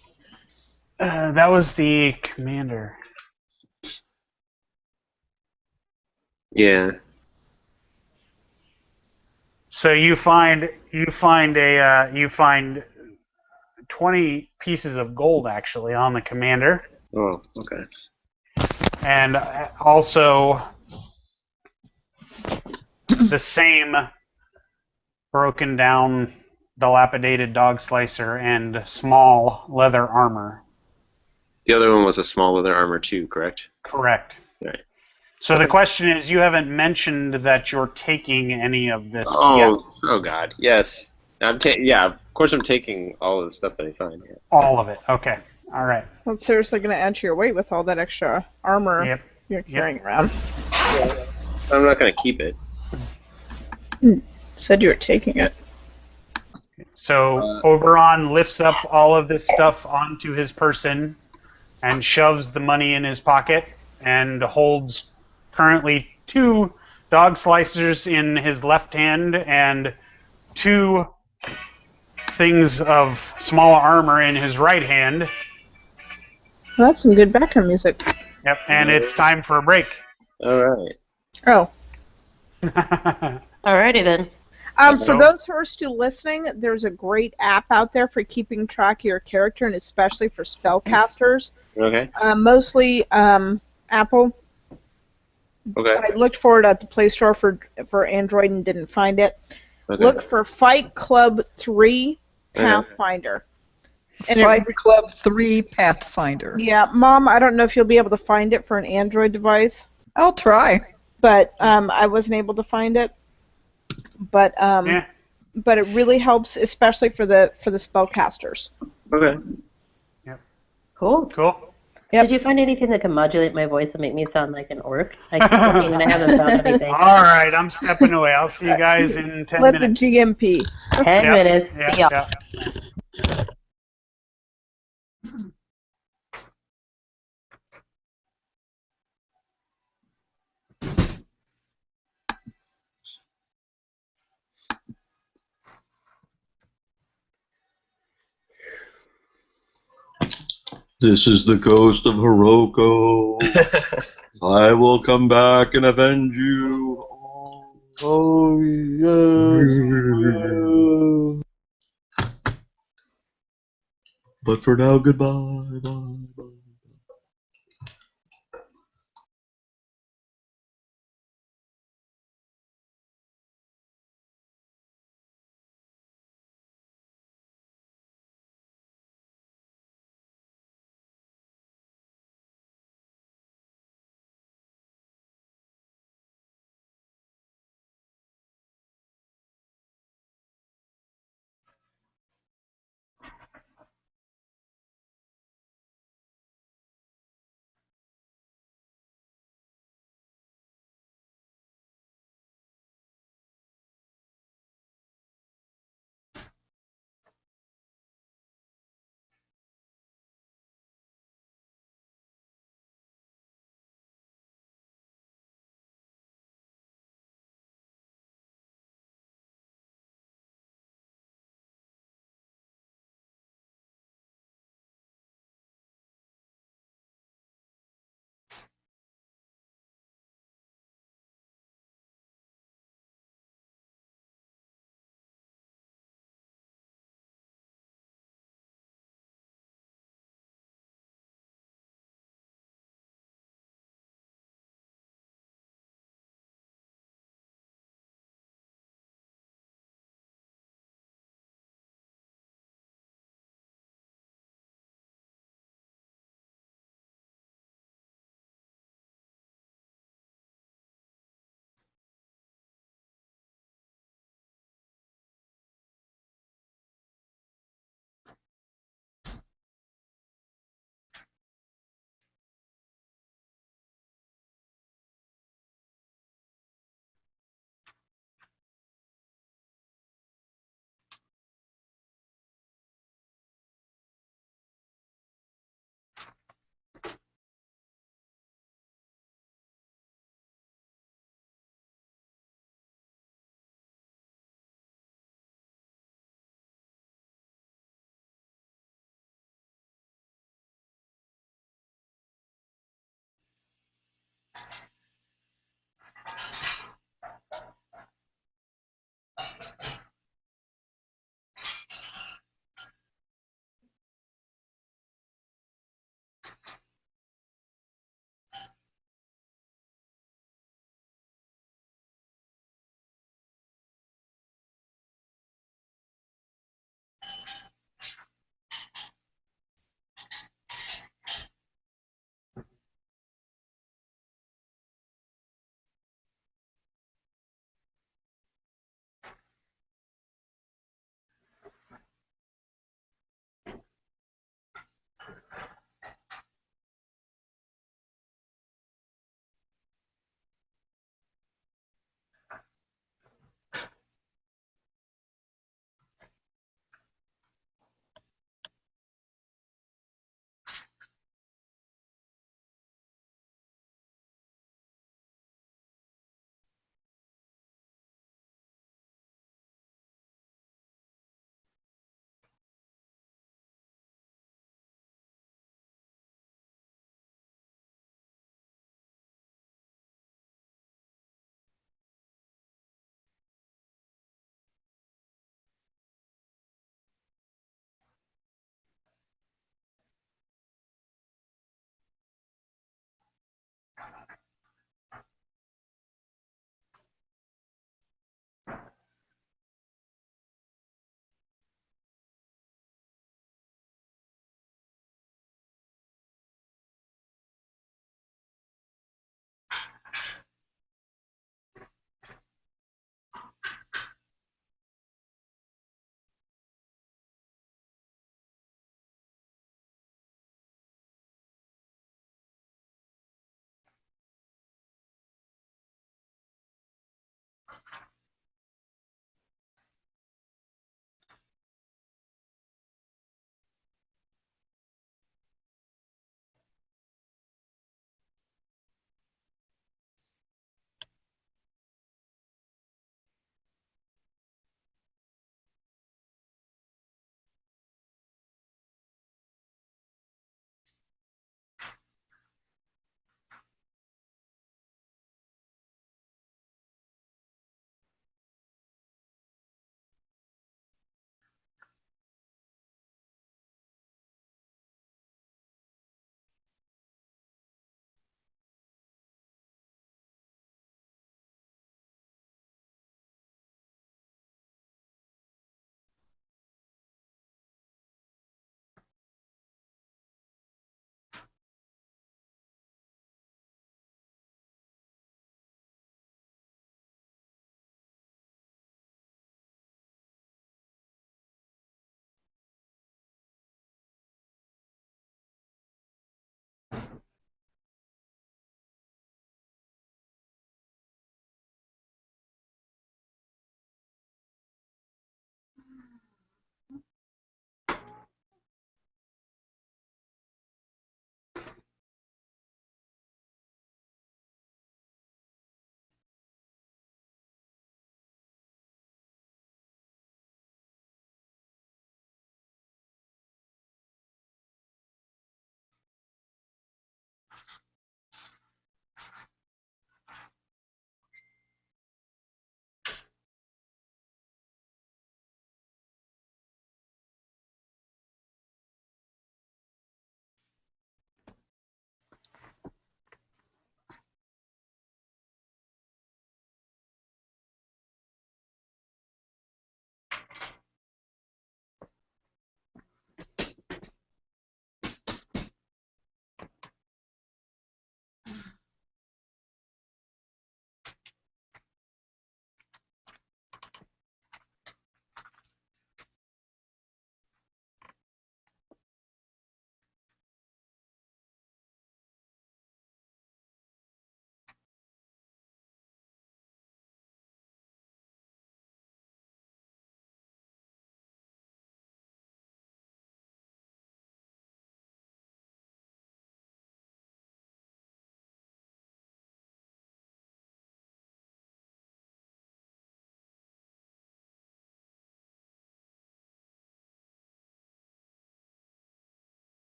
S2: That was the commander.
S4: Yeah.
S2: So you find 20 pieces of gold actually on the commander.
S4: Oh, okay.
S2: And also the same broken down, dilapidated dog slicer and small leather armor.
S4: The other one was a small leather armor too, correct?
S2: Correct.
S4: Right.
S2: So the question is, you haven't mentioned that you're taking any of this
S4: Oh,
S2: yet.
S4: oh God, yes. Yeah, of course I'm taking all of the stuff that I find. Yeah.
S2: All of it. Okay. All right.
S3: That's seriously going to add to your weight with all that extra armor you're carrying around.
S4: Yeah. I'm not going to keep it.
S3: Said you were taking it.
S2: So Oberon lifts up all of this stuff onto his person and shoves the money in his pocket and holds currently 2 dog slicers in his left hand and 2 things of small armor in his right hand.
S3: Well, that's some good background music.
S2: Yep, and it's time for a break.
S4: All right.
S3: Oh.
S1: Alrighty then.
S3: For those who are still listening, there's a great app out there for keeping track of your character, and especially for spellcasters.
S4: Okay.
S3: Mostly Apple.
S4: Okay.
S3: I looked for it at the Play Store for Android and didn't find it.
S4: Okay.
S3: Look for Fight Club 3 Pathfinder. And
S8: Fight Club 3 Pathfinder.
S3: Yeah, Mom, I don't know if you'll be able to find it for an Android device.
S8: I'll try.
S3: but I wasn't able to find it. But
S2: Yeah.
S3: but it really helps, especially for the spellcasters.
S9: Okay.
S1: Cool.
S2: Cool.
S3: Yep.
S1: Did you find anything that can modulate my voice and make me sound like an orc? I keep looking and I haven't found anything.
S2: All right, I'm stepping away. I'll see you guys in 10
S3: Let
S2: minutes.
S3: the GMP.
S1: 10
S2: Yep,
S1: minutes.
S2: yep,
S1: See y'all.
S2: yep.
S10: This is the ghost of Hiroko. I will come back and avenge you.
S9: Oh, yes.
S10: But for now, goodbye. Bye, bye.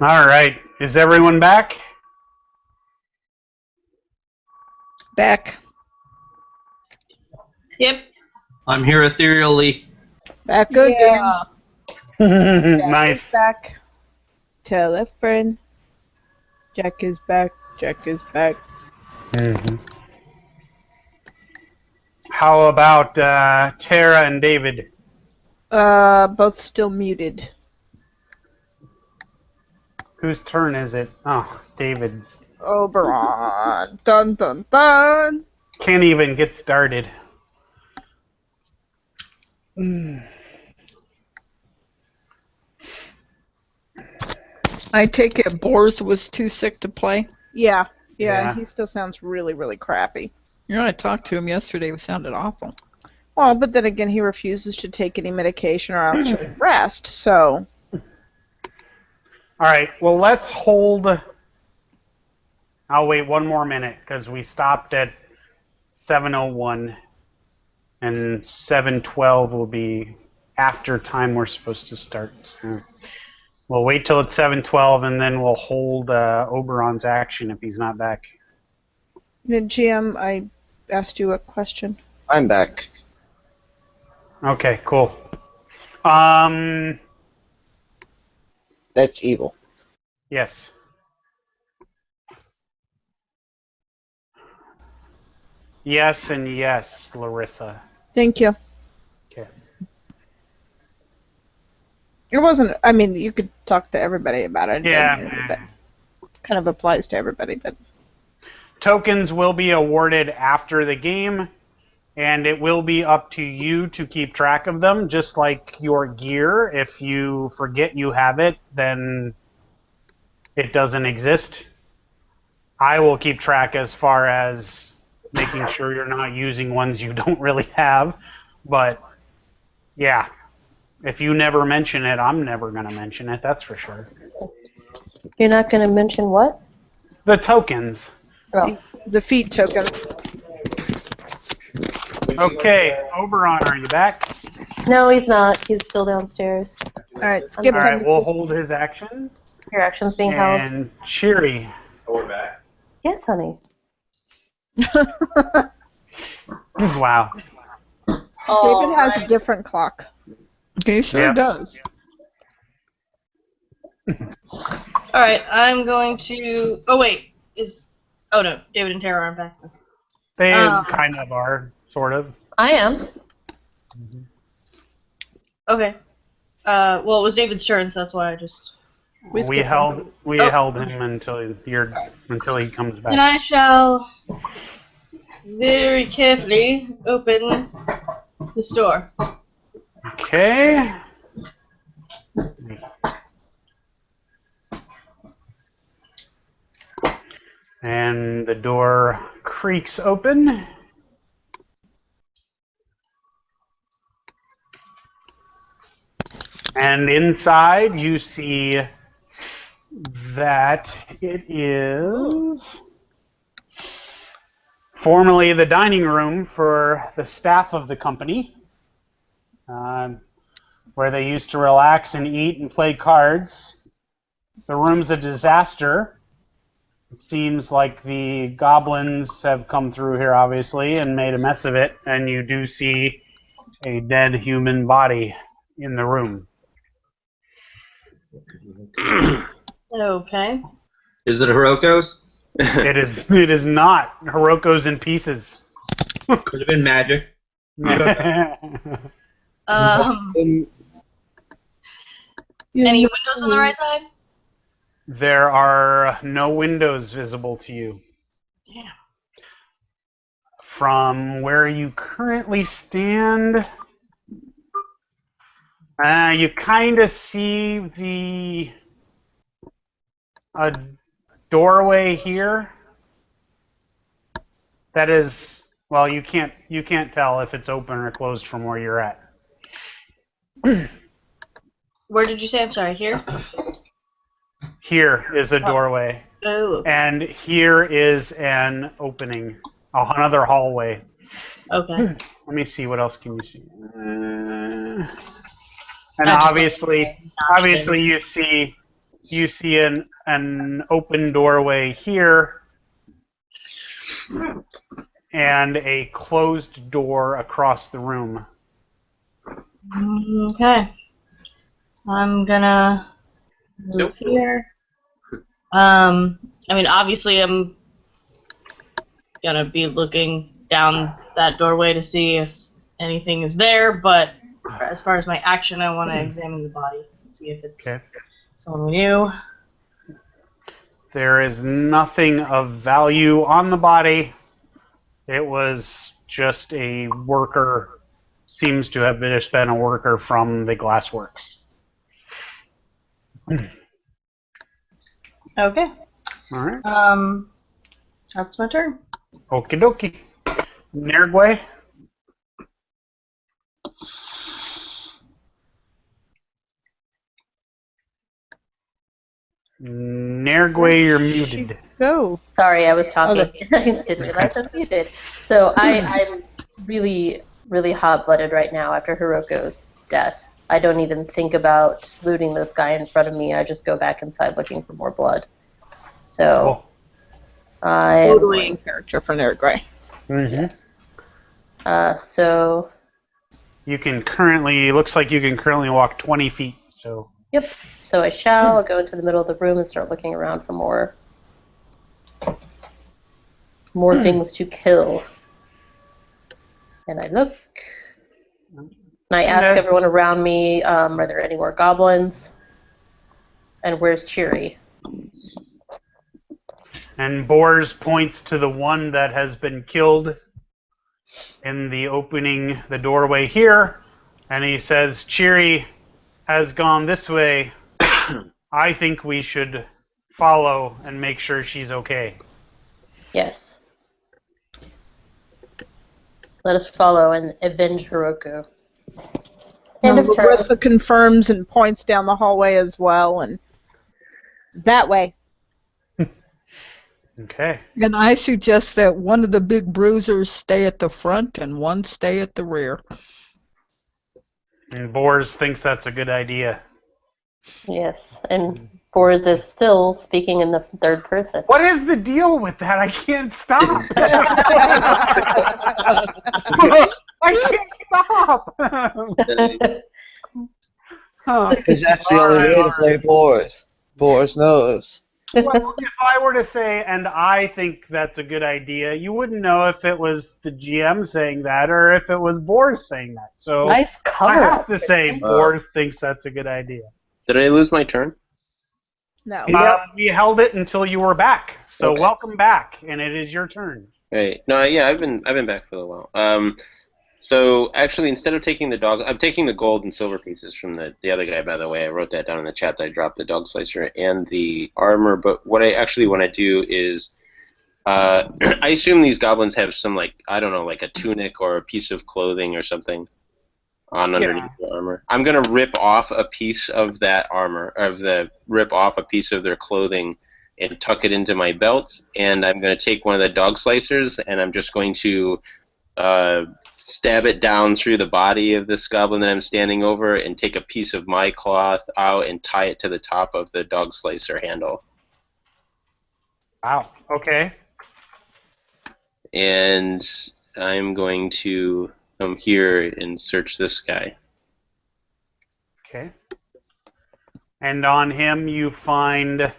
S2: All right. Is everyone back?
S8: Back.
S7: Yep.
S10: I'm here ethereally.
S3: Back again.
S7: Yeah.
S2: Nice.
S3: Back. Tell a friend. Jack is back. Jack is back.
S2: Mm-hmm. How about Tara and David?
S3: Both still muted.
S2: Whose turn is it? Oh, David's.
S3: Oberon. Dun dun dun.
S2: Can't even get started. Mm.
S8: I take it Boris was too sick to play.
S3: Yeah.
S2: Yeah.
S3: He still sounds really, really crappy.
S8: You know, I talked to him yesterday. It sounded awful.
S3: Well, but then again, he refuses to take any medication or actually rest, so...
S2: All right. Well, let's hold. I'll wait one more minute because we stopped at 7:01, and 7:12 will be after time we're supposed to start. So we'll wait till it's 7:12, and then we'll hold Oberon's action if he's not back.
S3: GM, I asked you a question.
S9: I'm back.
S2: Okay. Cool.
S9: That's evil.
S2: Yes. Yes and yes, Larissa.
S3: Thank you.
S2: Okay.
S3: It wasn't... I mean, you could talk to everybody about it.
S2: Yeah.
S3: That kind of applies to everybody, but...
S2: Tokens will be awarded after the game, and it will be up to you to keep track of them, just like your gear. If you forget you have it, then it doesn't exist. I will keep track as far as making sure you're not using ones you don't really have. But, yeah, if you never mention it, I'm never going to mention it, that's for sure.
S1: You're not going to mention what?
S2: The tokens.
S1: Oh.
S3: The feed tokens.
S2: Okay, Oberon, are you back?
S1: No, he's not. He's still downstairs.
S3: Alright, skip
S2: All
S3: him.
S2: right, we'll hold his action.
S1: Your action's being held.
S2: And Cheery.
S11: We're back.
S1: Yes, honey.
S2: Wow.
S3: David has a different clock.
S8: He sure does.
S7: Alright, I'm going to... Oh, wait. Oh, no. David and Tara aren't back.
S2: They kind of are, sort of.
S1: I am.
S7: Okay. Well, it was David's turn, so that's why I just...
S2: We held him until he comes back.
S7: And I shall very carefully open this door.
S2: Okay. And the door creaks open. And inside you see that it is formerly the dining room for the staff of the company, where they used to relax and eat and play cards. The room's a disaster. It seems like the goblins have come through here, obviously, and made a mess of it, and you do see a dead human body in the room.
S7: Okay.
S10: Is it Hiroko's?
S2: It is not. Hiroko's in pieces.
S10: Could have been magic.
S7: Any windows on the right side?
S2: There are no windows visible to you.
S7: Yeah.
S2: From where you currently stand, you kind of see a doorway here. That is, well, you can't tell if it's open or closed from where you're at.
S7: Where did you say? I'm sorry, here?
S2: Here is a doorway.
S7: Oh. Okay.
S2: And here is an opening, another hallway.
S7: Okay.
S2: Let me see, what else can you see? And obviously you see you see an open doorway here and a closed door across the room.
S7: Okay. I'm gonna move here. I mean, obviously, I'm gonna be looking down that doorway to see if anything is there, but as far as my action, I want to examine the body, see if it's someone we knew.
S2: There is nothing of value on the body. It was just a worker, seems to have just been a worker from the glassworks.
S7: Okay.
S2: All right.
S7: That's my turn.
S2: Okie dokie. Nergwe? Nergwe, you're muted.
S3: Go.
S1: Sorry, I was talking.
S3: Okay.
S1: I didn't realize I was muted. So I'm really, really hot-blooded right now after Hiroko's death. I don't even think about looting this guy in front of me. I just go back inside looking for more blood. So I
S3: Totally in character for Nergray.
S1: Yes. So
S2: you can currently, looks like you can currently walk 20 feet. So.
S1: Yep. So I shall go into the middle of the room and start looking around for more things to kill. And I look. And I ask everyone around me, are there any more goblins? And where's Cheery?
S2: And Bors points to the one that has been killed in the opening, the doorway here. And he says, Cheery has gone this way. I think we should follow and make sure she's okay.
S1: Yes. Let us follow and avenge Hiroko.
S3: And Larissa confirms and points down the hallway as well, and that way.
S2: Okay.
S8: And I suggest that one of the big bruisers stay at the front and one stay at the rear.
S2: And Bors thinks that's a good idea.
S1: Yes, and Bors is still speaking in the third person.
S2: What is the deal with that? I can't stop. I can't stop.
S9: Because that's the only way to play Boris. Boris knows.
S2: Well, if I were to say, and I think that's a good idea, you wouldn't know if it was the GM saying that or if it was Bors saying that. So
S1: nice cover.
S2: I have to say Bors thinks that's a good idea.
S4: Did I lose my turn?
S3: No.
S2: We held it until you were back. So welcome back, and it is your turn.
S4: Right. No, yeah, I've been back for a while. So actually, instead of taking the dog, I'm taking the gold and silver pieces from the other guy. By the way, I wrote that down in the chat. That I dropped the dog slicer and the armor. But what I actually want to do is, I assume these goblins have some like I don't know, like a tunic or a piece of clothing or something on underneath the armor. I'm gonna rip off a piece of that armor, rip off a piece of their clothing, and tuck it into my belt. And I'm gonna take one of the dog slicers, and I'm just going to stab it down through the body of this goblin that I'm standing over and take a piece of my cloth out and tie it to the top of the dog slicer handle.
S2: Wow. Okay.
S4: And I'm going to come here and search this guy.
S2: Okay. And on him you find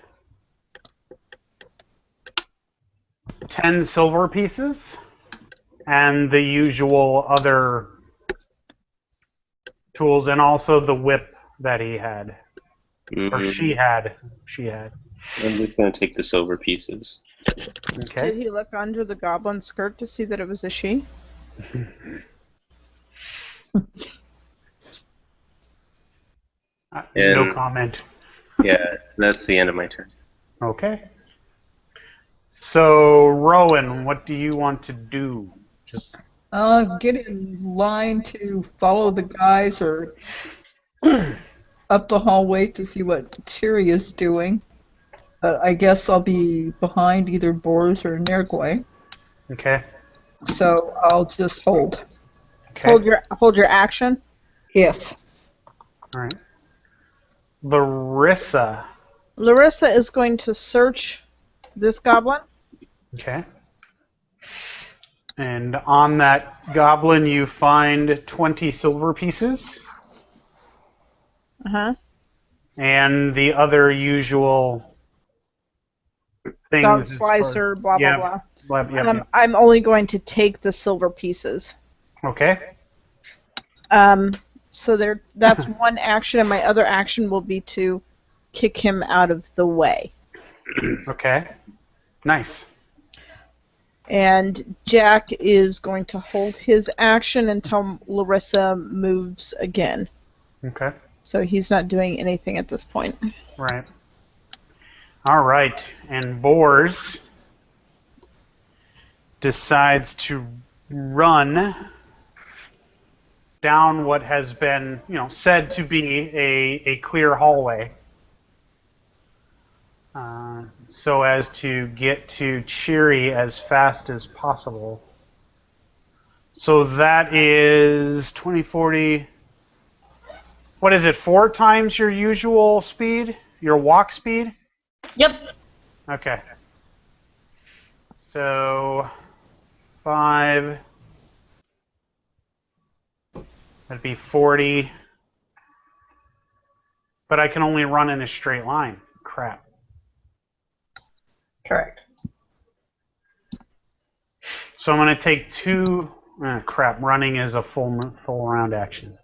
S2: 10 silver pieces. And the usual other tools, and also the whip that he had. Or she had.
S4: I'm just going to take the silver pieces.
S2: Okay.
S3: Did he look under the goblin skirt to see that it was a she?
S2: No comment.
S4: Yeah, that's the end of my turn.
S2: Okay. So, Rowan, what do you want to do? Just
S8: Get in line to follow the guys or up the hallway to see what Cheery is doing. But I guess I'll be behind either Bors or Nergwe.
S2: Okay.
S8: So I'll just hold.
S2: Okay.
S3: Hold your action.
S8: Yes.
S2: All right. Larissa,
S3: Larissa is going to search this goblin.
S2: Okay. And on that goblin, you find 20 silver pieces.
S3: Uh-huh.
S2: And the other usual things.
S3: Dog slicer, blah, blah,
S2: yeah,
S3: blah.
S2: yeah.
S3: I'm only going to take the silver pieces.
S2: Okay.
S3: So that's one action, and my other action will be to kick him out of the way.
S2: Okay. Nice.
S3: And Jack is going to hold his action until Larissa moves again.
S2: Okay.
S3: So he's not doing anything at this point.
S2: Right. All right. And Boars decides to run down what has been, said to be a clear hallway, so as to get to Cheery as fast as possible. So that is 20, 40. What is it? 4 times your usual speed? Your walk speed?
S7: Yep.
S2: Okay. So 5. That'd be 40. But I can only run in a straight line. Crap.
S7: Correct.
S2: So I'm going to take 2. Crap. Running is a full round action.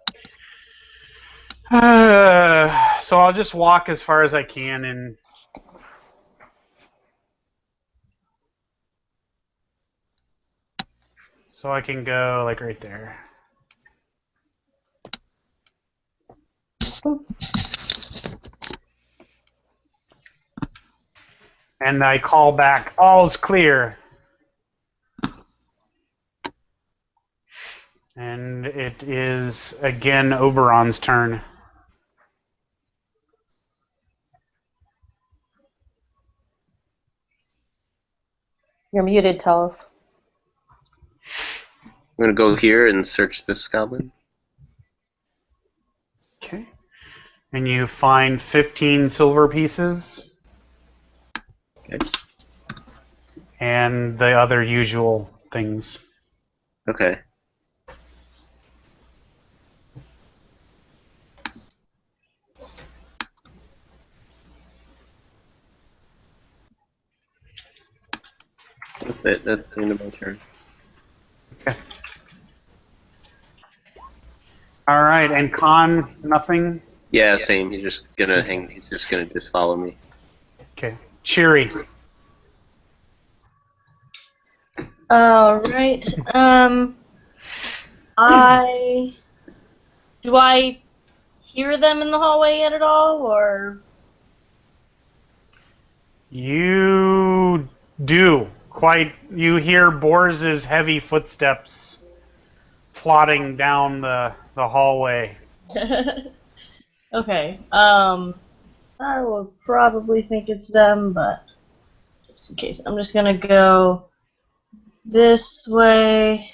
S2: So I'll just walk as far as I can and. So I can go like right there.
S1: Oops.
S2: And I call back, all's clear. And it is again Oberon's turn.
S1: You're muted, Tells.
S4: I'm going to go here and search this goblin.
S2: Okay. And you find 15 silver pieces.
S4: Okay.
S2: And the other usual things.
S4: Okay. That's it. That's the end of my turn.
S2: Okay. All right, and Khan, nothing?
S4: Yeah, same. He's just gonna hang. He's just gonna just follow me.
S2: Okay. Cheery.
S7: All right. Do I hear them in the hallway yet at all, or?
S2: You do. You hear Bors's heavy footsteps plodding down the hallway.
S7: Okay. I will probably think it's them, but just in case, I'm just gonna go this way.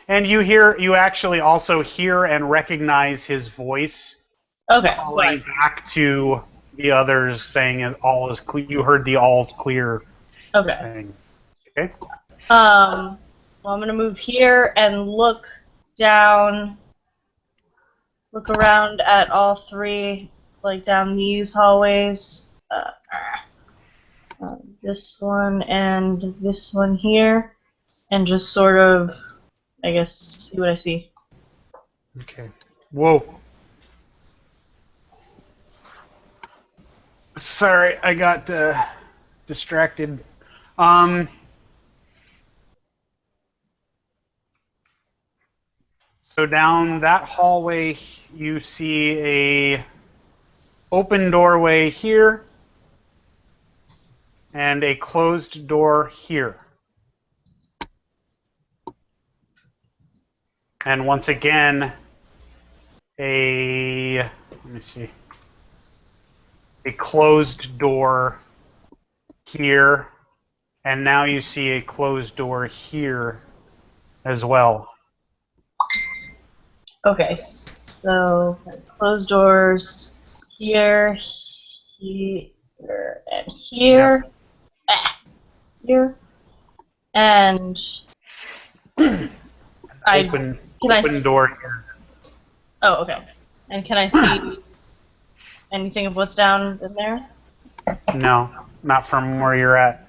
S2: And you actually also hear and recognize his voice.
S7: Okay.
S2: Calling back to the others, saying all is clear. You heard the all's clear.
S7: Okay.
S2: Thing. Okay.
S7: Well, I'm gonna move here and look down. Look around at all 3, like down these hallways. This one and this one here, and just sort of, I guess, see what I see.
S2: Okay. Whoa. Sorry, I got distracted. So down that hallway, you see a open doorway here and a closed door here. And once again, let me see, a closed door here, and now you see a closed door here as well.
S7: Okay, so closed doors here, and here, here, and
S2: Open door here.
S7: Oh, okay. And can I see anything of what's down in there?
S2: No, not from where you're at.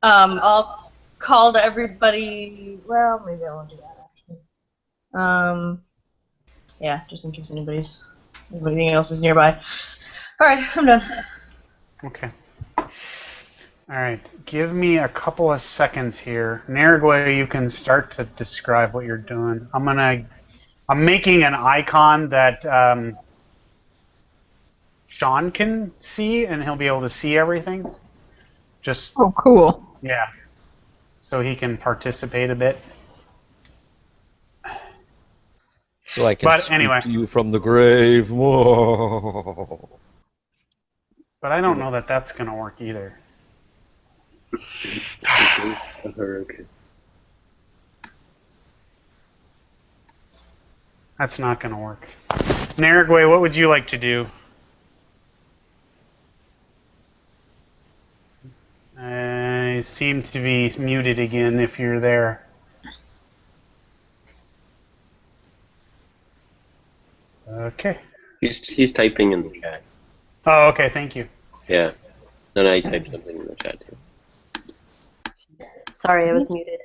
S7: I'll call to everybody. Well, maybe I won't do that actually. Yeah, just in case anybody else is nearby. All right, I'm done.
S2: Okay. All right. Give me a couple of seconds here. Narigwe, you can start to describe what you're doing. I'm making an icon that Sean can see, and he'll be able to see everything. Just
S8: Oh, cool.
S2: yeah, so he can participate a bit.
S5: So I can speak
S2: anyway,
S5: to you from the grave. Whoa.
S2: But I don't know that that's going to work either. That's not going to work. Narigwe, what would you like to do? I seem to be muted again if you're there. Okay.
S4: He's typing in the chat.
S2: Oh, okay. Thank you.
S4: Yeah. Then I typed something in the chat too.
S1: Sorry, I was muted.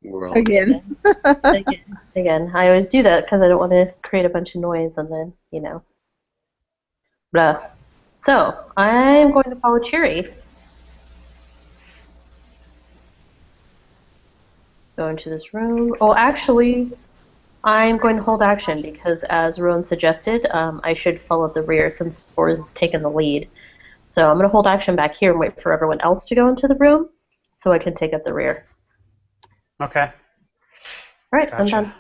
S4: We're all
S3: Again.
S1: Again. I always do that because I don't want to create a bunch of noise and then, blah. So, I'm going to follow Cheery. Go into this room. Oh, actually, I'm going to hold action because, as Rowan suggested, I should follow the rear since Boris has taken the lead. So I'm going to hold action back here and wait for everyone else to go into the room so I can take up the rear.
S2: Okay.
S1: All right,
S2: Gotcha.
S1: I'm done.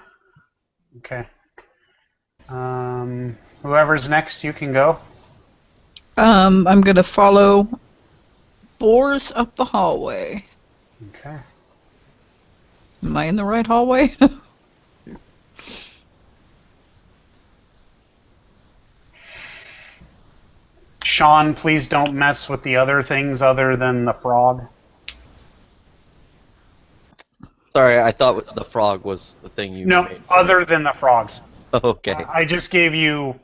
S2: Okay. Whoever's next, you can go.
S8: I'm going to follow Boris up the hallway.
S2: Okay.
S8: Am I in the right hallway?
S2: Sean, please don't mess with the other things other than the frog.
S5: Sorry, I thought the frog was the thing you
S2: No,
S5: made.
S2: other than the frogs.
S5: Okay.
S2: I just gave you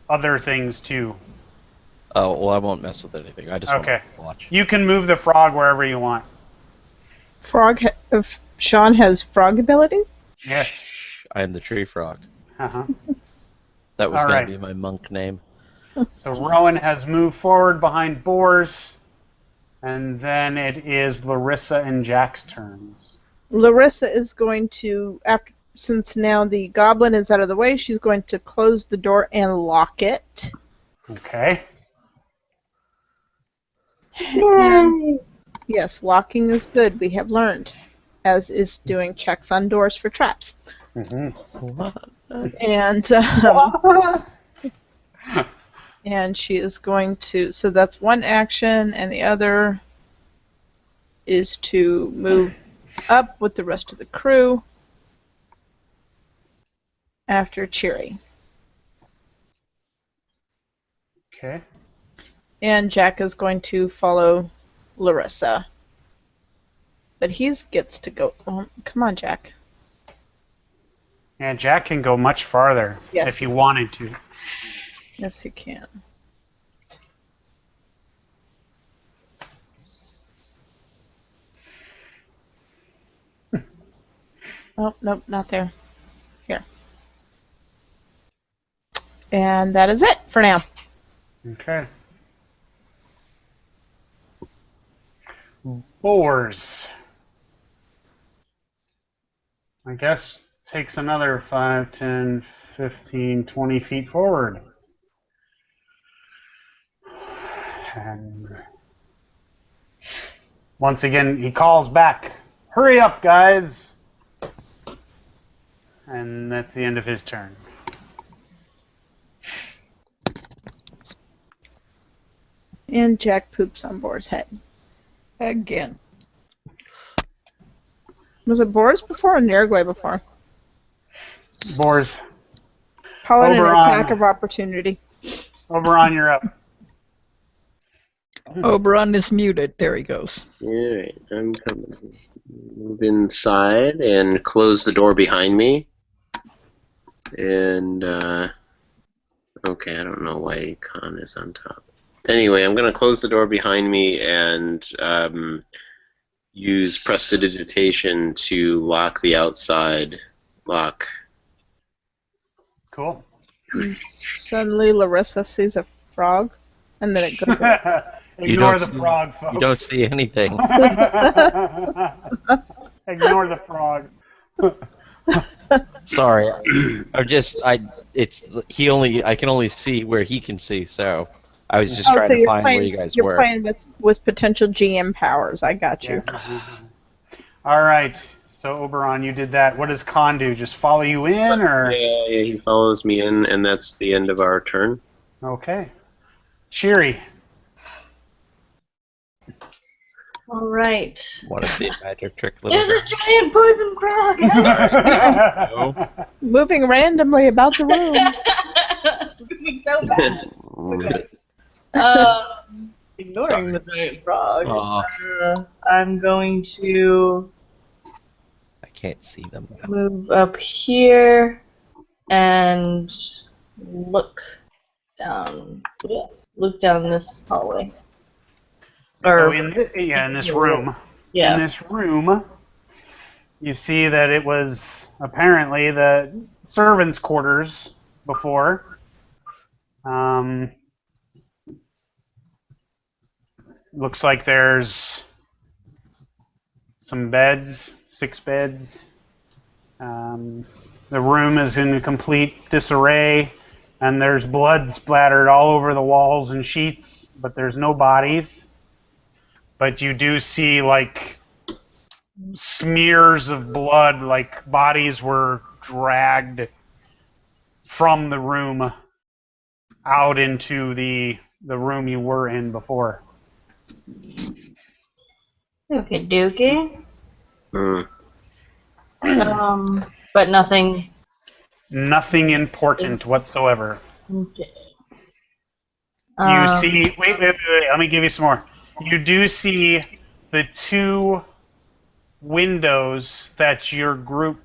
S2: other things too.
S5: Oh, well, I won't mess with anything. I just want to watch.
S2: You can move the frog wherever you want.
S3: Sean has frog ability?
S2: Yes.
S5: I am the tree frog.
S2: Uh-huh.
S5: That was
S2: All
S5: going
S2: right.
S5: to be my monk name.
S2: So Rowan has moved forward behind Boars, and then it is Larissa and Jack's turns.
S3: Larissa is going to, since now the goblin is out of the way, she's going to close the door and lock it.
S2: Okay.
S3: Yay! Yes, locking is good, we have learned, as is doing checks on doors for traps. And and she is going to, so that's one action, and the other is to move up with the rest of the crew after Cheery.
S2: Okay.
S3: And Jack is going to follow Larissa. But he gets to go. Oh, come on, Jack.
S2: Yeah, Jack can go much farther if he wanted to.
S3: Yes, he can. Oh, nope, not there. Here. And that is it for now.
S2: Okay. Boars. I guess takes another 5, 10, 15, 20 feet forward. And once again, he calls back, "Hurry up, guys!" And that's the end of his turn.
S3: And Jack poops on Boar's head.
S8: Again.
S3: Was it Boris before or Nergway before?
S2: Boars.
S3: Call it an
S2: Oberon.
S3: attack of opportunity.
S2: Oberon, you're up.
S8: Oberon is muted. There he goes.
S4: Alright, I'm coming. Move inside and close the door behind me. And, okay, I don't know why Khan is on top. Anyway, I'm going to close the door behind me and use prestidigitation to lock the outside lock.
S2: Cool.
S3: Suddenly, Larissa sees a frog, and then it goes away.
S2: Ignore the frog, folks.
S5: You don't see anything.
S2: Ignore the frog.
S5: Sorry, I can only see where he can see, so I was just trying to find where you guys were.
S3: You're playing with potential GM powers. I got you.
S2: Yeah. All right. So Oberon, you did that. What does Khan do? Just follow you in, or?
S4: Yeah, he follows me in, and that's the end of our turn.
S2: Okay. Cheery.
S7: All right.
S5: Want to see a magic trick, little
S7: There's a giant poison frog.
S5: No.
S3: Moving randomly about the room.
S7: It's moving so bad. Okay. Ignoring the giant frog. I'm going to
S5: I can't see them.
S7: move up here and look down. Look down this hallway. Or
S2: in this room.
S7: Yeah.
S2: In this room, you see that it was apparently the servants' quarters before. Looks like there's some beds, 6 beds. The room is in complete disarray, and there's blood splattered all over the walls and sheets, but there's no bodies. But you do see, like, smears of blood, like bodies were dragged from the room out into the room you were in before.
S7: Okay, dookie. But nothing.
S2: Nothing important whatsoever.
S7: Okay.
S2: You see, wait, let me give you some more. You do see the 2 windows that your group,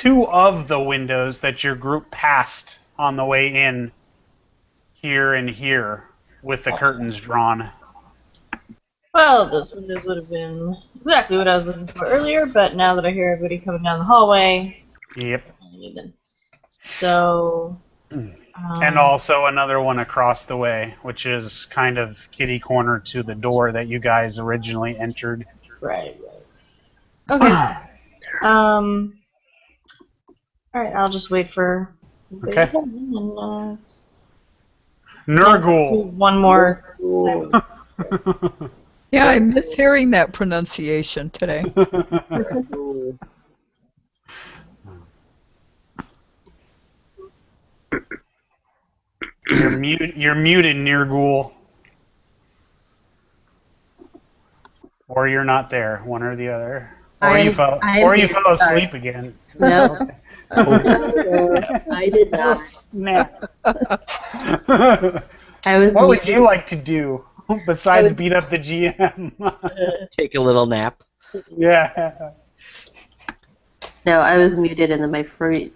S2: 2 of the windows that your group passed on the way in, here and here, with the curtains drawn.
S7: Well, those windows would have been exactly what I was looking for earlier, but now that I hear everybody coming down the hallway,
S2: Yep.
S7: I need them. So.
S2: And also another one across the way, which is kind of kitty corner to the door that you guys originally entered.
S7: Right. Okay. Alright, I'll just wait for.
S2: Okay.
S7: And,
S2: Nurgle.
S7: one more.
S8: Yeah, I miss hearing that pronunciation today.
S2: You're muted, Nurgle. Or you're not there, one or the other. Or you fell asleep again.
S1: No. I did not.
S2: Nah.
S1: What
S2: would you like to do besides beat up the GM?
S5: Take a little nap.
S2: Yeah.
S1: No, I was muted and then my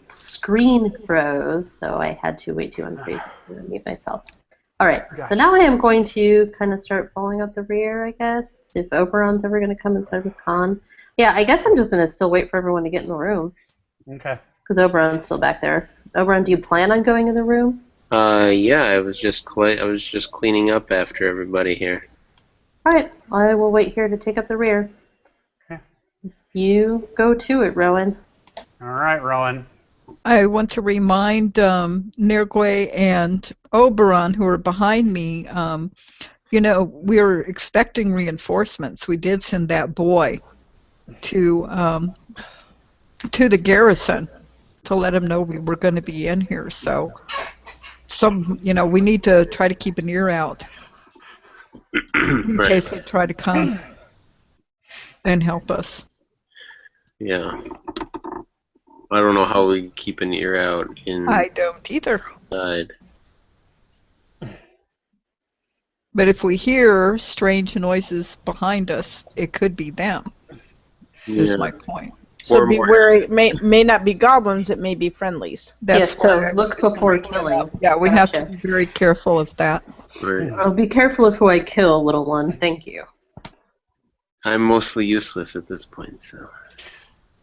S1: screen froze, so I had to wait to unfreeze and mute myself. Alright, so now I am going to kind of start following up the rear, I guess, if Oberon's ever going to come inside with Khan. Yeah, I guess I'm just going to still wait for everyone to get in the room.
S2: Okay.
S1: Because Oberon's still back there. Oberon, do you plan on going in the room?
S4: Yeah, I was just cleaning up after everybody here.
S1: Alright, I will wait here to take up the rear.
S2: Okay.
S1: You go to it, Rowan.
S2: Alright, Rowan.
S8: I want to remind Nirgwe and Oberon, who are behind me, we were expecting reinforcements. We did send that boy to the garrison to let him know we were going to be in here. So, we need to try to keep an ear out in case they try to come and help us.
S4: Yeah. don't know how we keep an ear out
S8: I don't either.
S4: inside.
S8: But if we hear strange noises behind us, it could be them, is my point.
S3: So be wary. May not be goblins, it may be friendlies.
S1: Yes, so look before killing.
S8: Yeah, we have to be very careful of that.
S1: Oh, be careful of who I kill, little one. Thank you.
S4: I'm mostly useless at this point, so.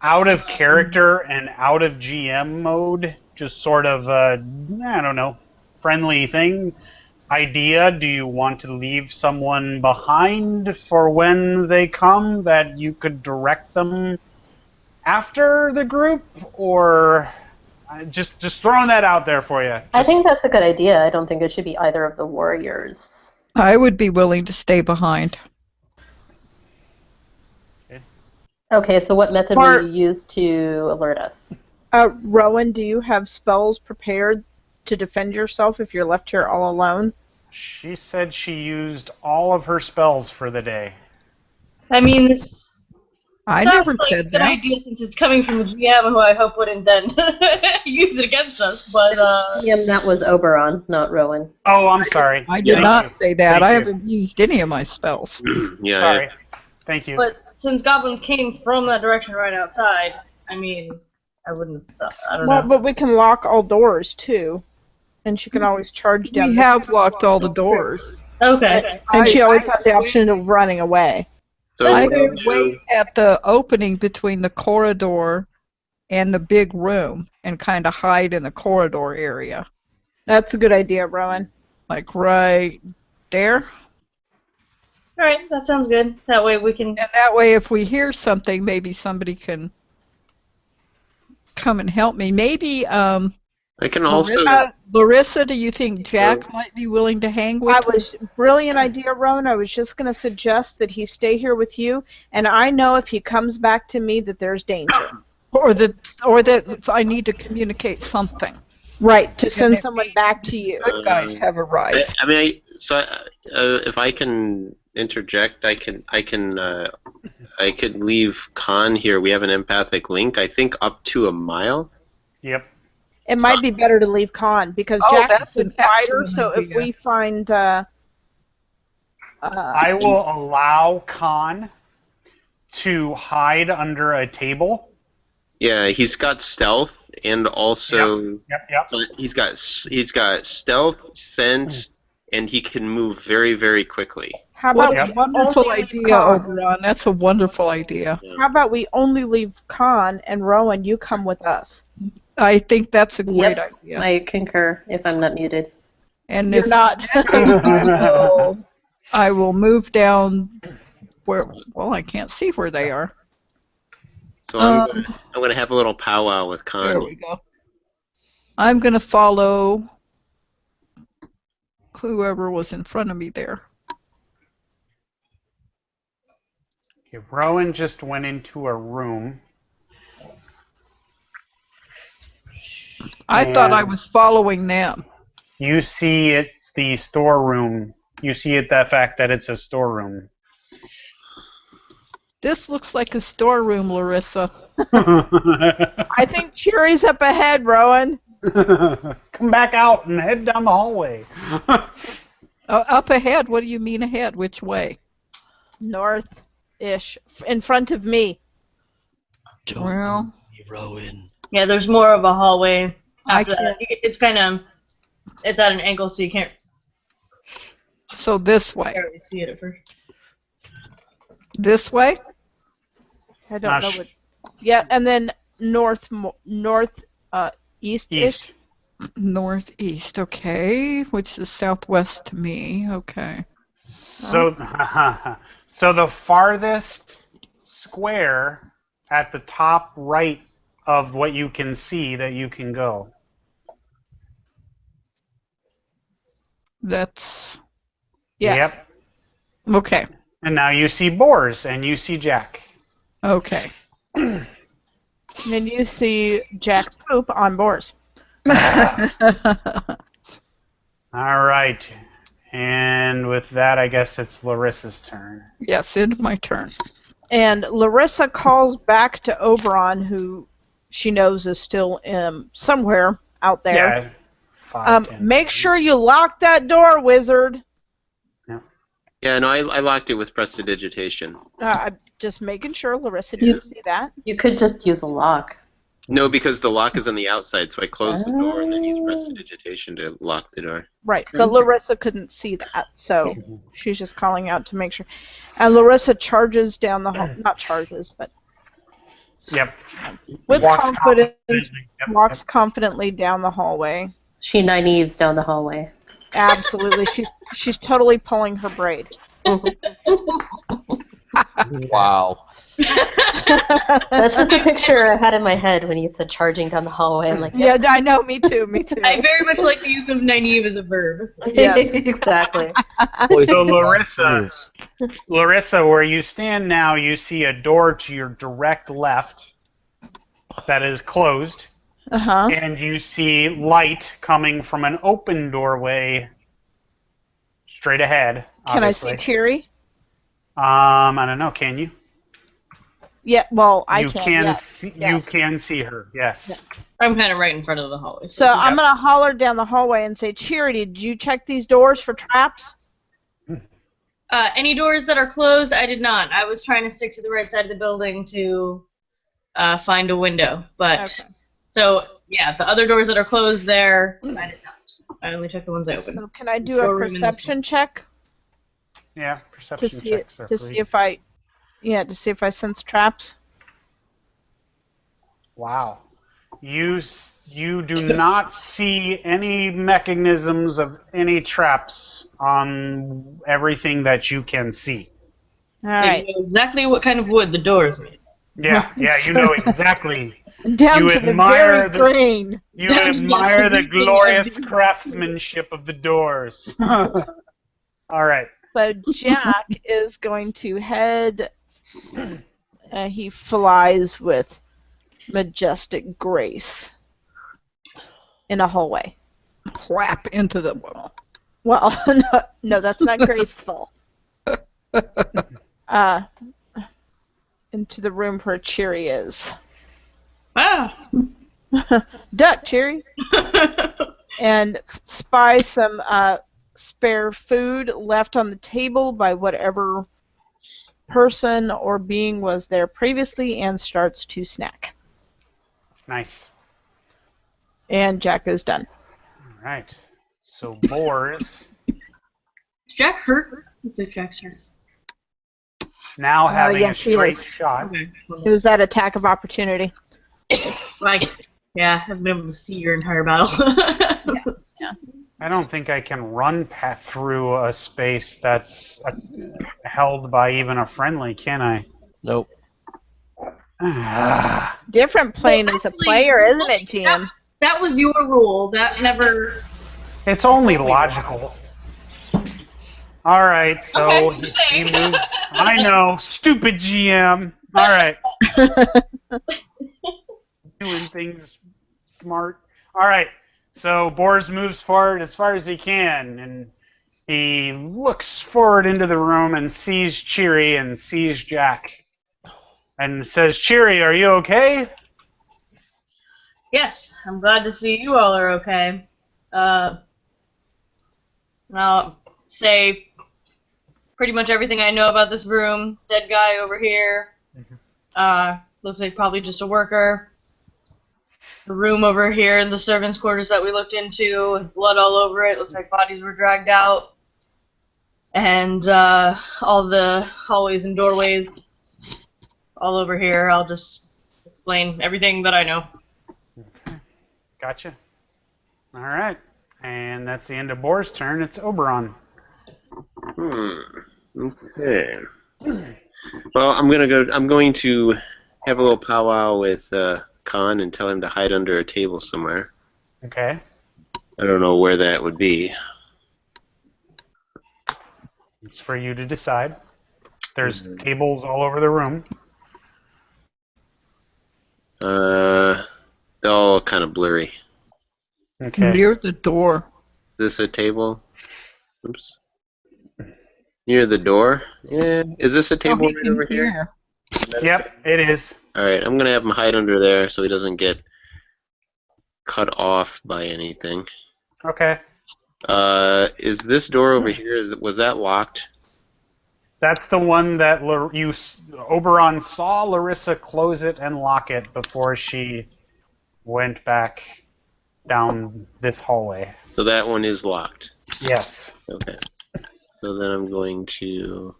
S2: Out of character and out of GM mode, just sort of I don't know, friendly thing. Idea, do you want to leave someone behind for when they come that you could direct them after the group, or just throwing that out there for you?
S1: I think that's a good idea. I don't think it should be either of the warriors.
S8: I would be willing to stay behind.
S1: Okay, so what method will you use to alert us?
S3: Rowan, do you have spells prepared to defend yourself if you're left here all alone?
S2: She said she used all of her spells for the day.
S7: I mean, this
S8: I
S7: sounds
S8: never
S7: like
S8: said
S7: a good
S8: that.
S7: idea since it's coming from a GM who I hope wouldn't then use it against us, but...
S1: That was Oberon, not Rowan.
S2: Oh, I'm sorry.
S8: I did not say that.
S2: Thank
S8: I
S2: you.
S8: haven't used any of my spells.
S4: Yeah.
S2: Sorry. Thank you.
S7: But since goblins came from that direction right outside, I mean, I wouldn't have thought, I don't
S3: Well,
S7: know.
S3: but we can lock all doors, too. And she can always charge down.
S8: We have locked all the doors.
S7: Okay.
S3: And she always has the option of running away.
S4: So
S8: I
S4: what
S8: would
S4: do
S8: wait at the opening between the corridor and the big room and kind of hide in the corridor area.
S3: That's a good idea, Rowan.
S8: Like right there.
S7: Alright, that sounds good. That way we can...
S8: And that way if we hear something, maybe somebody can come and help me. Maybe,
S4: I can also...
S8: Larissa, do you think Jack might be willing to hang with
S3: Brilliant idea, Rowan. I was just going to suggest that he stay here with you, and I know if he comes back to me that there's danger.
S8: Or that I need to communicate something.
S3: Right, to send someone back to you.
S8: Good guys have arrived.
S4: If I can interject, I could leave Khan here. We have an empathic link, I think, up to a mile.
S2: Yep.
S3: It might be better to leave Khan, because Jack's a good fighter, so if we find...
S2: I will allow Khan to hide under a table.
S4: Yeah, he's got stealth and also
S2: Yep.
S4: he's got stealth, sense, and he can move very, very quickly.
S3: How about
S8: What a wonderful idea, Oberon. That's a wonderful idea.
S3: How about we only leave Khan, and Rowan, you come with us?
S8: I think that's a great idea.
S1: I concur, if I'm not muted.
S8: And
S3: You're
S8: if
S3: not.
S8: I will move down where, well, I can't see where they are.
S4: So I'm going to have a little powwow with Khan.
S8: There we go. I'm going to follow whoever was in front of me there.
S2: Okay, Rowan just went into a room.
S8: I thought I was following them.
S2: You see it's the storeroom. You see it the fact that it's a storeroom.
S8: This looks like a storeroom, Larissa.
S3: I think Cherry's up ahead, Rowan.
S2: Come back out and head down the hallway.
S8: Up ahead? What do you mean ahead? Which way?
S3: North-ish. In front of me.
S5: Don't Rowan.
S7: Yeah, there's more of a hallway.
S8: I
S7: After that. It's kind of... It's at an angle, so you can't
S8: So this way.
S7: really see it at first.
S8: This way?
S3: I don't know what... Yeah, and then east-ish.
S2: East.
S8: Northeast, okay. Which is southwest to me, okay.
S2: So, so the farthest square at the top right of what you can see that you can go.
S8: That's...
S3: Yes.
S2: Yep.
S8: Okay.
S2: And now you see Boars and you see Jack.
S8: Okay.
S3: And then you see Jack's poop on Boars.
S2: All right. And with that, I guess it's Larissa's turn.
S8: Yes, it's my turn.
S3: And Larissa calls back to Oberon, who she knows is still somewhere out there.
S2: Yeah. 5, 10.
S3: Make sure you lock that door, wizard.
S4: Yeah, no, I locked it with prestidigitation.
S3: I'm just making sure Larissa didn't see that.
S1: You could just use a lock.
S4: No, because the lock is on the outside, so I closed the door and then used prestidigitation to lock the door.
S3: Right, but Larissa couldn't see that, so she's just calling out to make sure. And Larissa charges down the hall, not charges, but
S2: Yep.
S3: with
S2: Walks
S3: confidence,
S2: Yep.
S3: walks confidently down the hallway.
S1: She naives down the hallway.
S3: Absolutely, she's totally pulling her braid.
S5: Wow.
S1: That's just the picture I had in my head when you said charging down the hallway. I'm like,
S3: Yeah, I know, me too.
S7: I very much like the use of naive as a verb.
S3: Yes.
S1: Exactly.
S2: So Larissa, where you stand now, you see a door to your direct left that is closed, and you see light coming from an open doorway straight ahead.
S3: Can
S2: Obviously.
S3: I see Cheery?
S2: I don't know. Can you?
S3: Yeah, well, I
S2: You
S3: can. Yes.
S2: You
S3: yes.
S2: can see her. Yes.
S7: I'm kind of right in front of the hallway.
S3: So I'm gonna holler down the hallway and say, Charity, did you check these doors for traps?
S7: Any doors that are closed, I did not. I was trying to stick to the right side of the building to find a window. But so yeah, the other doors that are closed there, I did not. I only checked the ones I opened.
S3: So can I do a perception check?
S2: Yeah, perception
S3: to see
S2: checks are
S3: to
S2: free.
S3: see if I, to see if I sense traps.
S2: Wow. You do not see any mechanisms of any traps on everything that you can see.
S3: All right.
S7: You know exactly what kind of wood the door is made.
S2: Yeah, you know exactly.
S3: Down
S2: You
S3: to the
S2: admire
S3: very grain.
S2: You admire the glorious craftsmanship of the doors. All right.
S3: So Jack is going to head. He flies with majestic grace in a hallway.
S8: Plap into the wall.
S3: Well, no, that's not graceful. Into the room where Cheery is.
S7: Wow.
S3: Duck, Cheery. And spy some spare food left on the table by whatever person or being was there previously and starts to snack.
S2: Nice.
S3: And Jack is done.
S2: All right. So Boars
S7: Is Jack hurt? Looks like Jack's hurt.
S2: now having
S3: yes,
S2: a
S3: he
S2: straight
S3: is.
S2: shot.
S7: Okay.
S3: It was that attack of opportunity.
S7: Like, yeah, I haven't been able to see your entire battle.
S2: I don't think I can run through a space that's held by even a friendly, can I?
S5: Nope.
S3: Different plane as a player, isn't it, GM?
S7: That was your rule. That never.
S2: It's only logical. All right, so
S7: Okay, just
S2: he
S7: saying.
S2: moves. I know, stupid GM. All right, doing things smart. All right, so Boars moves forward as far as he can, and he looks forward into the room and sees Cheery and sees Jack, and says, "Cheery, are you okay?"
S7: Yes, I'm glad to see you all are okay. I'll say pretty much everything I know about this room. Dead guy over here. Looks like probably just a worker. The room over here in the servants' quarters that we looked into, with blood all over it. Looks like bodies were dragged out. And all the hallways and doorways all over here. I'll just explain everything that I know.
S2: Gotcha. All right, and that's the end of Boar's turn. It's Oberon.
S4: Okay. Well, I'm going to have a little powwow with Khan and tell him to hide under a table somewhere.
S2: Okay.
S4: I don't know where that would be.
S2: It's for you to decide. There's tables all over the room.
S4: They're all kind of blurry.
S2: Okay.
S8: Near the door.
S4: Is this a table? Oops. Near the door? Yeah. Is this a table
S8: he
S4: right
S8: can
S4: over here?
S8: hear.
S2: Yep, it is.
S4: Alright, I'm gonna have him hide under there so he doesn't get cut off by anything.
S2: Okay.
S4: Is this door over here, was that locked?
S2: That's the one that Oberon saw Larissa close it and lock it before she went back down this hallway.
S4: So that one is locked.
S2: Yes.
S4: Okay. So then I'm going to...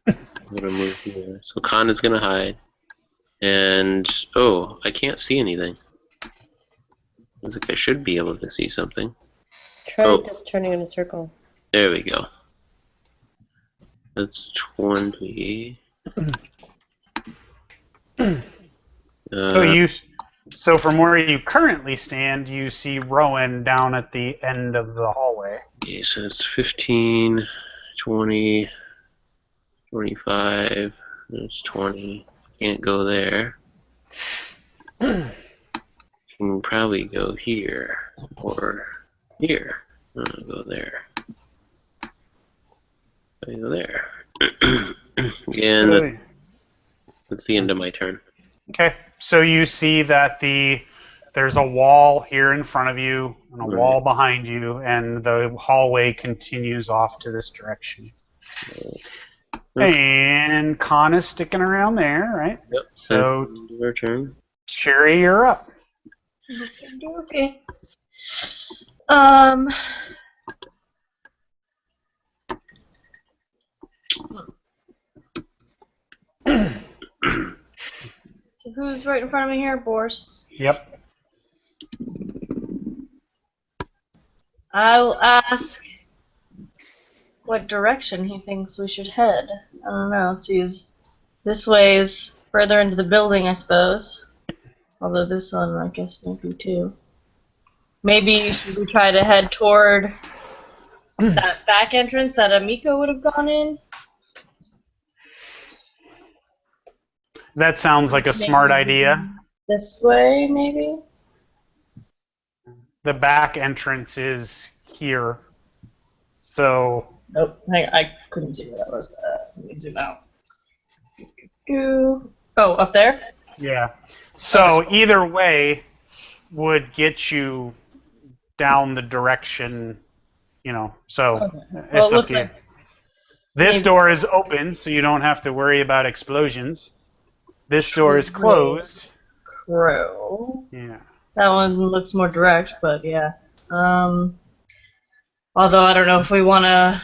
S4: I'm gonna move here. So Khan is gonna hide. And oh, I can't see anything. Looks like I should be able to see something.
S1: Try just turning in a circle.
S4: There we go. That's 20.
S2: So from where you currently stand, you see Rowan down at the end of the hallway.
S4: Okay, so it's 15, 20, 25. That's 20. Can't go there. Can probably go here or here. I'm gonna go there. I go there. Again, that's the end of my turn.
S2: Okay, so you see that there's a wall here in front of you and a wall behind you, and the hallway continues off to this direction. And Khan is sticking around there, right?
S4: Yep.
S2: So,
S4: your turn.
S2: Sherry, you're up.
S7: Okay. So who's right in front of me here? Boris.
S2: Yep.
S7: I'll ask what direction he thinks we should head. I don't know. Let's see. This way is further into the building, I suppose. Although this one, I guess, might be too. Maybe should we try to head toward that back entrance that Amiko would have gone in?
S2: That sounds like a smart idea.
S7: This way, maybe?
S2: The back entrance is here. So...
S7: Nope, I couldn't see where that was. Let me zoom out. Oh, up there?
S2: Yeah. So either way would get you down the direction, so
S7: Okay.
S2: it's
S7: Well, it
S2: up
S7: looks
S2: to you.
S7: like
S2: This door is open, so you don't have to worry about explosions. This door is closed.
S7: Crow.
S2: Yeah.
S7: That one looks more direct, but yeah. Although I don't know if we want to,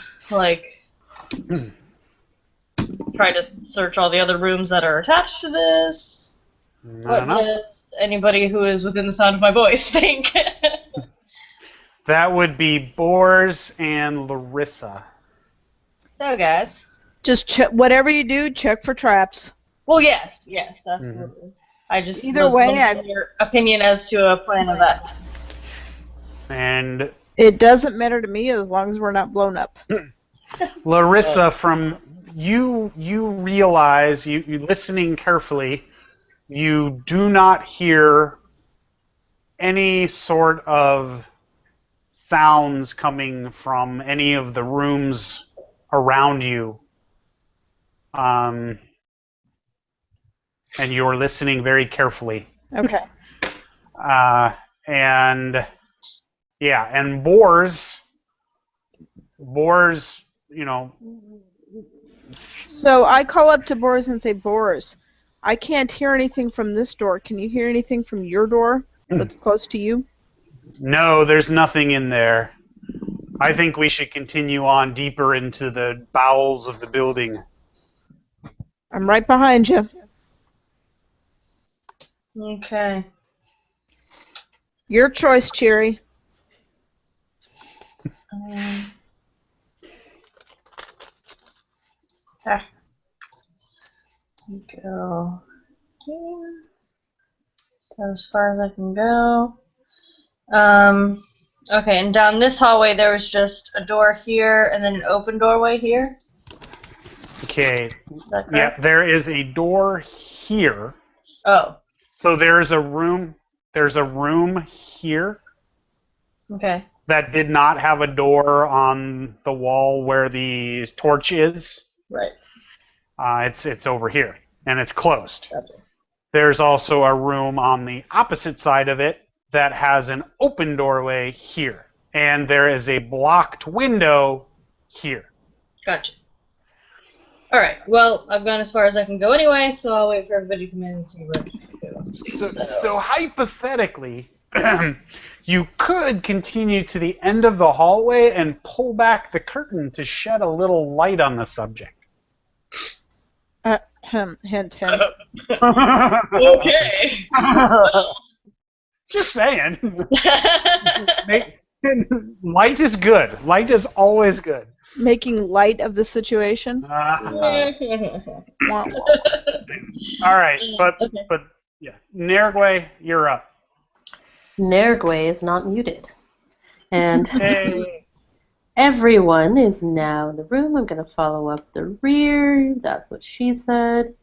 S7: try to search all the other rooms that are attached to this. What does anybody who is within the sound of my voice think?
S2: That would be Bors and Larissa.
S7: So, guys.
S3: Just whatever you do, check for traps.
S7: Well, yes, absolutely. I just
S3: Either
S7: was
S3: way,
S7: looking for your opinion as to a plan of that.
S2: And
S3: it doesn't matter to me as long as we're not blown up.
S2: Larissa, from you realize, you listening carefully, you do not hear any sort of sounds coming from any of the rooms around you. And you're listening very carefully.
S3: Okay.
S2: And Bors,
S3: So I call up to Boris and say, Boris, I can't hear anything from this door. Can you hear anything from your door that's close to you?
S2: No, there's nothing in there. I think we should continue on deeper into the bowels of the building.
S3: I'm right behind you.
S7: Okay.
S3: Your choice, Cherry.
S7: Go here. As far as I can go. Okay, and down this hallway there was just a door here and then an open doorway here.
S2: Okay.
S7: Is that correct?
S2: Yeah, there is a door here.
S7: Oh.
S2: So there's a room here.
S7: Okay.
S2: that did not have a door on the wall where the torch is.
S1: Right.
S2: It's over here, and it's closed.
S1: Gotcha.
S2: There's also a room on the opposite side of it that has an open doorway here, and there is a blocked window here.
S7: Gotcha. All right. Well, I've gone as far as I can go anyway, so I'll wait for everybody to come in and see where it goes.
S2: So hypothetically, you could continue to the end of the hallway and pull back the curtain to shed a little light on the subject.
S3: Hint, hint.
S7: Okay.
S2: Just saying. Light is good. Light is always good.
S3: Making light of the situation.
S2: All right, but yeah, Nergwe, you're up.
S1: Nergwe is not muted. And
S2: Hey.
S1: everyone is now in the room. I'm going to follow up the rear. That's what she said.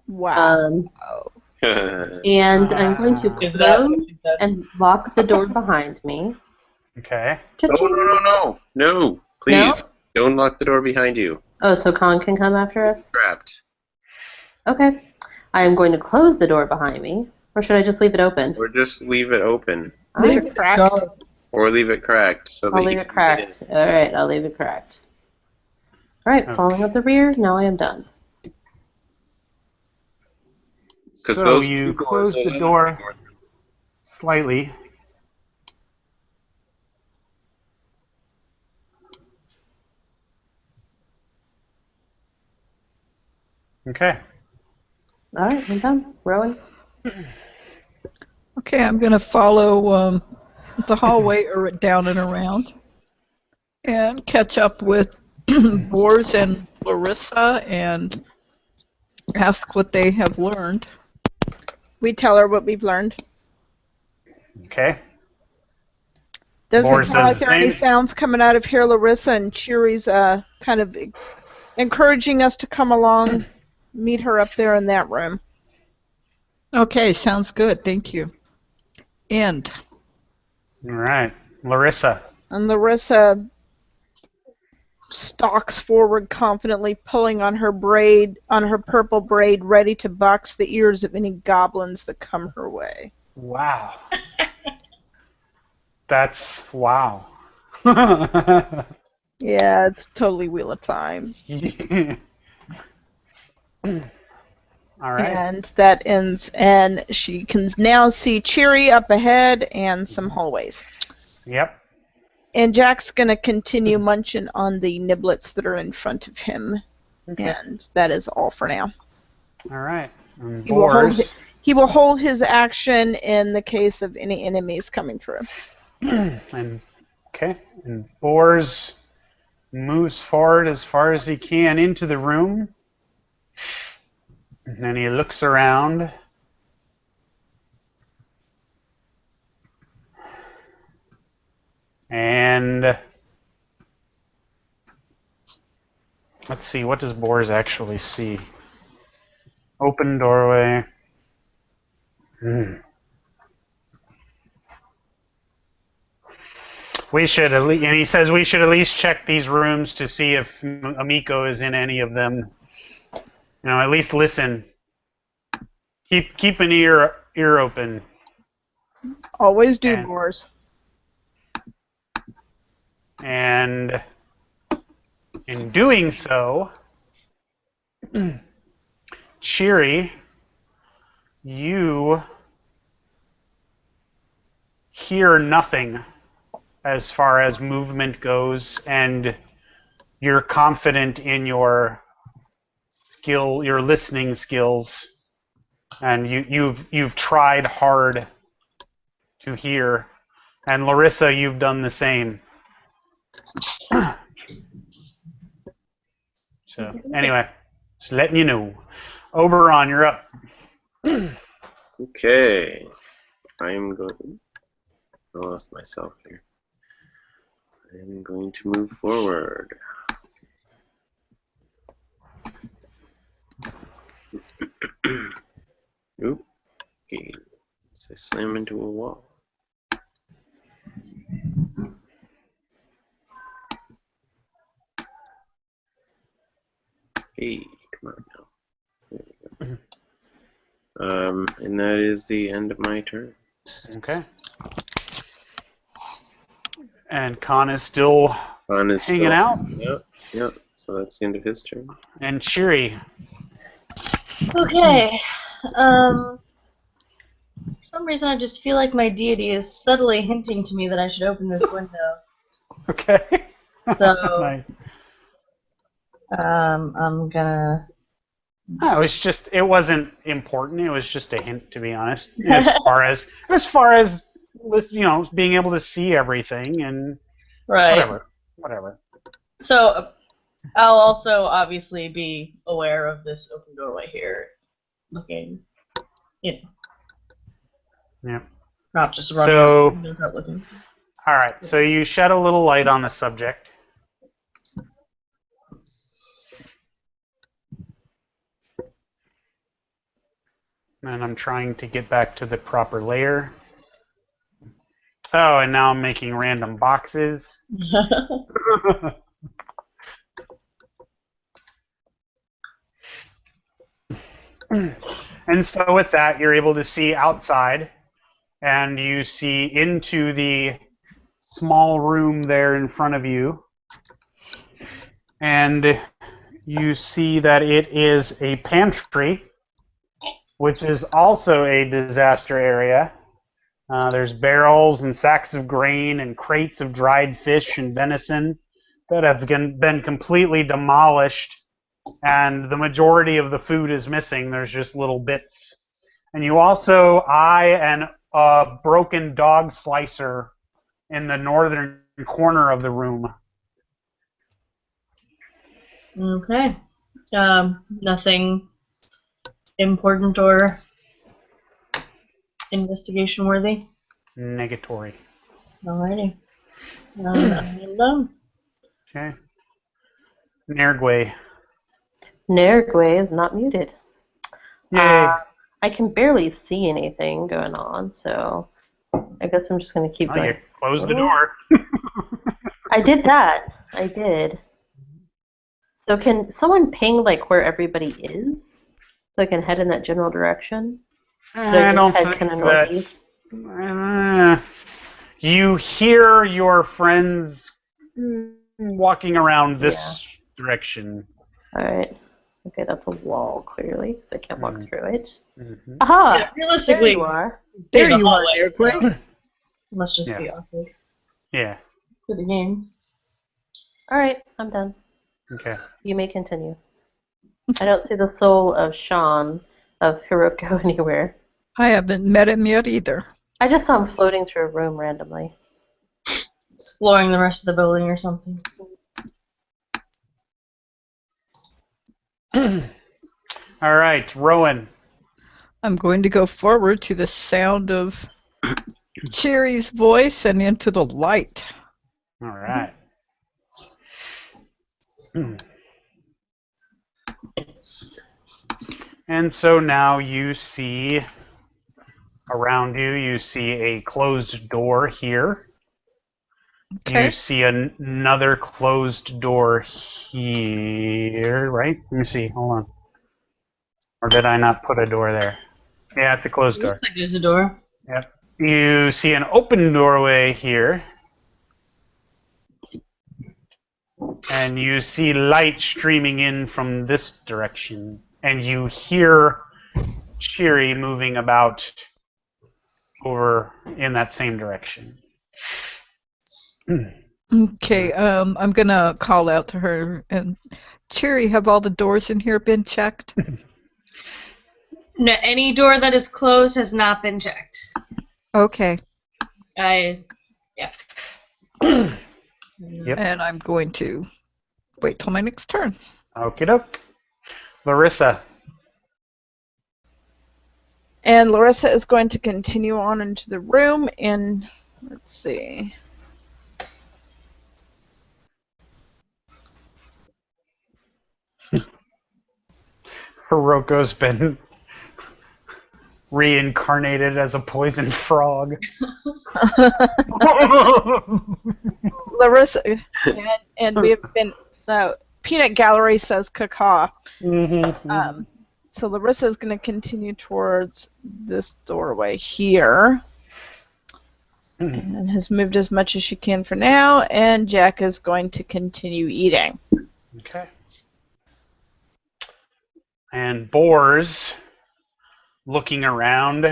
S3: Wow.
S1: And I'm going to
S7: Is that what
S1: close
S7: she said?
S1: and lock the door behind me.
S2: Okay.
S4: No, please.
S1: No?
S4: Don't lock the door behind you.
S1: Oh, so Khan can come after us?
S4: Trapped.
S1: Okay. I am going to close the door behind me. Or should I just leave it open?
S4: Or just leave it open.
S3: Leave it cracked.
S4: Or leave it cracked. So
S1: I'll
S4: that
S1: leave
S4: you
S1: it
S4: can get
S1: cracked.
S4: in.
S1: Alright, I'll leave it cracked. Alright, following up the rear. Now I am done.
S2: So you close the door slightly. Okay.
S1: Alright, I'm done. Rowing.
S8: Okay, I'm going to follow the hallway down and around and catch up with Bors and Larissa and ask what they have learned.
S3: We tell her what we've learned.
S2: Okay.
S3: Doesn't
S2: Bors
S3: sound
S2: does
S3: like
S2: the
S3: there are any
S2: same.
S3: sounds coming out of here, Larissa, and Cheery's kind of encouraging us to come along, meet her up there in that room.
S8: Okay, sounds good. Thank you. End.
S2: All right. Larissa.
S3: And Larissa stalks forward confidently, pulling on her braid, on her purple braid, ready to box the ears of any goblins that come her way.
S2: Wow. That's wow.
S3: Yeah, it's totally Wheel of Time.
S2: All right.
S3: And that ends, and she can now see Cheery up ahead and some hallways.
S2: Yep.
S3: And Jack's going to continue munching on the niblets that are in front of him.
S2: Okay.
S3: And that is all for now.
S2: All right. And
S3: He will hold,
S2: Bors.
S3: he will hold his action in the case of any enemies coming through.
S2: And okay. And Bors moves forward as far as he can into the room. And then he looks around. And let's see, what does Bors actually see? Open doorway. We should at least, and he says we should at least check these rooms to see if Amiko is in any of them. You know, at least listen. Keep an ear open.
S3: Always do,
S2: And-
S3: Boars.
S2: And in doing so, Cheery, you hear nothing as far as movement goes, and you're confident in your skill, your listening skills, and you've tried hard to hear. And Larissa, you've done the same. So anyway, just letting you know. Oberon, you're up.
S4: Okay. I'm going. I lost myself here. I'm going to move forward. Oop. Okay. So I slam into a wall. come on now. There we go. And that is the end of my turn.
S2: Okay. And Khan is still hanging out.
S4: Yep. So that's the end of his turn.
S2: And Cheery.
S7: Okay. For some reason, I just feel like my deity is subtly hinting to me that I should open this window.
S2: Okay.
S7: So,
S2: Nice.
S7: I'm gonna.
S2: No, it wasn't important. It was just a hint, to be honest. As far as being able to see everything and
S7: Right.
S2: whatever.
S7: So, I'll also obviously be aware of this open doorway here, looking,
S2: Yeah.
S7: not just running
S2: So,
S7: without looking.
S2: all right. So you shed a little light on the subject. And I'm trying to get back to the proper layer. Oh, and now I'm making random boxes. And so with that, you're able to see outside, and you see into the small room there in front of you. And you see that it is a pantry, which is also a disaster area. There's barrels and sacks of grain and crates of dried fish and venison that have been completely demolished, and the majority of the food is missing. There's just little bits. And you also eye a broken dog slicer in the northern corner of the room.
S7: Okay. Nothing important or investigation worthy?
S2: Negatory.
S7: Alrighty. I'm done.
S2: Okay. Nergway.
S1: Nergway is not muted.
S2: Yay.
S1: I can barely see anything going on, so I guess I'm just going to keep going.
S2: You close the door.
S1: I did that. I did. So can someone ping like where everybody is, so I can head in that general direction? Should I just head kind of northeast?
S2: You hear your friends walking around this direction.
S1: All right. Okay, that's a wall, clearly, because I can't walk through it.
S2: Mm-hmm.
S1: Aha!
S7: Yeah, realistically,
S1: there you are.
S3: There you are, Nergway.
S7: Must just be awkward
S2: Yeah.
S7: for the game.
S1: All right, I'm done.
S2: Okay.
S1: You may continue. I don't see the soul of Sean, of Hiroko, anywhere.
S8: I haven't met him yet either.
S1: I just saw him floating through a room randomly.
S7: Exploring the rest of the building or something.
S2: All right, Rowan.
S8: I'm going to go forward to the sound of Cherry's voice and into the light.
S2: All right. And so now you see around you, you see a closed door here.
S8: Okay.
S2: You see another closed door here, right? Let me see. Hold on. Or did I not put a door there? Yeah, it's a closed door.
S7: Looks like there's a door.
S2: Yep. You see an open doorway here. And you see light streaming in from this direction. And you hear Cheery moving about over in that same direction.
S8: Okay, I'm going to call out to her. And Cherry, have all the doors in here been checked?
S7: No, any door that is closed has not been checked.
S8: Okay.
S2: Yep.
S8: And I'm going to wait till my next turn.
S2: Okie doke. Larissa.
S3: And Larissa is going to continue on into the room and let's see.
S2: Hiroko's been reincarnated as a poison frog.
S3: Larissa and we have been peanut gallery says caca.
S2: Mm-hmm.
S3: So Larissa is going to continue towards this doorway here. And has moved as much as she can for now, and Jack is going to continue eating.
S2: Okay. And Boars, looking around,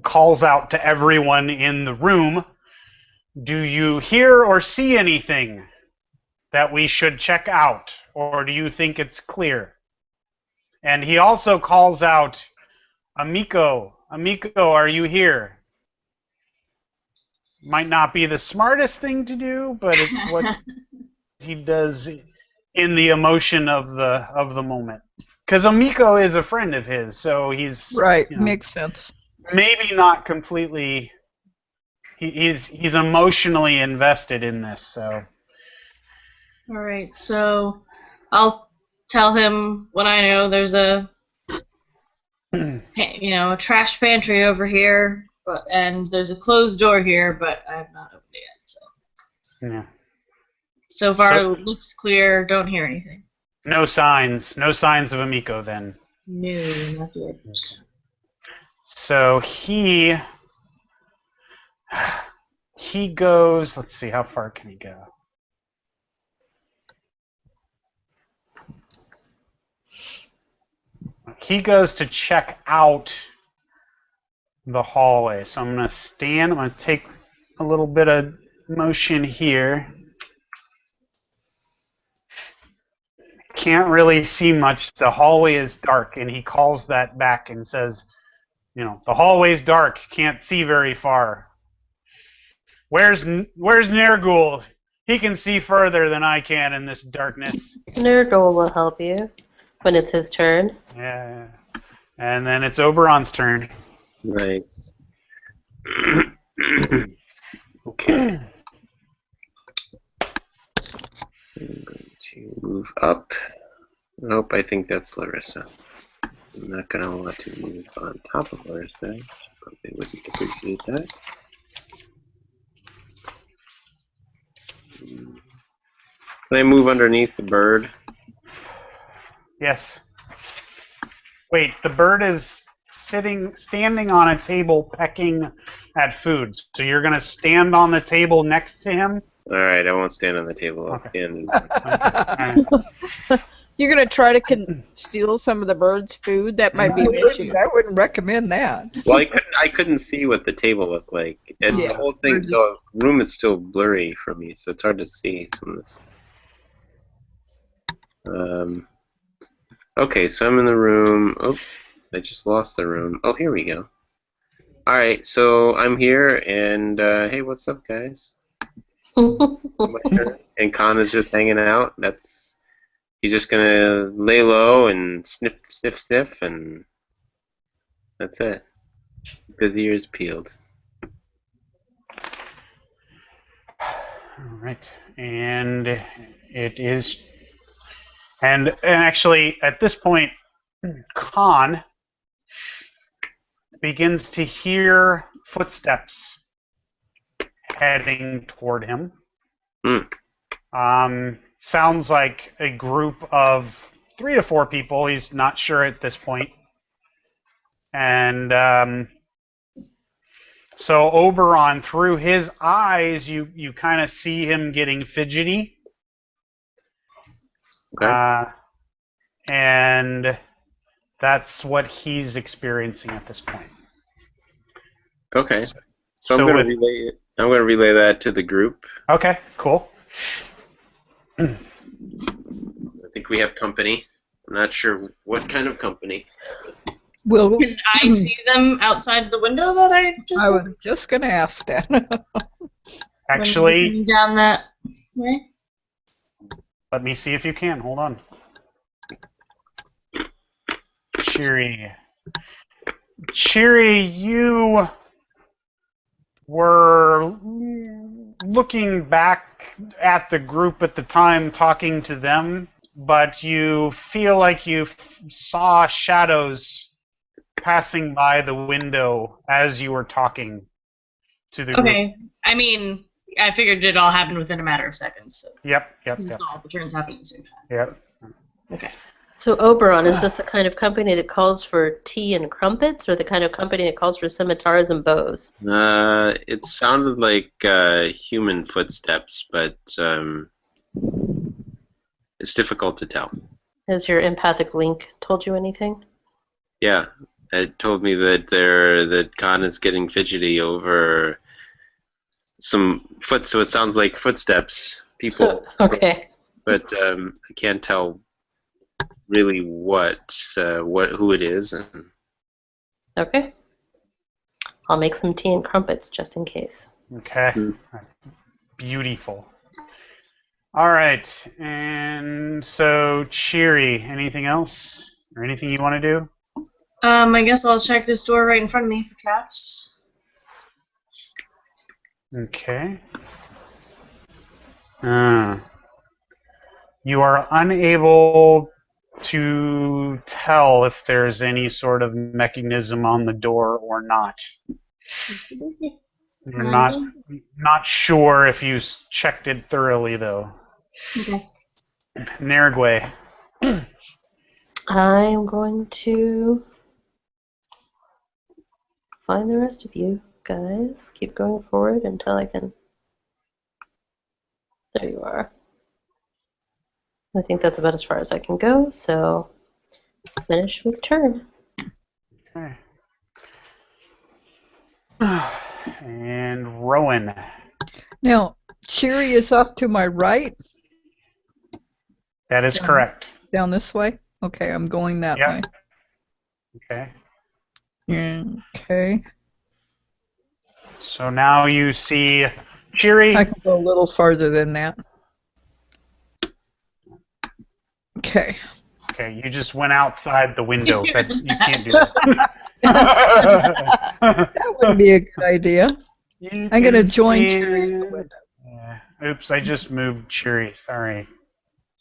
S2: calls out to everyone in the room, "Do you hear or see anything that we should check out, or do you think it's clear?" And he also calls out, "Amico, Amico, are you here?" Might not be the smartest thing to do, but it's what he does in the emotion of the moment. Because Amico is a friend of his, so he's
S8: Right, makes sense.
S2: Maybe not completely. He's emotionally invested in this, so.
S7: All right, so I'll tell him what I know. There's a a trash pantry over here, and there's a closed door here, but I have not opened it yet. So.
S2: Yeah.
S7: So far, it looks clear. Don't hear anything.
S2: No signs of Amico then.
S7: No, not yet.
S2: So he goes. Let's see, how far can he go? He goes to check out the hallway. So I'm going to stand. I'm going to take a little bit of motion here. Can't really see much. The hallway is dark, and he calls that back and says, the hallway's dark. Can't see very far. Where's Nergul? He can see further than I can in this darkness.
S1: Nergul will help you when it's his turn.
S2: Yeah. And then it's Oberon's turn.
S4: Nice. Okay. I'm going to move up. Nope, I think that's Larissa. I'm not going to want to move on top of Larissa. Probably wouldn't appreciate that. Can I move underneath the bird?
S2: Yes. Wait, the bird is standing on a table pecking at food. So you're going to stand on the table next to him?
S4: All right, I won't stand on the table. I'll stand.
S3: You're going to try to steal some of the bird's food? That might be an issue.
S8: I wouldn't recommend that.
S4: Well, I couldn't see what the table looked like. And the whole thing, the room is still blurry for me, so it's hard to see some of this. Okay, so I'm in the room. Oh, I just lost the room. Oh, here we go. All right, so I'm here, and hey, what's up, guys? And Khan is just hanging out. He's just gonna lay low and sniff, sniff, sniff, and that's it. His ears peeled.
S2: All right, and it is, and actually at this point, Khan begins to hear footsteps heading toward him. Sounds like a group of 3 to 4 people. He's not sure at this point. And so Oberon, through his eyes, you kind of see him getting fidgety.
S4: Okay.
S2: And that's what he's experiencing at this point.
S4: Okay. So I'm going to relay it. I'm going to relay that to the group.
S2: Okay, cool.
S4: I think we have company. I'm not sure what kind of company.
S8: Well,
S7: can I see them outside the window that I just?
S8: I was just going to ask that.
S2: Actually,
S7: down that way.
S2: Let me see if you can. Hold on. Cheery, you were looking back at the group at the time, talking to them, but you feel like you saw shadows passing by the window as you were talking to the group.
S7: Okay, I mean, I figured it all happened within a matter of seconds. So
S2: Yep.
S7: all the turns happened at the same time.
S2: Yep.
S7: Okay.
S1: So Oberon, is this the kind of company that calls for tea and crumpets, or the kind of company that calls for scimitars and bows?
S4: It sounded like human footsteps, but it's difficult to tell.
S1: Has your empathic link told you anything?
S4: Yeah, it told me that Khan is getting fidgety over some so it sounds like footsteps, people.
S1: Okay.
S4: But I can't tell really who it is.
S1: Okay. I'll make some tea and crumpets just in case.
S2: Okay. Beautiful. All right. And so, Cheery, anything else? Or anything you want to do?
S7: I guess I'll check this door right in front of me for traps.
S2: Okay. You are unable to tell if there's any sort of mechanism on the door or not. You're not sure if you checked it thoroughly, though.
S7: Okay.
S2: Nergwe.
S1: I'm going to find the rest of you guys. Keep going forward until I can... There you are. I think that's about as far as I can go, so finish with turn.
S2: Okay. And Rowan.
S8: Now, Cheery is off to my right.
S2: That is correct.
S8: Down this way? Okay, I'm going that way.
S2: Okay.
S8: Okay.
S2: So now you see Cheery.
S8: I can go a little farther than that. Okay.
S2: Okay, you just went outside the window. You can't do that.
S8: That wouldn't be a good idea. I'm going to join Cheery in the window.
S2: Yeah. Oops, I just moved Cheery. Sorry.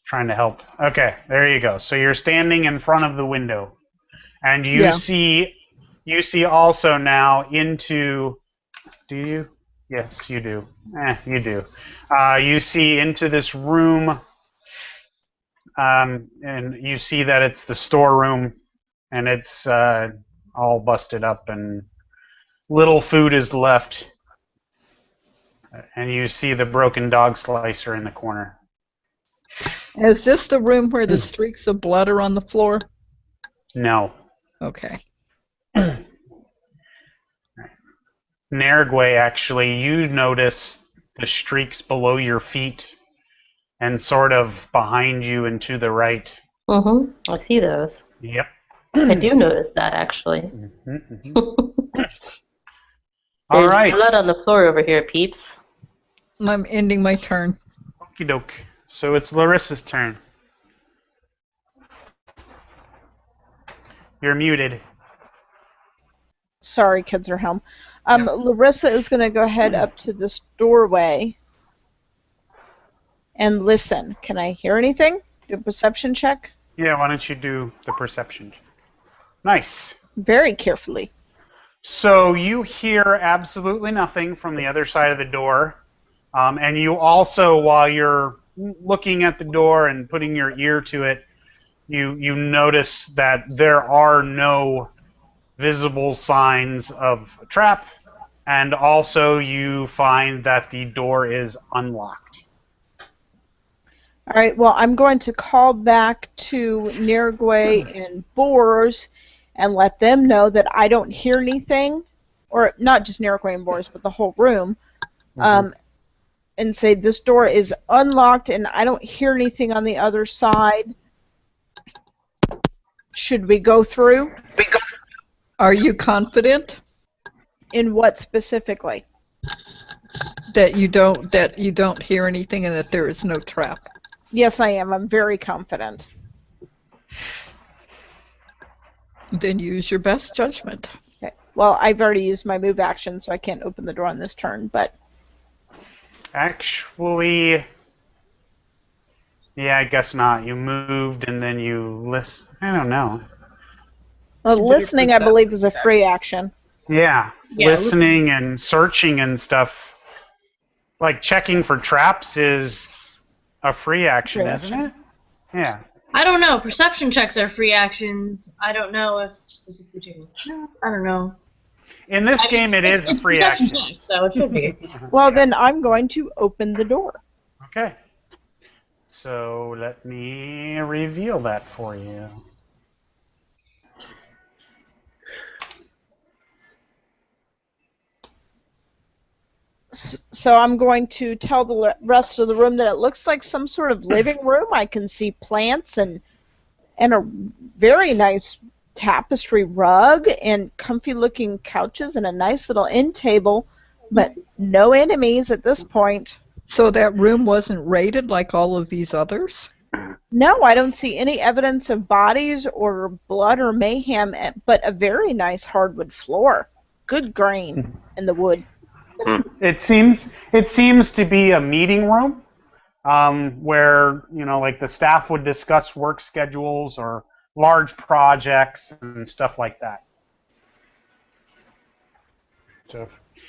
S2: Trying to help. Okay, there you go. So you're standing in front of the window. And you see also now into... Do you? Yes, you do. You do. You see into this room... and you see that it's the storeroom, and it's all busted up, and little food is left. And you see the broken dog slicer in the corner.
S8: Is this the room where the streaks of blood are on the floor?
S2: No.
S8: Okay.
S2: Nergwe, actually, you notice the streaks below your feet and sort of behind you and to the right.
S1: Mm-hmm. I see those.
S2: Yep.
S1: I do notice that, actually.
S2: All right.
S1: There's blood on the floor over here, peeps.
S8: I'm ending my turn.
S2: Okie doke. So it's Larissa's turn. You're muted.
S3: Sorry, kids are home. Larissa is going to go ahead up to this doorway and listen. Can I hear anything? Do a perception check?
S2: Yeah, why don't you do the perception? Nice.
S3: Very carefully.
S2: So you hear absolutely nothing from the other side of the door. And you also, while you're looking at the door and putting your ear to it, you notice that there are no visible signs of a trap, and also you find that the door is unlocked.
S3: All right, well, I'm going to call back to Nergwe and Boars and let them know that I don't hear anything, or not just Nergwe and Boars, but the whole room, and say this door is unlocked and I don't hear anything on the other side. Should we go through?
S8: Are you confident?
S3: In what specifically?
S8: That you don't hear anything and that there is no trap.
S3: Yes, I am. I'm very confident.
S8: Then use your best judgment.
S3: Okay. Well, I've already used my move action, so I can't open the door on this turn, but...
S2: Actually... Yeah, I guess not. You moved and then you listen. I don't know.
S3: Well, listening, I believe, is a free action.
S2: Yeah, listening and searching and stuff. Like checking for traps is a free action, isn't it? Yeah.
S7: I don't know. Perception checks are free actions. I don't know if specifically taking. I don't know.
S2: In this game, it is a free
S7: perception
S2: action.
S7: checks, so it should be.
S3: Well, then I'm going to open the door.
S2: Okay. So let me reveal that for you.
S3: So I'm going to tell the rest of the room that it looks like some sort of living room. I can see plants and a very nice tapestry rug and comfy-looking couches and a nice little end table, but no enemies at this point.
S8: So that room wasn't raided like all of these others?
S3: No, I don't see any evidence of bodies or blood or mayhem, but a very nice hardwood floor. Good grain in the wood.
S2: It seems to be a meeting room where, you know, like the staff would discuss work schedules or large projects and stuff like that. So.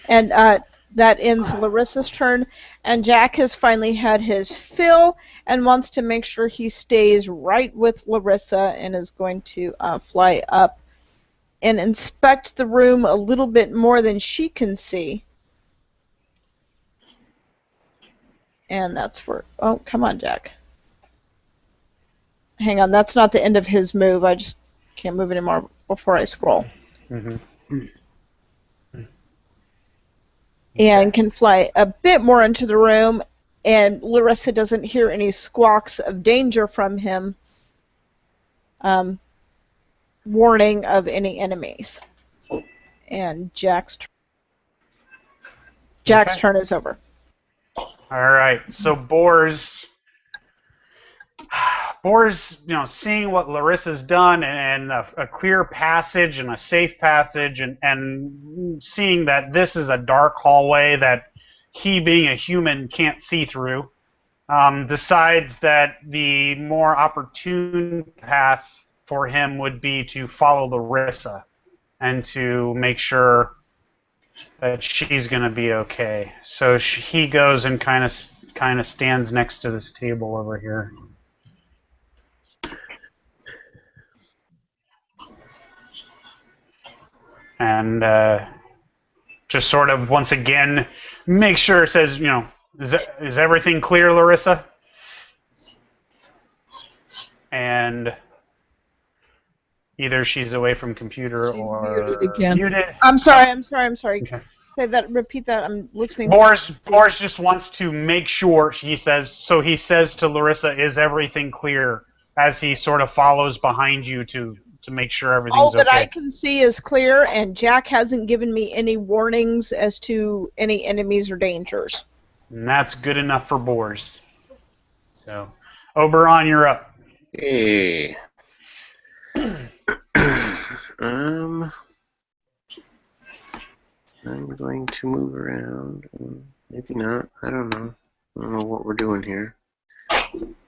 S3: And that ends Larissa's turn, and Jack has finally had his fill and wants to make sure he stays right with Larissa and is going to fly up and inspect the room a little bit more than she can see. And that's for... Oh, come on, Jack. Hang on, that's not the end of his move. I just can't move anymore before I scroll.
S2: Mm-hmm.
S3: And can fly a bit more into the room, and Larissa doesn't hear any squawks of danger from him, warning of any enemies. And Jack's turn is over.
S2: All right, so Boar's, you know, seeing what Larissa's done and a clear passage and a safe passage, and seeing that this is a dark hallway that he, being a human, can't see through, decides that the more opportune path for him would be to follow Larissa and to make sure that she's going to be okay. So he goes and kind of stands next to this table over here. And just sort of once again make sure, says, you know, is everything clear, Larissa? And either she's away from computer or
S8: muted again.
S2: Muted.
S3: I'm sorry.
S2: Okay.
S3: Say that. Repeat that. I'm listening.
S2: Boris just wants to make sure. He says to Larissa, "Is everything clear?" As he sort of follows behind you to make sure everything's
S3: All that
S2: okay.
S3: I can see is clear, and Jack hasn't given me any warnings as to any enemies or dangers.
S2: And that's good enough for Boris. So, Oberon, you're up.
S4: Hey. I'm going to move around. Maybe not. I don't know. I don't know what we're doing here.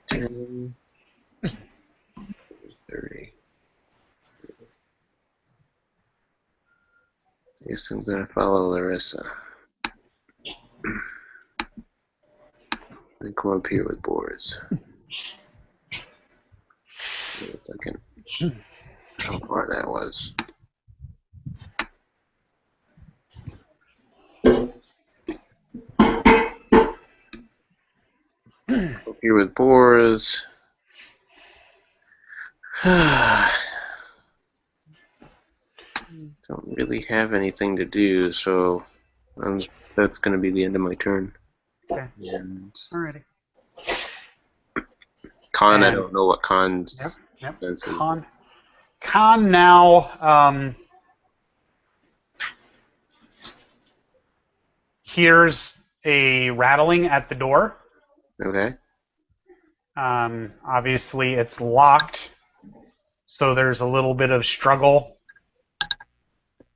S4: 10, 30. I guess I'm going to follow Larissa. And come up here with Boris. Wait a second. How far that was. Up here with Boris. Don't really have anything to do, so that's going to be the end of my turn.
S2: Okay.
S4: And
S2: Alrighty.
S4: Con, I don't know what Con's
S2: Yep.
S4: sense is.
S2: Con now hears a rattling at the door.
S4: Okay.
S2: Obviously, it's locked, so there's a little bit of struggle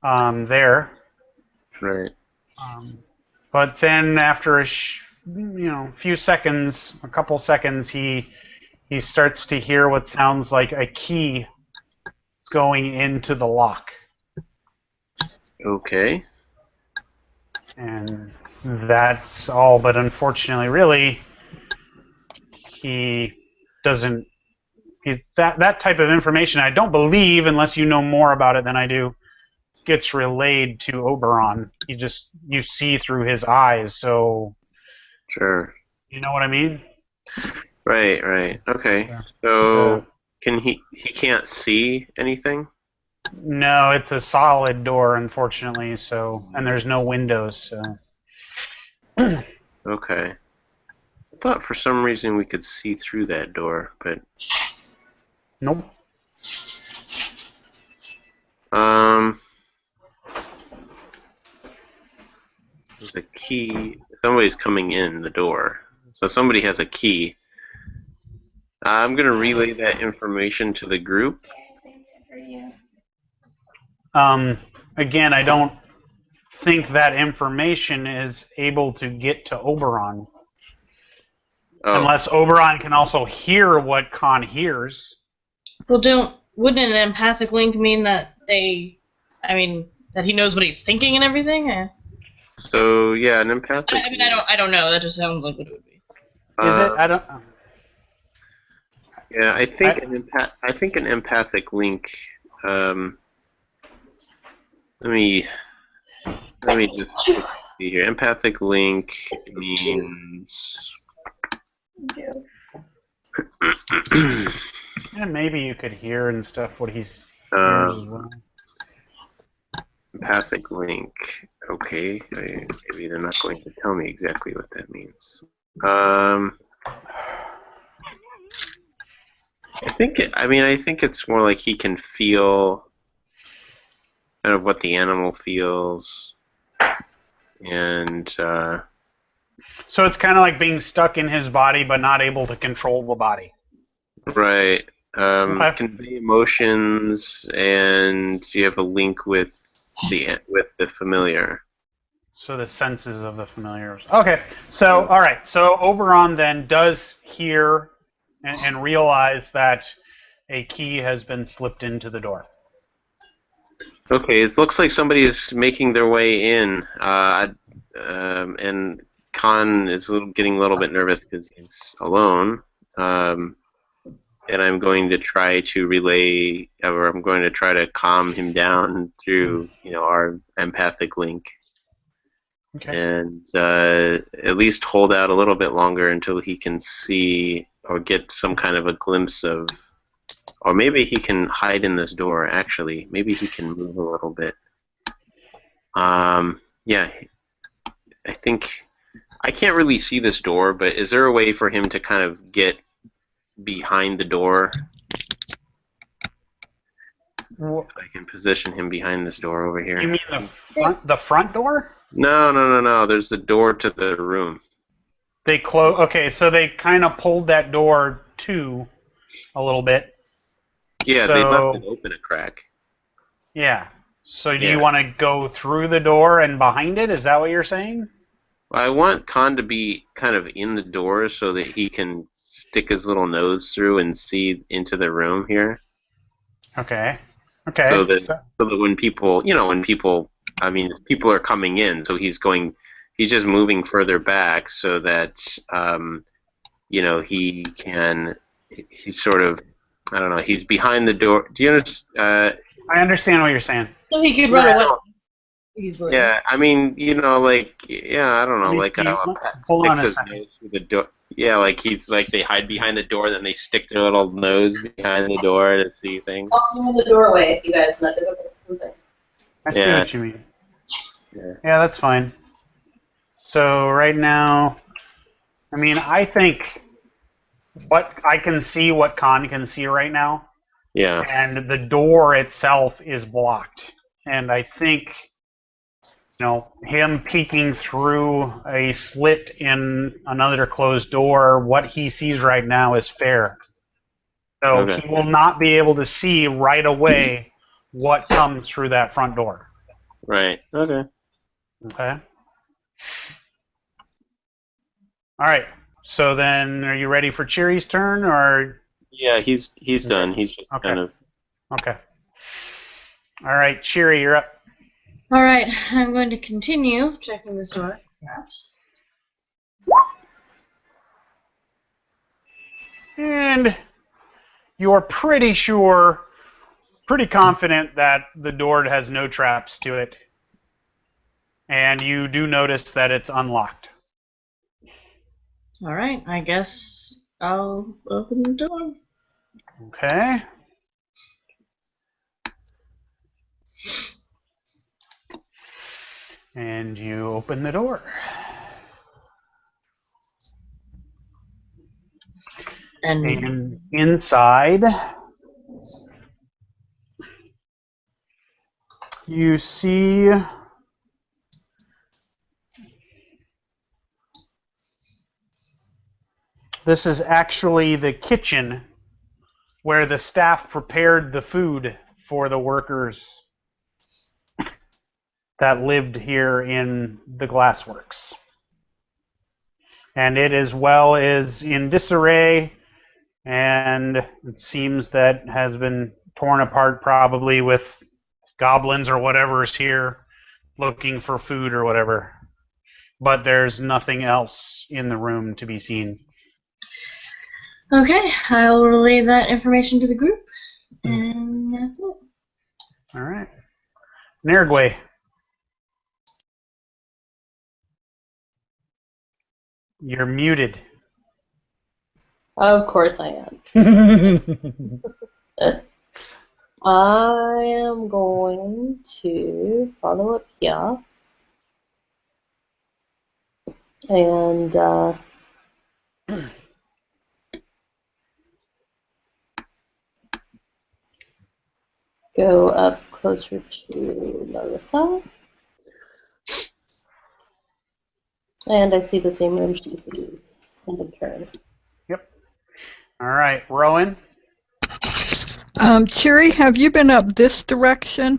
S2: there.
S4: Right.
S2: But then after a couple seconds, he starts to hear what sounds like a key going into the lock.
S4: Okay.
S2: And that's all, but unfortunately, really, he doesn't he's that type of information. I don't believe, unless you know more about it than I do, gets relayed to Oberon. You see through his eyes, so
S4: Sure.
S2: you know what I mean?
S4: Right. Okay. So can he can't see anything?
S2: No, it's a solid door, unfortunately. So, and there's no windows. So.
S4: Okay. I thought for some reason we could see through that door, but
S2: Nope.
S4: There's a key. Somebody's coming in the door, so somebody has a key. I'm gonna relay that information to the group.
S2: Again, I don't think that information is able to get to Oberon. Unless Oberon can also hear what Khan hears.
S7: Well, wouldn't an empathic link mean that that he knows what he's thinking and everything?
S4: So yeah, an empathic.
S7: I don't know. That just sounds like what it would be.
S2: Is it? I don't.
S4: Yeah, I think an empathic link. Let me just see here. Empathic link means.
S2: And maybe you could hear and stuff what he's hears as well.
S4: Empathic link. Okay, maybe they're not going to tell me exactly what that means. I think it's more like he can feel kind of what the animal feels, and
S2: so it's kind of like being stuck in his body but not able to control the body.
S4: Right. Convey emotions, and you have a link with the familiar.
S2: So the senses of the familiars. Okay. So all right. So Oberon then does hear and realize that a key has been slipped into the door.
S4: Okay. It looks like somebody's making their way in, and Khan is getting a little bit nervous because he's alone. And I'm going to try to relay, or I'm going to try to calm him down through, our empathic link.
S2: Okay.
S4: And at least hold out a little bit longer until he can see or get some kind of a glimpse of, or maybe he can hide in this door. Actually, maybe he can move a little bit. Yeah, I think I can't really see this door, but is there a way for him to kind of get behind the door? I can position him behind this door over here.
S2: You mean the front door?
S4: No. There's the door to the room.
S2: They close. Okay, so they kind of pulled that door to a little bit.
S4: Yeah, they left it open a crack.
S2: Yeah. So do you want to go through the door and behind it? Is that what you're saying?
S4: I want Khan to be kind of in the door so that he can stick his little nose through and see into the room here.
S2: Okay.
S4: So that when people, people are coming in, so he's just moving further back so that, he's sort of, I don't know, he's behind the door. Do you understand?
S2: I understand what you're saying.
S7: So he could run away easily.
S4: Yeah, I don't know, like how
S2: hold on
S4: sticks his nose through the door. Yeah, like they hide behind the door, then they stick their little nose behind the door to see things.
S1: Walking in the doorway, if you guys let it go something.
S2: I see what you mean. Yeah, that's fine. So right now, I think I can see what Khan can see right now.
S4: Yeah.
S2: And the door itself is blocked. And I think, him peeking through a slit in another closed door, what he sees right now is fair. So he will not be able to see right away what comes through that front door.
S4: Right. Okay.
S2: Okay. All right. So then, are you ready for Cheery's turn, or?
S4: Yeah, he's done. He's just kind of.
S2: Okay. All right, Cheery, you're up.
S7: All right, I'm going to continue checking this door, perhaps.
S2: And you are pretty sure, pretty confident that the door has no traps to it. And you do notice that it's unlocked.
S7: All right, I guess I'll open the door.
S2: Okay. And you open the door. And inside, you see this is actually the kitchen where the staff prepared the food for the workers that lived here in the glassworks. And it as well is in disarray, and it seems that has been torn apart probably with goblins or whatever is here looking for food or whatever. But there's nothing else in the room to be seen.
S7: Okay, I'll relay that information to the group, and that's it.
S2: All right. Nergwe. You're muted.
S1: Of course I am. I am going to follow up here. And go up closer to Larissa. And I see the same room she sees. And in turn.
S2: Yep. All right, Rowan.
S8: Cheery, have you been up this direction?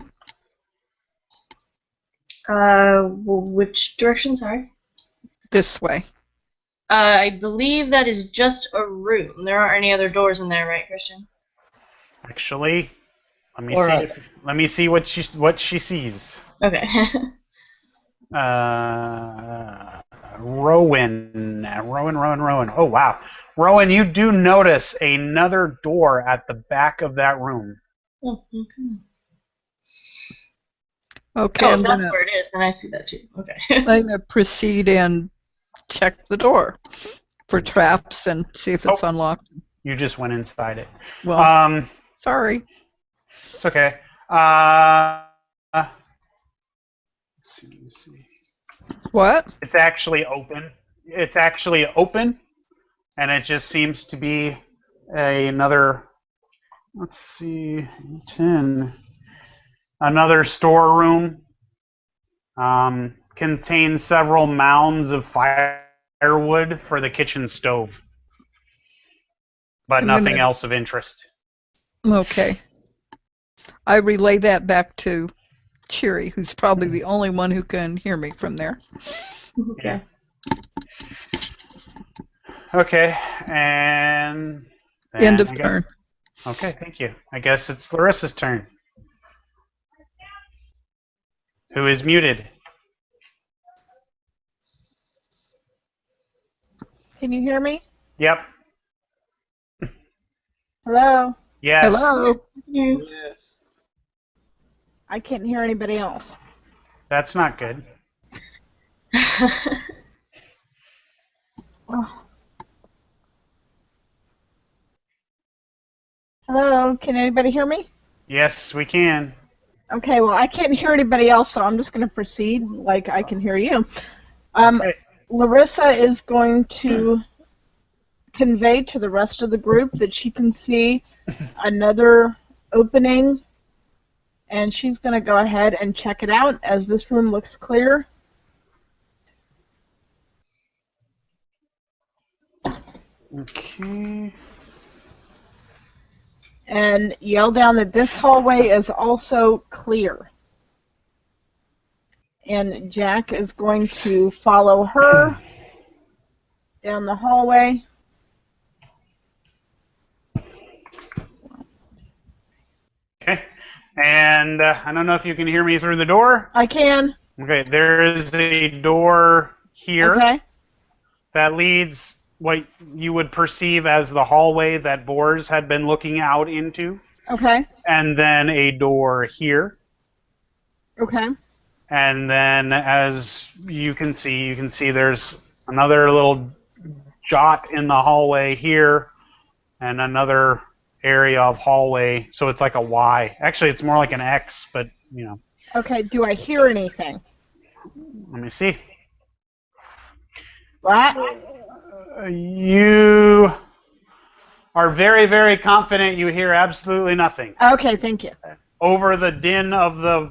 S7: Which direction, sorry?
S8: This way.
S7: I believe that is just a room. There aren't any other doors in there, right, Christian?
S2: Actually, let me
S7: Or
S2: see. Let me see what she sees.
S7: Okay.
S2: Rowan. Oh wow, Rowan, you do notice another door at the back of that room.
S7: Oh, okay.
S8: Okay,
S7: Oh, that's where it is, and I see that too. Okay.
S8: I'm going to proceed and check the door for traps and see if it's unlocked.
S2: You just went inside it.
S8: Well, sorry.
S2: It's okay. Let's see.
S8: What?
S2: It's actually open. It's actually open, and it just seems to be another. Let's see, 10. Another storeroom. Contains several mounds of firewood for the kitchen stove, but nothing else of interest.
S8: Okay. I relay that back to Cheery, who's probably the only one who can hear me from there.
S7: Okay.
S2: Okay, and
S8: end of turn.
S2: Okay, thank you. I guess it's Larissa's turn. Who is muted?
S3: Can you hear me?
S2: Yep.
S3: Hello?
S2: Yes.
S8: Hello?
S9: Yes.
S3: I can't hear anybody else.
S2: That's not good.
S3: Oh. Hello? Can anybody hear me?
S2: Yes, we can.
S3: Okay, well, I can't hear anybody else, so I'm just going to proceed like I can hear you. Larissa is going to convey to the rest of the group that she can see another opening, and she's going to go ahead and check it out as this room looks clear.
S2: Okay.
S3: And yell down that this hallway is also clear. And Jack is going to follow her down the hallway.
S2: Okay. And I don't know if you can hear me through the door.
S3: I can.
S2: Okay, there is a door here
S3: Okay.
S2: that leads what you would perceive as the hallway that Boars had been looking out into,
S3: Okay.
S2: and then a door here.
S3: Okay.
S2: And then, as you can see there's another little jot in the hallway here, and another area of hallway. So it's like a Y. Actually, it's more like an X, but you know.
S3: Okay. Do I hear anything?
S2: Let me see.
S3: What?
S2: You are very, very confident you hear absolutely nothing.
S3: Okay. Thank you.
S2: Over the din of the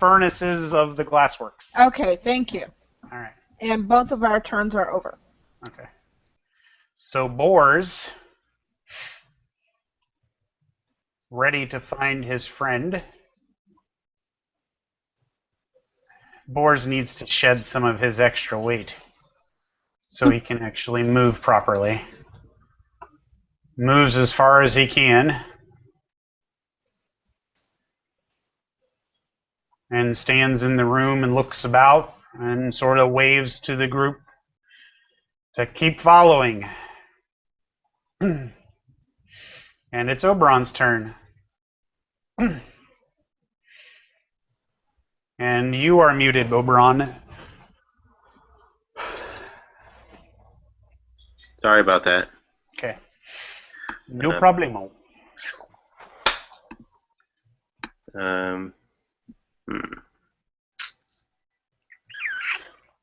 S2: furnaces of the glassworks.
S3: Okay. Thank you.
S2: All right.
S3: And both of our turns are over.
S2: Okay. So Boars, ready to find his friend. Boars needs to shed some of his extra weight so he can actually move properly. Moves as far as he can. And stands in the room and looks about and sort of waves to the group to keep following. And it's Oberon's turn. And you are muted, Oberon.
S4: Sorry about that.
S2: Okay. No problemo.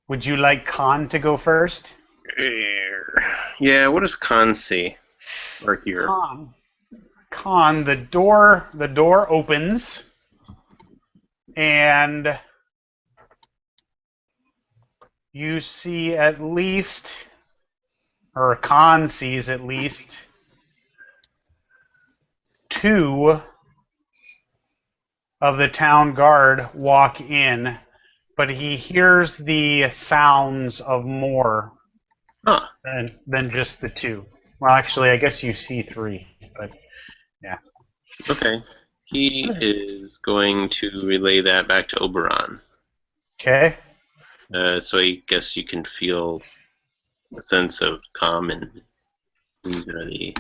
S2: Would you like Khan to go first?
S4: Yeah, what does Khan see? Or hear?
S2: Khan, the door opens, and you see at least, or Khan sees at least, 2 of the town guard walk in, but he hears the sounds of more than just the 2. Well, actually, I guess you see 3, but yeah.
S4: Okay. He is going to relay that back to Oberon.
S2: Okay.
S4: So I guess you can feel a sense of calm, and these are the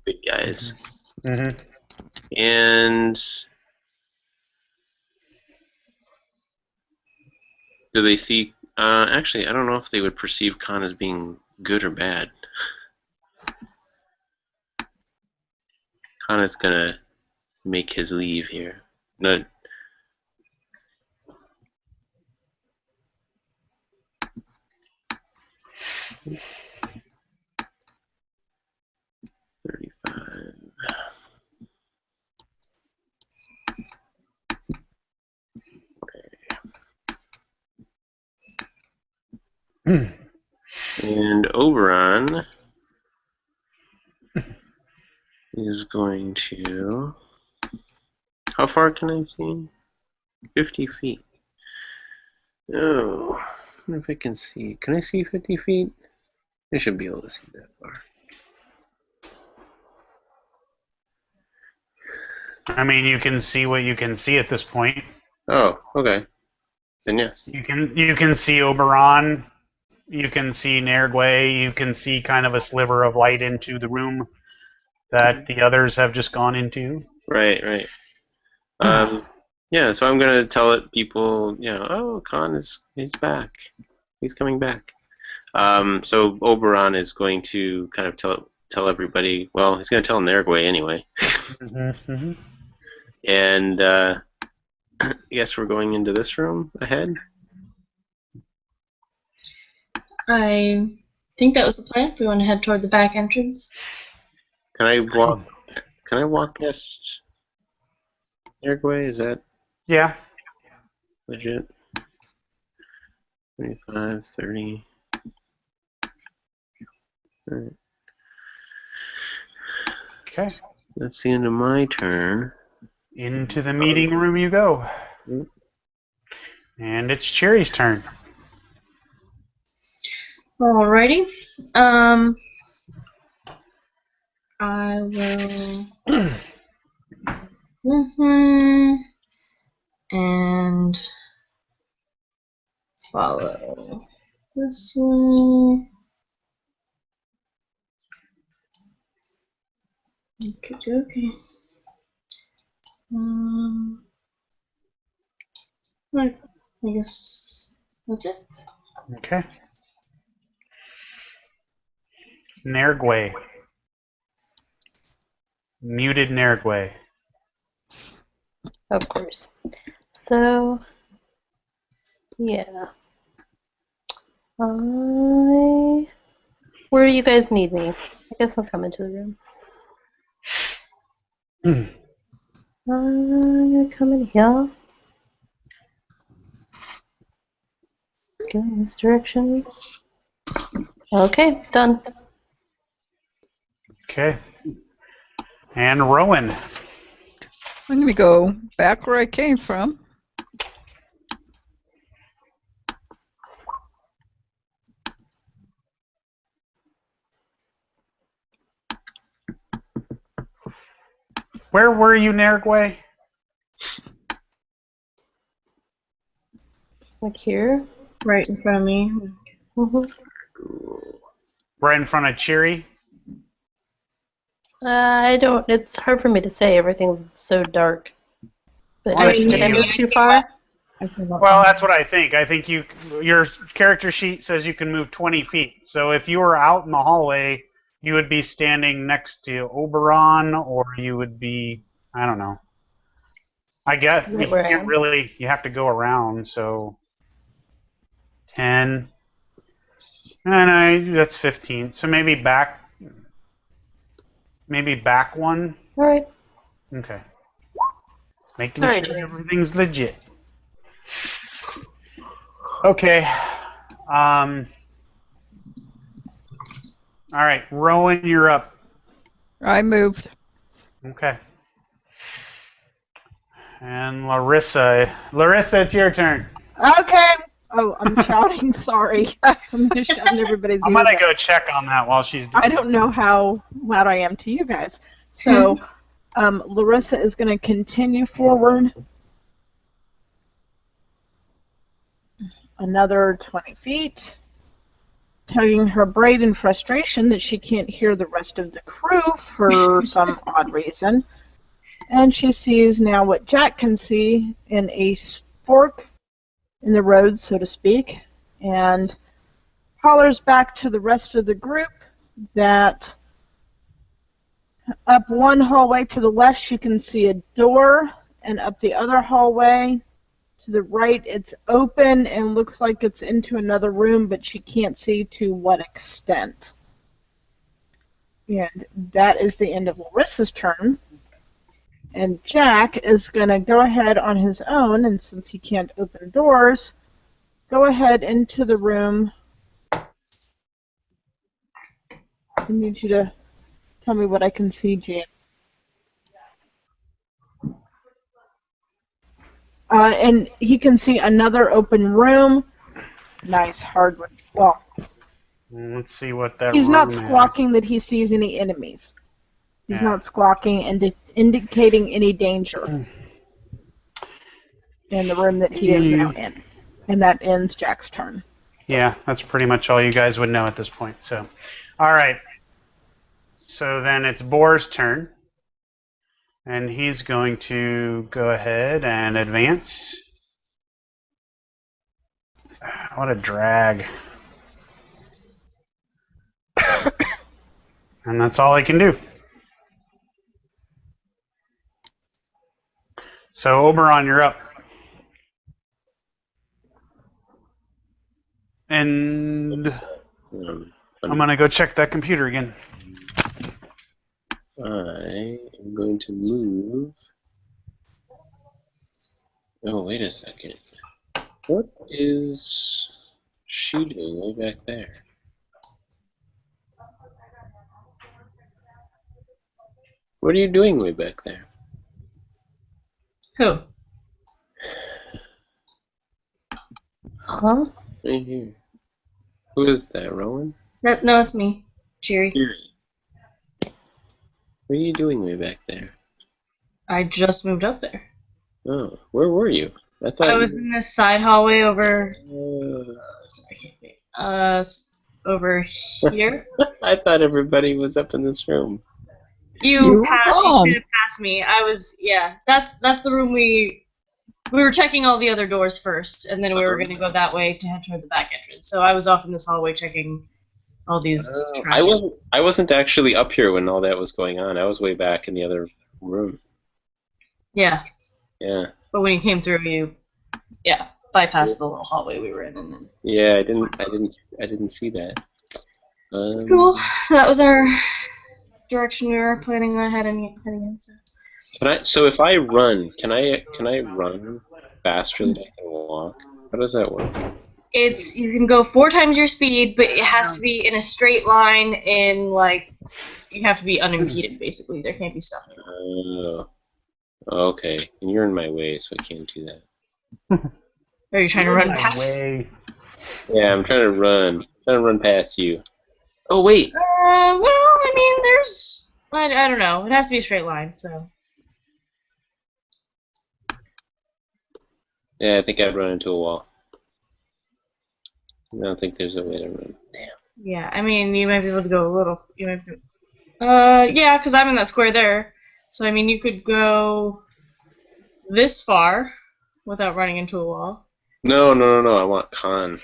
S4: big guys.
S2: Mm-hmm.
S4: And do they see? Actually, I don't know if they would perceive Khan as being good or bad. Khan is gonna make his leave here. No. And Oberon is going to... How far can I see? 50 feet. Oh, I wonder if I can see. Can I see 50 feet? I should be able to see that far.
S2: I mean, you can see what you can see at this point.
S4: Oh, okay. Then yes.
S2: You can see Oberon. You can see Nergwe. You can see kind of a sliver of light into the room that the others have just gone into.
S4: Right. Yeah, so I'm gonna tell people, oh, Khan he's back. He's coming back. So Oberon is going to kind of tell everybody. Well, he's gonna tell Nergwe anyway.
S2: Mm-hmm.
S4: And I guess we're going into this room ahead.
S7: I think that was the plan. We want to head toward the back entrance.
S4: Can I walk past Nergwe? Is that legit? 25, 30. All right.
S2: Okay.
S4: That's the end of my turn.
S2: Into the meeting room you go. And it's Cherry's turn.
S7: Alrighty. I will. And follow this way. Okay. Right. I guess that's it.
S2: Okay. Nergway. Muted Nergway.
S1: Of course. So, yeah. Where do you guys need me? I guess I'll come into the room. I'm gonna come in here. Go in this direction. Okay, done.
S2: Okay. And Rowan.
S8: I'm going to go back where I came from.
S2: Where were you, Nergway?
S1: Like here.
S7: Right in front of me.
S2: Right in front of Cheery?
S1: I don't. It's hard for me to say. Everything's so dark. But
S2: Well,
S1: did I move too far?
S2: Well, that's what I think. I think your character sheet says you can move 20 feet. So if you were out in the hallway, you would be standing next to Oberon, or you would be, I don't know. I guess you can't really, you have to go around, so 10. No, that's 15. So maybe back one.
S1: All right.
S2: Okay. Making sure everything's legit. Okay. All right, Rowan, you're up.
S8: I moved.
S2: Okay. And Larissa. Larissa, it's your turn.
S3: Okay. Oh, I'm shouting. Sorry. I'm just shouting everybody's
S2: I'm
S3: ears
S2: going to
S3: out.
S2: go check on that while she's doing
S3: I don't know how loud I am to you guys. So, Larissa is going to continue forward. Another 20 feet. Tugging her braid in frustration that she can't hear the rest of the crew for some odd reason. And she sees now what Jack can see in a fork in the road, so to speak, and hollers back to the rest of the group that up one hallway to the left she can see a door, and up the other hallway to the right it's open and looks like it's into another room, but she can't see to what extent. And that is the end of Larissa's turn. And Jack is going to go ahead on his own, and since he can't open doors, go ahead into the room. I need you to tell me what I can see, Jan. And he can see another open room. Nice hardwood. Well,
S2: Let's see what that
S3: he's not
S2: room
S3: squawking that he sees any enemies. He's
S2: Yeah.
S3: not squawking and indicating any danger in the room that he is now in. And that ends Jack's turn.
S2: Yeah, that's pretty much all you guys would know at this point. So, all right. So then it's Boar's turn. And he's going to go ahead and advance. What a drag. And that's all I can do. So, Oberon, you're up. And I'm going to go check that computer again.
S4: I am going to move. Oh, wait a second. What is she doing way back there? What are you doing way back there?
S7: Who?
S1: Huh?
S4: Right here. Who is that, Rowan?
S7: No, it's me. Cheery.
S4: What are you doing way back there?
S7: I just moved up there.
S4: Oh, where were you? I thought
S7: I was in this side hallway over. Over here.
S4: I thought everybody was up in this room.
S3: You were wrong.
S7: You passed me. That's the room we were checking all the other doors first, and then we were going to go that way to head toward the back entrance. So I was off in this hallway checking all these trash.
S4: I wasn't actually up here when all that was going on. I was way back in the other room.
S7: Yeah.
S4: Yeah.
S7: But when you came through, you bypassed the little hallway we were in, and then.
S4: Yeah, I didn't see that.
S7: It's cool. That was our direction we were planning on heading in.
S4: So if I run, can I run faster than I can walk? How does that work?
S7: You can go 4 times your speed, but it has to be in a straight line. You have to be unimpeded. Basically, there can't be stuff.
S4: Okay, and you're in my way, so I can't do that.
S7: Are you trying to run past?
S4: Yeah, I'm trying to run past you. Oh wait.
S7: Well, I mean, I don't know. It has to be a straight line, so.
S4: Yeah, I think I'd run into a wall. I don't think there's a way to run. Damn.
S7: Yeah, I mean, you might be able to go a little. Yeah, because I'm in that square there. So I mean, you could go this far without running into a wall.
S4: No. I want Khan.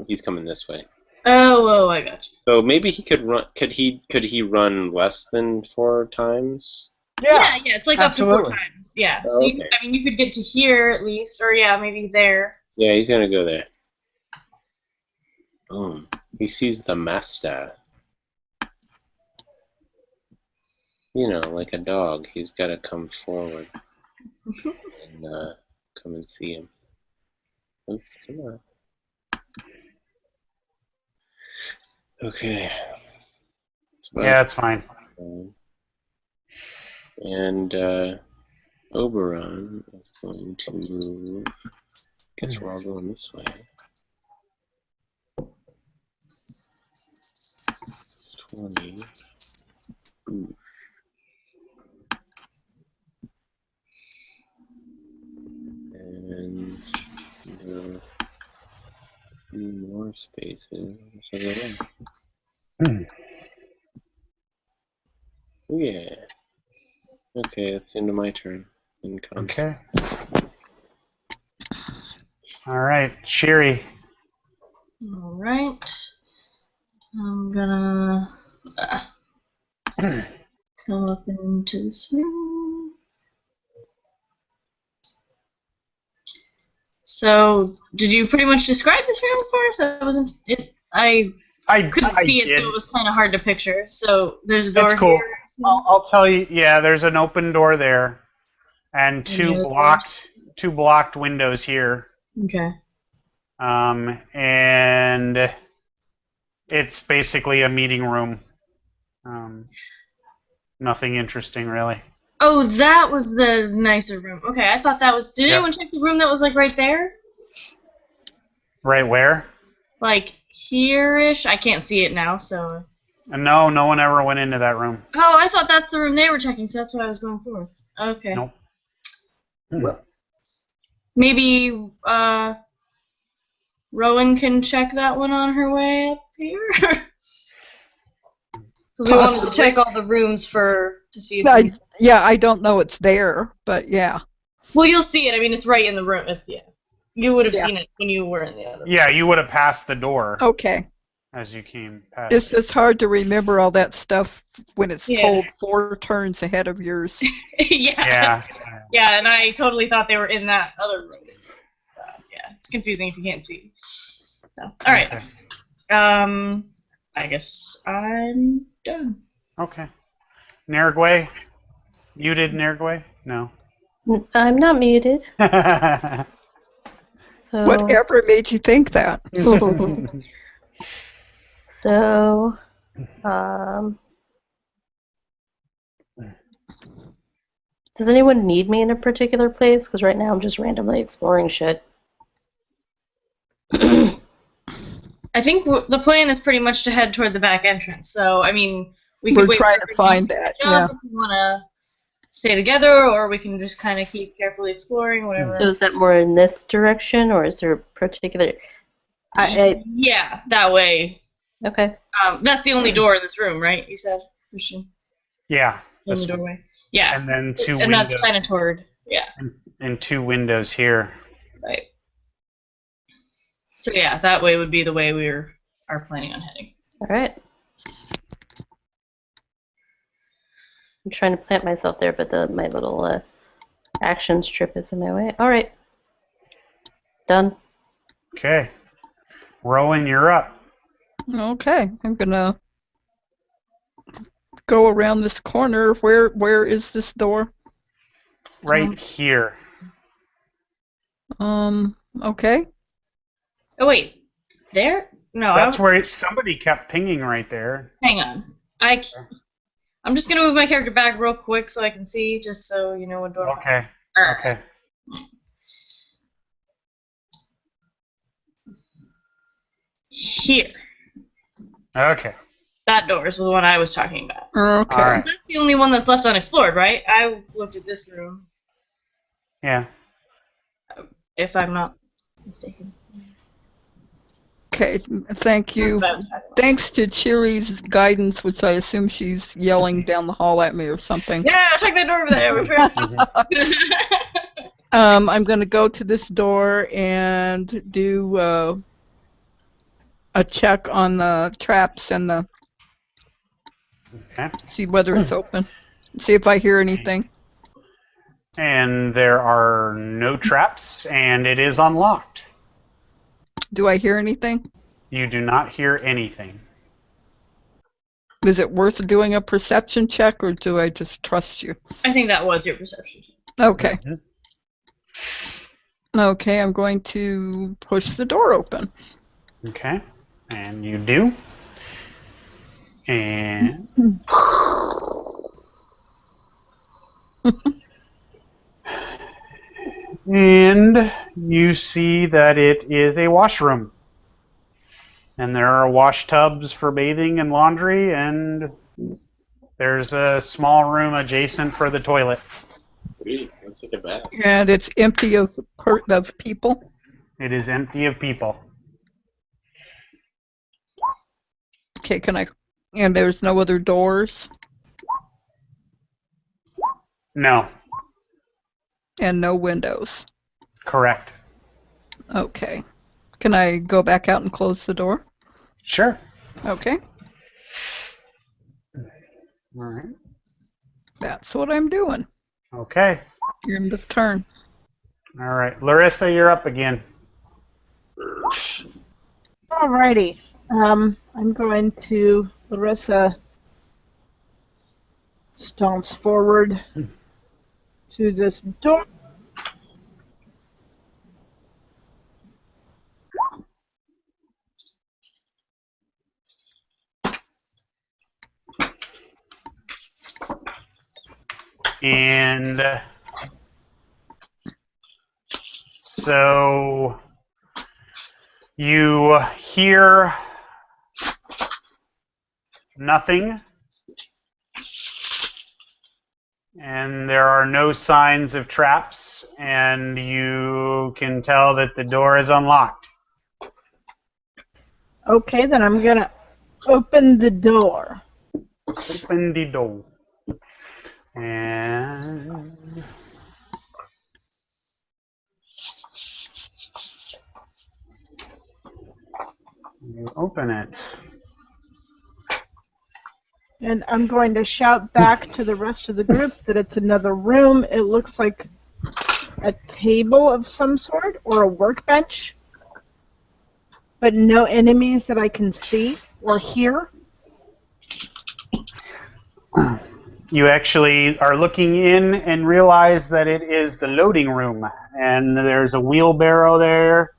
S4: He's coming this way.
S7: Oh, I got you.
S4: So maybe he could run. Could he run less than 4 times?
S7: Yeah, it's like
S2: absolutely.
S7: Up to 4 times. Yeah. So
S4: okay.
S7: you could get to here at least, or maybe there.
S4: Yeah, he's gonna go there. Boom. He sees the master. You know, like a dog, he's got to come forward and come and see him. Oops, come on. Okay.
S2: It's fine.
S4: And Oberon is going to move. Guess we're all going this way. 20. Ooh. And there are a few more spaces. So go in. Oh yeah. Okay, that's into my turn.
S2: Okay. All right, Sherry.
S7: All right. I'm gonna come up into this room. So, did you pretty much describe this room for us? I couldn't see it, so it was kind of hard to picture. So, there's a door
S2: It's cool.
S7: here.
S2: I'll tell you. Yeah, there's an open door there, and two blocked windows here.
S7: Okay.
S2: And it's basically a meeting room. Nothing interesting, really.
S7: Oh, that was the nicer room. Okay, I thought that was. Did anyone check the room that was like right there?
S2: Right where?
S7: Like here-ish. I can't see it now, so.
S2: No, no one ever went into that room.
S7: Oh, I thought that's the room they were checking, so that's what I was going for. Okay.
S2: Nope.
S7: Well, maybe Rowan can check that one on her way up here. We wanted to check all the rooms to see.
S8: I don't know it's there, but yeah.
S7: Well, you'll see it. I mean, it's right in the room. You would have seen it when you were in the other room.
S2: Yeah, you would have passed the door.
S8: Okay.
S2: As you came past.
S8: It's just hard to remember all that stuff when it's told 4 turns ahead of yours.
S7: Yeah, and I totally thought they were in that other room. Yeah, it's confusing if you can't see. So, all right. Okay. I guess I'm done.
S2: Okay. Nergway? Muted Nergway? No.
S1: I'm not muted. So.
S8: Whatever made you think that?
S1: So, does anyone need me in a particular place? Because right now I'm just randomly exploring shit.
S7: I think the plan is pretty much to head toward the back entrance. So, I mean, we're
S8: trying to find that. Yeah.
S7: If we want to stay together, or we can just kind of keep carefully exploring, whatever.
S1: So, is that more in this direction, or is there a particular?
S7: Yeah, that way.
S1: Okay.
S7: That's the only door in this room, right? You said, Christian.
S2: Yeah.
S7: in the doorway. Yeah.
S2: And then two
S7: and
S2: windows.
S7: that's kind of toward, yeah.
S2: And two windows here.
S7: Right. So yeah, that way would be the way we are planning on heading.
S1: All right. I'm trying to plant myself there, but my little action strip is in my way. All right. Done.
S2: Okay. Rowan, you're up.
S8: Okay, I'm gonna go around this corner. Where is this door?
S2: Right here.
S8: Okay.
S7: Oh wait, there? No,
S2: That's where somebody kept pinging right there.
S7: Hang on. I'm just gonna move my character back real quick so I can see, just so you know what door.
S2: Okay. Okay.
S7: Here.
S2: Okay.
S7: That door is the one I was talking about.
S8: Okay.
S2: All right.
S7: That's the only one that's left unexplored, right? I looked at this room,
S2: Yeah.
S7: if I'm not mistaken.
S8: Okay, thank you. Thanks to Chiri's guidance, which I assume she's yelling down the hall at me or something.
S7: Yeah, check that door over there.
S8: I'm going to go to this door and do a check on the traps and see whether it's open. See if I hear anything.
S2: And there are no traps, and it is unlocked.
S8: Do I hear anything?
S2: You do not hear anything.
S8: Is it worth doing a perception check, or do I just trust you?
S7: I think that was your perception.
S8: Okay. Okay, I'm going to push the door open.
S2: Okay. And you do. And... and you see that it is a washroom. And there are wash tubs for bathing and laundry, and there's a small room adjacent for the toilet.
S4: Sweet. Let's take a bath.
S8: And it's empty of people?
S2: It is empty of people.
S8: Okay, and there's no other doors?
S2: No.
S8: And no windows?
S2: Correct.
S8: Okay. Can I go back out and close the door?
S2: Sure.
S8: Okay.
S2: All right.
S8: That's what I'm doing.
S2: Okay.
S8: End of turn.
S2: All right. Larissa, you're up again.
S3: Alrighty. I'm going to... Larissa stomps forward to this door.
S2: And so you hear nothing, and there are no signs of traps, and you can tell that the door is unlocked.
S3: Okay, then I'm gonna open the door.
S2: Open the door. And you open it.
S3: And I'm going to shout back to the rest of the group that it's another room. It looks like a table of some sort or a workbench, but no enemies that I can see or hear.
S2: You actually are looking in and realize that it is the loading room, and there's a wheelbarrow there,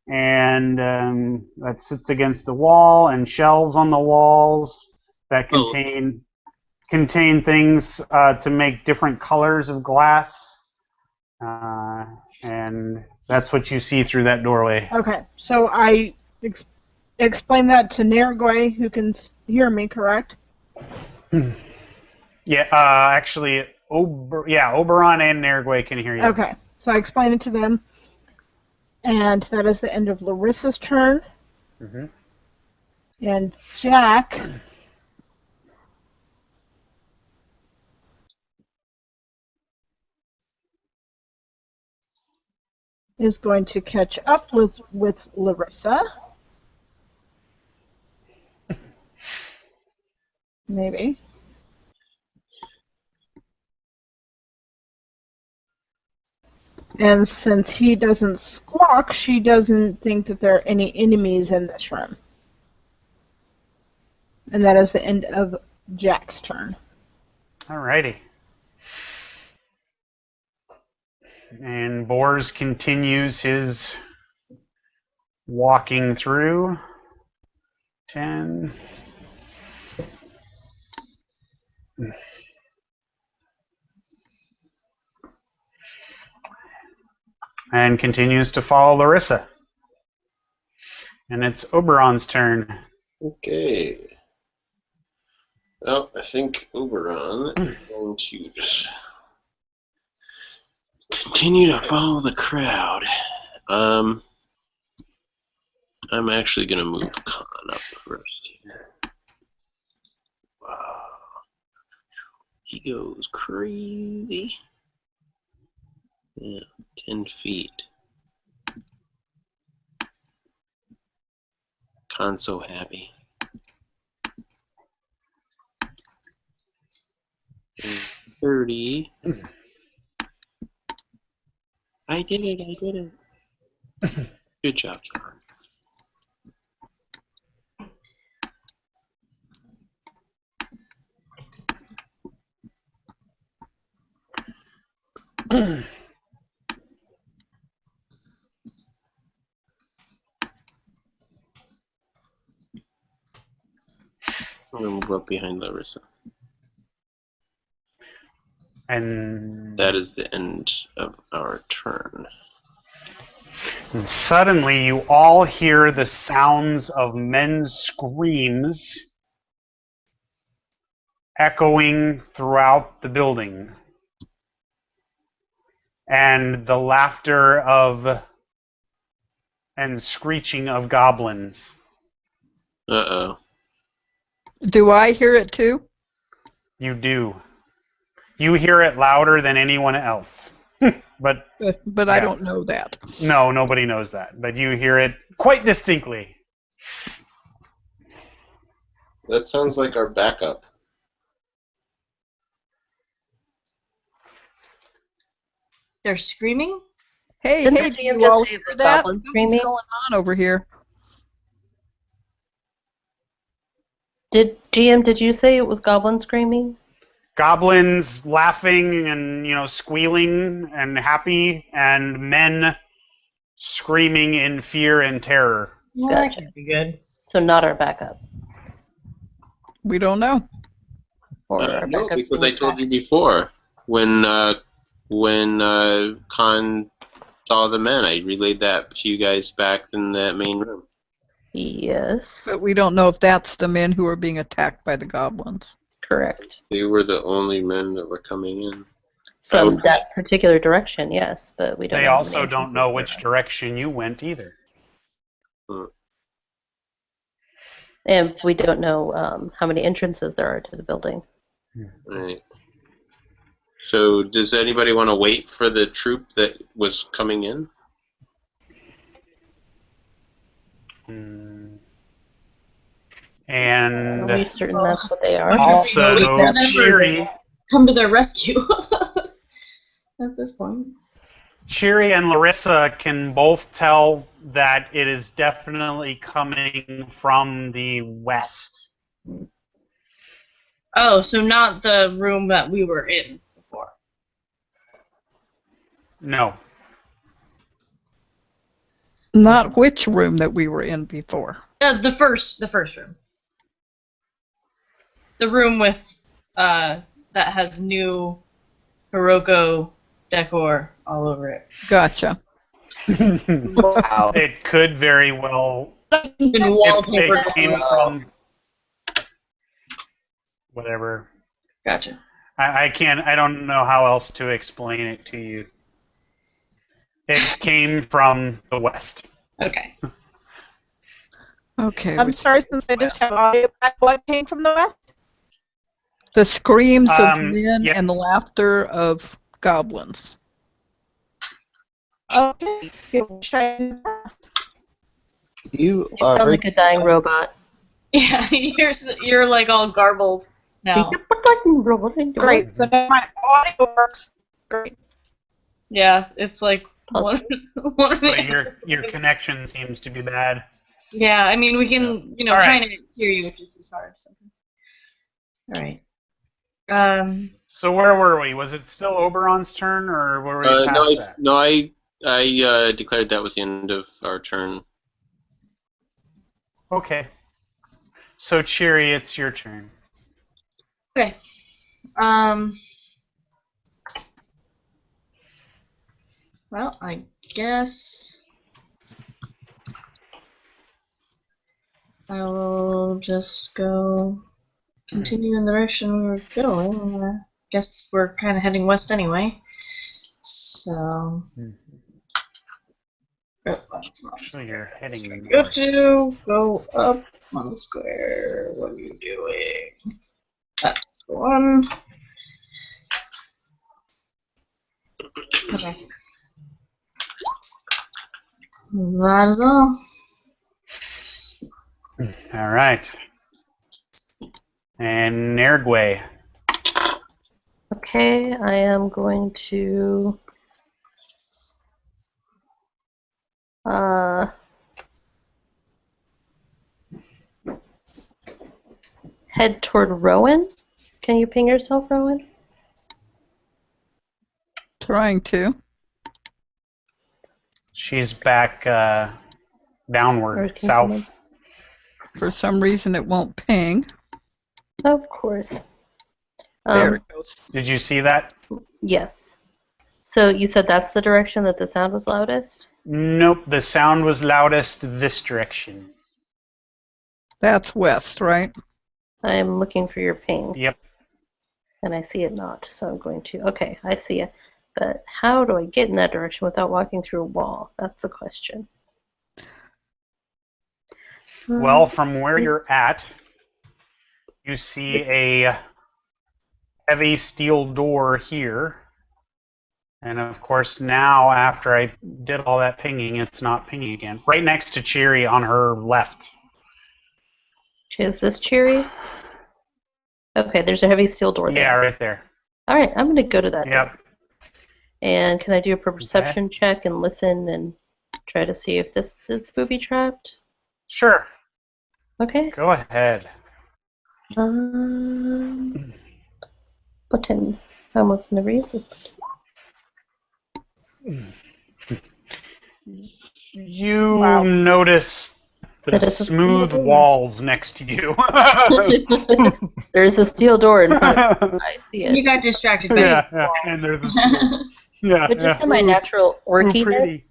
S2: and that sits against the wall, and shelves on the walls that contain things to make different colors of glass, and that's what you see through that doorway.
S3: Okay, so I explain that to Nergwe, who can hear me, correct?
S2: Yeah, actually, Oberon and Nergwe can hear you.
S3: Okay, so I explain it to them, and that is the end of Larissa's turn.
S2: Mm-hmm.
S3: And Jack is going to catch up with Larissa. Maybe. And since he doesn't squawk, she doesn't think that there are any enemies in this room. And that is the end of Jack's turn.
S2: Alrighty. And Bors continues his walking through. 10. And continues to follow Larissa. And it's Oberon's turn.
S4: Okay. Well, I think Oberon is going to just continue to follow the crowd. I'm actually going to move Khan up first here. Wow. He goes crazy. Yeah, 10 feet. Khan's so happy. 30. I did it. Good job, Khan. I'm going to move up behind Larissa.
S2: And
S4: that is the end of our turn.
S2: And suddenly you all hear the sounds of men's screams echoing throughout the building. And the laughter of and screeching of goblins.
S4: Uh-oh.
S8: Do I hear it too?
S2: You do. You hear it louder than anyone else. But
S8: yeah. I don't know that.
S2: No, nobody knows that. But you hear it quite distinctly.
S4: That sounds like our backup.
S7: They're screaming?
S8: Hey, do you all hear that? What's going on over here?
S1: Did you say it was goblin screaming?
S2: Goblins laughing and, squealing and happy, and men screaming in fear and terror.
S7: Well, that can't be good.
S1: So not our backup.
S8: We don't know.
S4: No, because I told you before, when Khan saw the men, I relayed that to you guys back in that main room.
S1: Yes.
S8: But we don't know if that's the men who are being attacked by the goblins.
S1: Correct.
S4: They were the only men that were coming in.
S1: From that particular direction, yes, but we don't
S2: They
S1: know.
S2: They also don't know which direction you went either.
S1: And we don't know how many entrances there are to the building.
S4: Right. So, does anybody want to wait for the troop that was coming in?
S2: And
S1: are we certain that's what they are?
S2: Also, Cheery,
S7: come to their rescue at this point.
S2: Cheery and Larissa can both tell that it is definitely coming from the west.
S7: Oh, so not the room that we were in before.
S2: No.
S8: Not which room that we were in before.
S7: The first room. The room with that has new Hiroko decor all over it.
S8: Gotcha.
S2: Wow. It could very well.
S7: Wallpaper
S2: came from whatever.
S7: Gotcha.
S2: I can't. I don't know how else to explain it to you. It came from the west.
S7: Okay.
S8: Okay.
S3: I'm sorry, since I just have audio back, what came from the west?
S8: The screams of men and the laughter of goblins.
S3: Okay. You
S1: You
S9: are
S1: sound
S9: very
S1: like a dying robot.
S7: Yeah, you're like all garbled now.
S3: great. So now my audio works. Great.
S7: Yeah, it's like one of
S2: But
S7: the.
S2: your connection seems to be bad.
S7: Yeah, I mean we can
S2: All right.
S7: kind of hear you just as hard. So. All right.
S2: So where were we? Was it still Oberon's turn, or were we past that?
S4: No, I declared that was the end of our turn.
S2: Okay. So Cheery, it's your turn.
S7: Okay. Well, I guess I will just continue in the direction we were going. I guess we're kind of heading west anyway. So. Oh, that's not
S2: So you're heading
S7: Go
S2: north.
S7: go up on the square. What are you doing? That's the one. Okay. That is all.
S2: All right. And Nergway.
S1: Okay, I am going to head toward Rowan. Can you ping yourself, Rowan?
S8: Trying to.
S2: She's back downward, south.
S8: For some reason, it won't ping.
S1: Of course.
S8: There it goes.
S2: Did you see that?
S1: Yes. So you said that's the direction that the sound was loudest?
S2: Nope, the sound was loudest this direction.
S8: That's west, right?
S1: I'm looking for your ping.
S2: Yep.
S1: And I see it not, so I'm going to... Okay, I see it. But how do I get in that direction without walking through a wall? That's the question.
S2: Well, from where you're at, you see a heavy steel door here. And of course, now after I did all that pinging, it's not pinging again. Right next to Cheery on her left.
S1: Is this Cheery? Okay, there's a heavy steel door there.
S2: Yeah, right there.
S1: All right, I'm going to go to that
S2: Yep.
S1: door. And can I do a perception check and listen and try to see if this is booby-trapped?
S2: Sure.
S1: Okay.
S2: Go ahead.
S1: Button. I almost never use this button.
S2: You notice
S1: That
S2: the
S1: it's a
S2: smooth
S1: steel door.
S2: walls next to you.
S1: There's a steel door in front of me. I see it.
S7: You got distracted by
S2: yeah, and there's a steel. Yeah,
S1: But just
S2: yeah.
S1: in my natural orkiness.
S2: pretty.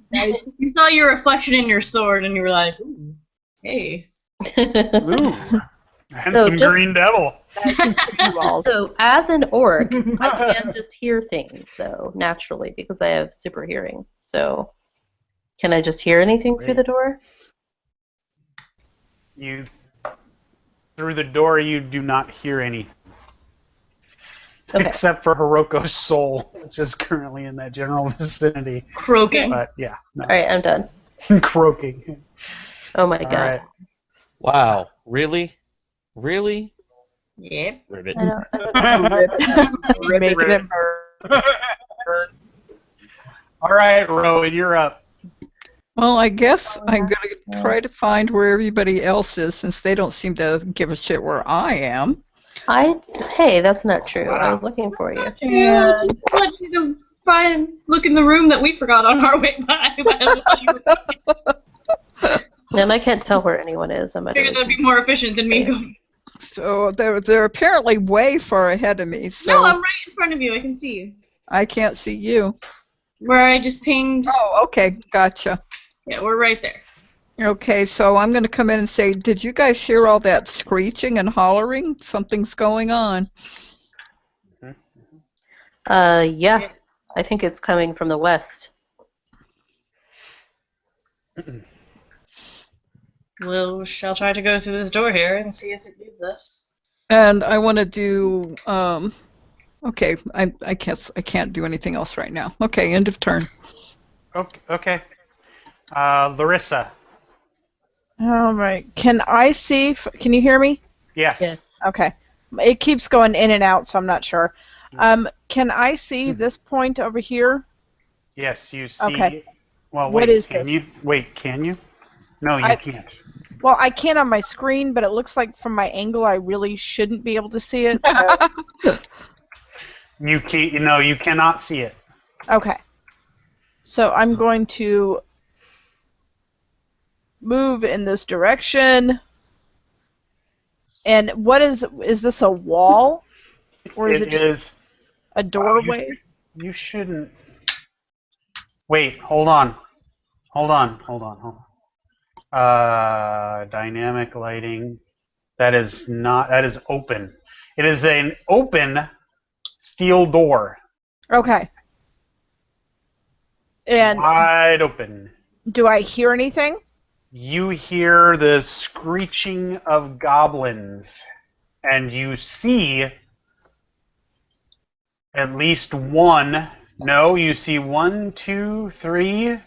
S7: You saw your reflection in your sword, and you were like, "Ooh, hey."
S2: Ooh. And
S1: So
S2: some
S1: just-
S2: green devil.
S1: So as an orc, I can just hear things, though, naturally, because I have super hearing. So can I just hear anything through the door?
S2: Through the door, you do not hear anything.
S1: Okay.
S2: Except for Hiroko's soul, which is currently in that general vicinity.
S7: Croaking.
S2: But yeah. No.
S1: All right, I'm done.
S2: Croaking.
S1: Oh my god.
S2: Right.
S11: Wow. Really? Really?
S7: Yep.
S11: Ribbit.
S3: Making it burn.
S2: All right, Rowan, you're up.
S8: Well, I guess I'm going to try to find where everybody else is since they don't seem to give a shit where I am.
S1: Hey, that's not true. I was looking for you.
S7: Yeah, I want you to look in the room that we forgot on our way by.
S1: And I can't tell where anyone is.
S7: I figured that'd be more efficient than me going.
S8: So they're apparently way far ahead of me. So
S7: No, I'm right in front of you. I can see you.
S8: I can't see you.
S7: Where I just pinged.
S8: Oh, okay, gotcha.
S7: Yeah, we're right there.
S8: Okay, so I'm going to come in and say, did you guys hear all that screeching and hollering? Something's going on.
S1: Yeah. I think it's coming from the west.
S7: We'll shall try to go through this door here and see if it leads us.
S8: And I want to do. Okay, I can't do anything else right now. Okay, end of turn.
S2: Okay. Larissa.
S3: All right. Can I see? Can you hear me?
S2: Yes.
S1: Yes.
S3: Okay. It keeps going in and out, so I'm not sure. Can I see this point over here?
S2: Yes, you see.
S3: Okay.
S2: Well,
S3: What
S2: wait.
S3: is
S2: Can
S3: this?
S2: you? Wait. Can you? No, you can't.
S3: Well, I can on my screen, but it looks like from my angle I really shouldn't be able to see it. So.
S2: You can't. No, you cannot see it.
S3: Okay. So I'm going to move in this direction. And what is this a wall? Or is it just a doorway?
S2: You shouldn't. Wait, hold on. Dynamic lighting. That is open. It is an open steel door.
S3: Okay. And
S2: wide open.
S3: Do I hear anything?
S2: You hear the screeching of goblins, and you see at least one. No, you see 1, 2, 3.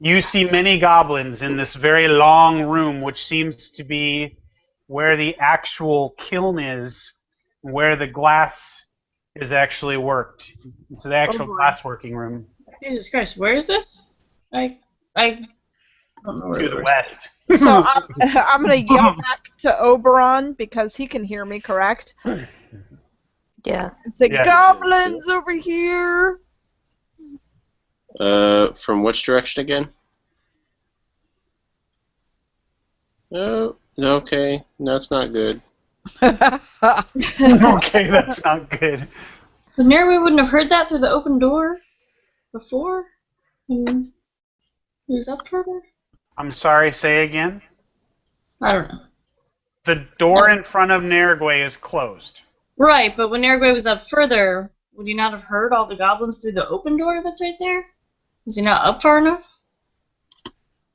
S2: You see many goblins in this very long room, which seems to be where the actual kiln is, where the glass is actually worked. It's the actual glass working room.
S7: Jesus Christ, where is this? I don't know where
S2: To the west.
S3: So I'm going to yell back to Oberon because he can hear me, correct?
S1: Yeah.
S3: It's like,
S4: Yes.
S3: goblins over here!
S4: From which direction again? Oh, okay. That's not good.
S2: Okay, that's not good.
S7: So Nairway wouldn't have heard that through the open door before? He was up further?
S2: I'm sorry, say again?
S7: I don't know.
S2: The door in front of Nergwe is closed.
S7: Right, but when Nairway was up further, would he not have heard all the goblins through the open door that's right there? Is he not up far enough?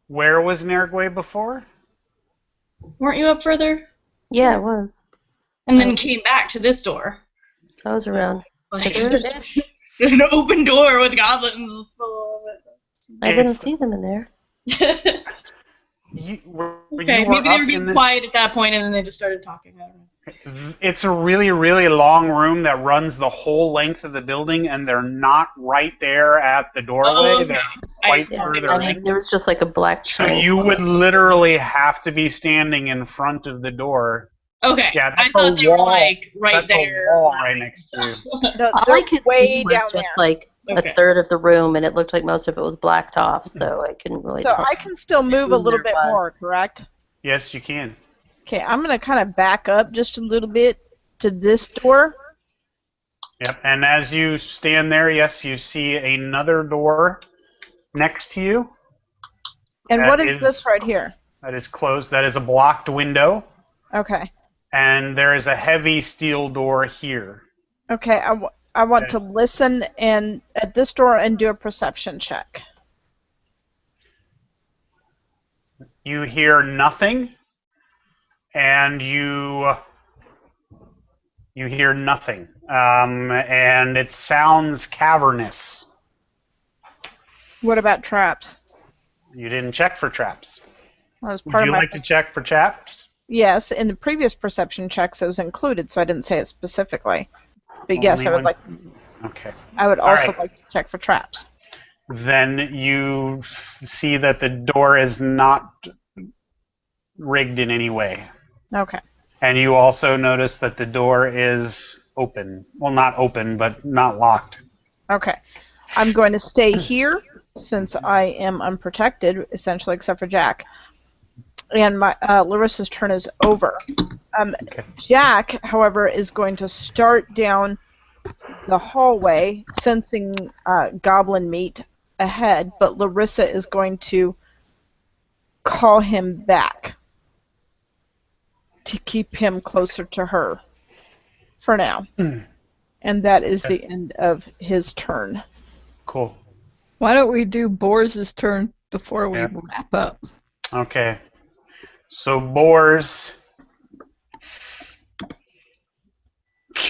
S2: Where was Nergwe before?
S7: Weren't you up further?
S1: Yeah, it was.
S7: And then came back to this door.
S1: I was around.
S7: Like, there's an open door with goblins full of it.
S1: I didn't see them in there.
S7: Okay, maybe they were being quiet at that point and then they just started talking. I don't know.
S2: It's a really, really long room that runs the whole length of the building, and they're not right there at the doorway.
S7: Oh, okay.
S2: They're quite further
S1: I
S2: in.
S1: mean, there was just like a black
S2: So
S1: triangle.
S2: you would literally have to be standing in front of the door.
S7: Okay,
S2: Yeah,
S7: I
S2: that's
S7: thought
S2: a
S7: they were
S2: wall.
S7: like right
S2: That's a
S7: there.
S2: wall right next to you.
S3: No,
S1: All
S3: they're
S1: I could
S3: way
S1: see was
S3: down
S1: just
S3: there.
S1: like
S7: Okay.
S1: a third of the room, and it looked like most of it was blacked off, so I couldn't really
S3: So
S1: tell.
S3: I can still move a
S1: who
S3: little
S1: there
S3: bit
S1: was.
S3: more, correct?
S2: Yes, you can.
S3: Okay, I'm going to kind of back up just a little bit to this door.
S2: Yep, and as you stand there, yes, you see another door next to you.
S3: And
S2: That
S3: what is this right here?
S2: That is closed. That is a blocked window.
S3: Okay.
S2: And there is a heavy steel door here.
S3: Okay, I want to listen and at this door and do a perception check.
S2: You hear nothing, and you hear nothing, and it sounds cavernous.
S3: What about traps?
S2: You didn't check for traps.
S3: That was
S2: Would
S3: part
S2: you
S3: of my
S2: like to check for traps?
S3: Yes, in the previous perception checks it was included, so I didn't say it specifically. But yes,
S2: Only
S3: I would
S2: when-
S3: like.
S2: Okay.
S3: I would
S2: All
S3: also
S2: right.
S3: like to check for traps.
S2: Then you see that the door is not rigged in any way.
S3: Okay.
S2: And you also notice that the door is open. Well, not open, but not locked.
S3: Okay. I'm going to stay here since I am unprotected, essentially, except for Jack. And my Larissa's turn is over. Jack, however, is going to start down the hallway, sensing goblin meat ahead, but Larissa is going to call him back to keep him closer to her for now. And that is the end of his turn.
S2: Cool.
S8: Why don't we do Boris' turn before we wrap up?
S2: Okay. So Boars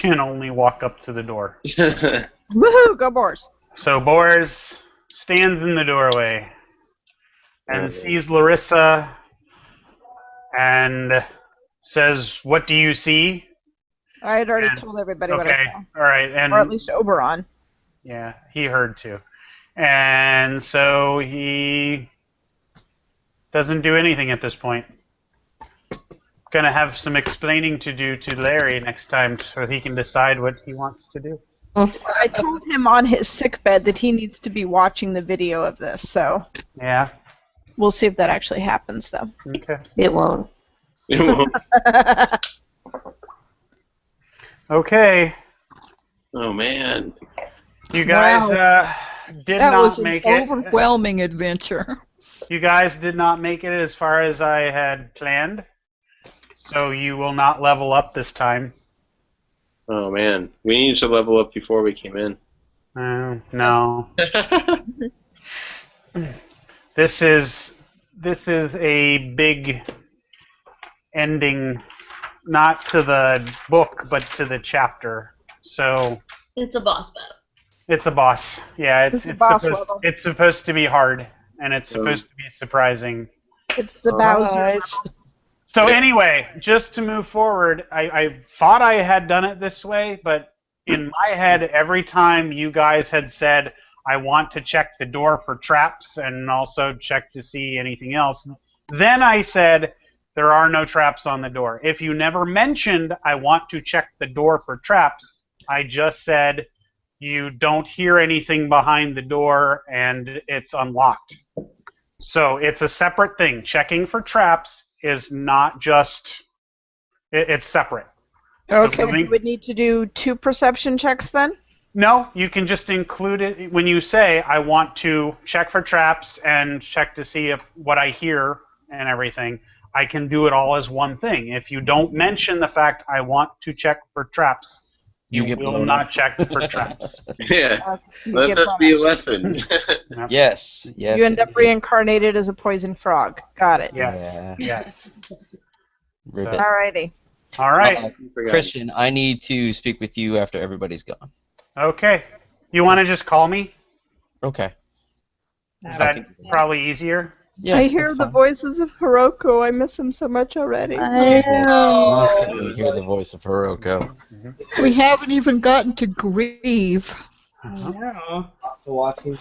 S2: can only walk up to the door.
S3: Woohoo! Go Boars!
S2: So Boars stands in the doorway and sees Larissa and says, "What do you see?"
S3: I had already
S2: And-
S3: told everybody what I
S2: Okay,
S3: saw.
S2: all right, and
S3: Or at least Oberon.
S2: yeah, he heard too, and so he doesn't do anything at this point. Gonna have some explaining to do to Larry next time so he can decide what he wants to do.
S3: I told him on his sickbed that he needs to be watching the video of this, so
S2: Yeah.
S3: we'll see if that actually happens, though.
S2: Okay.
S1: It won't.
S4: It won't.
S2: Okay.
S4: Oh man.
S2: You guys did
S8: That
S2: not
S8: was an
S2: make it.
S8: overwhelming adventure.
S2: You guys did not make it as far as I had planned, so you will not level up this time.
S4: Oh man. We needed to level up before we came in.
S2: No. This is a big ending, not to the book, but to the chapter. So
S7: It's a boss battle.
S2: it's a boss. Yeah,
S3: It's a boss
S2: supposed,
S3: level.
S2: it's supposed to be hard, and it's supposed to be surprising.
S3: It's the Bowser.
S9: Right.
S2: So anyway, just to move forward, I thought I had done it this way, but in my head, every time you guys had said, I want to check the door for traps and also check to see anything else, then I said, there are no traps on the door. If you never mentioned, I want to check the door for traps, I just said, you don't hear anything behind the door and it's unlocked. So it's a separate thing. Checking for traps is not just, it's separate.
S3: Okay,
S2: So
S3: we would need to do 2 perception checks then?
S2: No, you can just include it when you say, I want to check for traps and check to see if what I hear and everything. I can do it all as one thing. If you don't mention the fact I want to check for traps, you
S5: get
S2: will
S5: blown
S2: not
S5: up.
S2: check for traps.
S4: Yeah.
S3: You
S4: Let
S3: get
S4: this
S3: blown
S4: be a
S3: up.
S4: lesson.
S5: Yes, yes.
S3: You end up reincarnated as a poison frog. Got it.
S2: Yes.
S5: Yeah.
S2: Yes.
S5: Ribbit.
S3: Alrighty.
S2: All right.
S5: Christian, I need to speak with you after everybody's gone.
S2: Okay. You want to just call me?
S5: Okay.
S2: Is that probably easier?
S5: Yeah,
S3: I hear
S5: that's
S3: the
S5: fine.
S3: voices of Hiroko. I miss him so much already.
S1: I know.
S5: Constantly hear the voice of Hiroko.
S8: We haven't even gotten to grieve.
S2: Uh-huh.
S7: No.
S9: Watching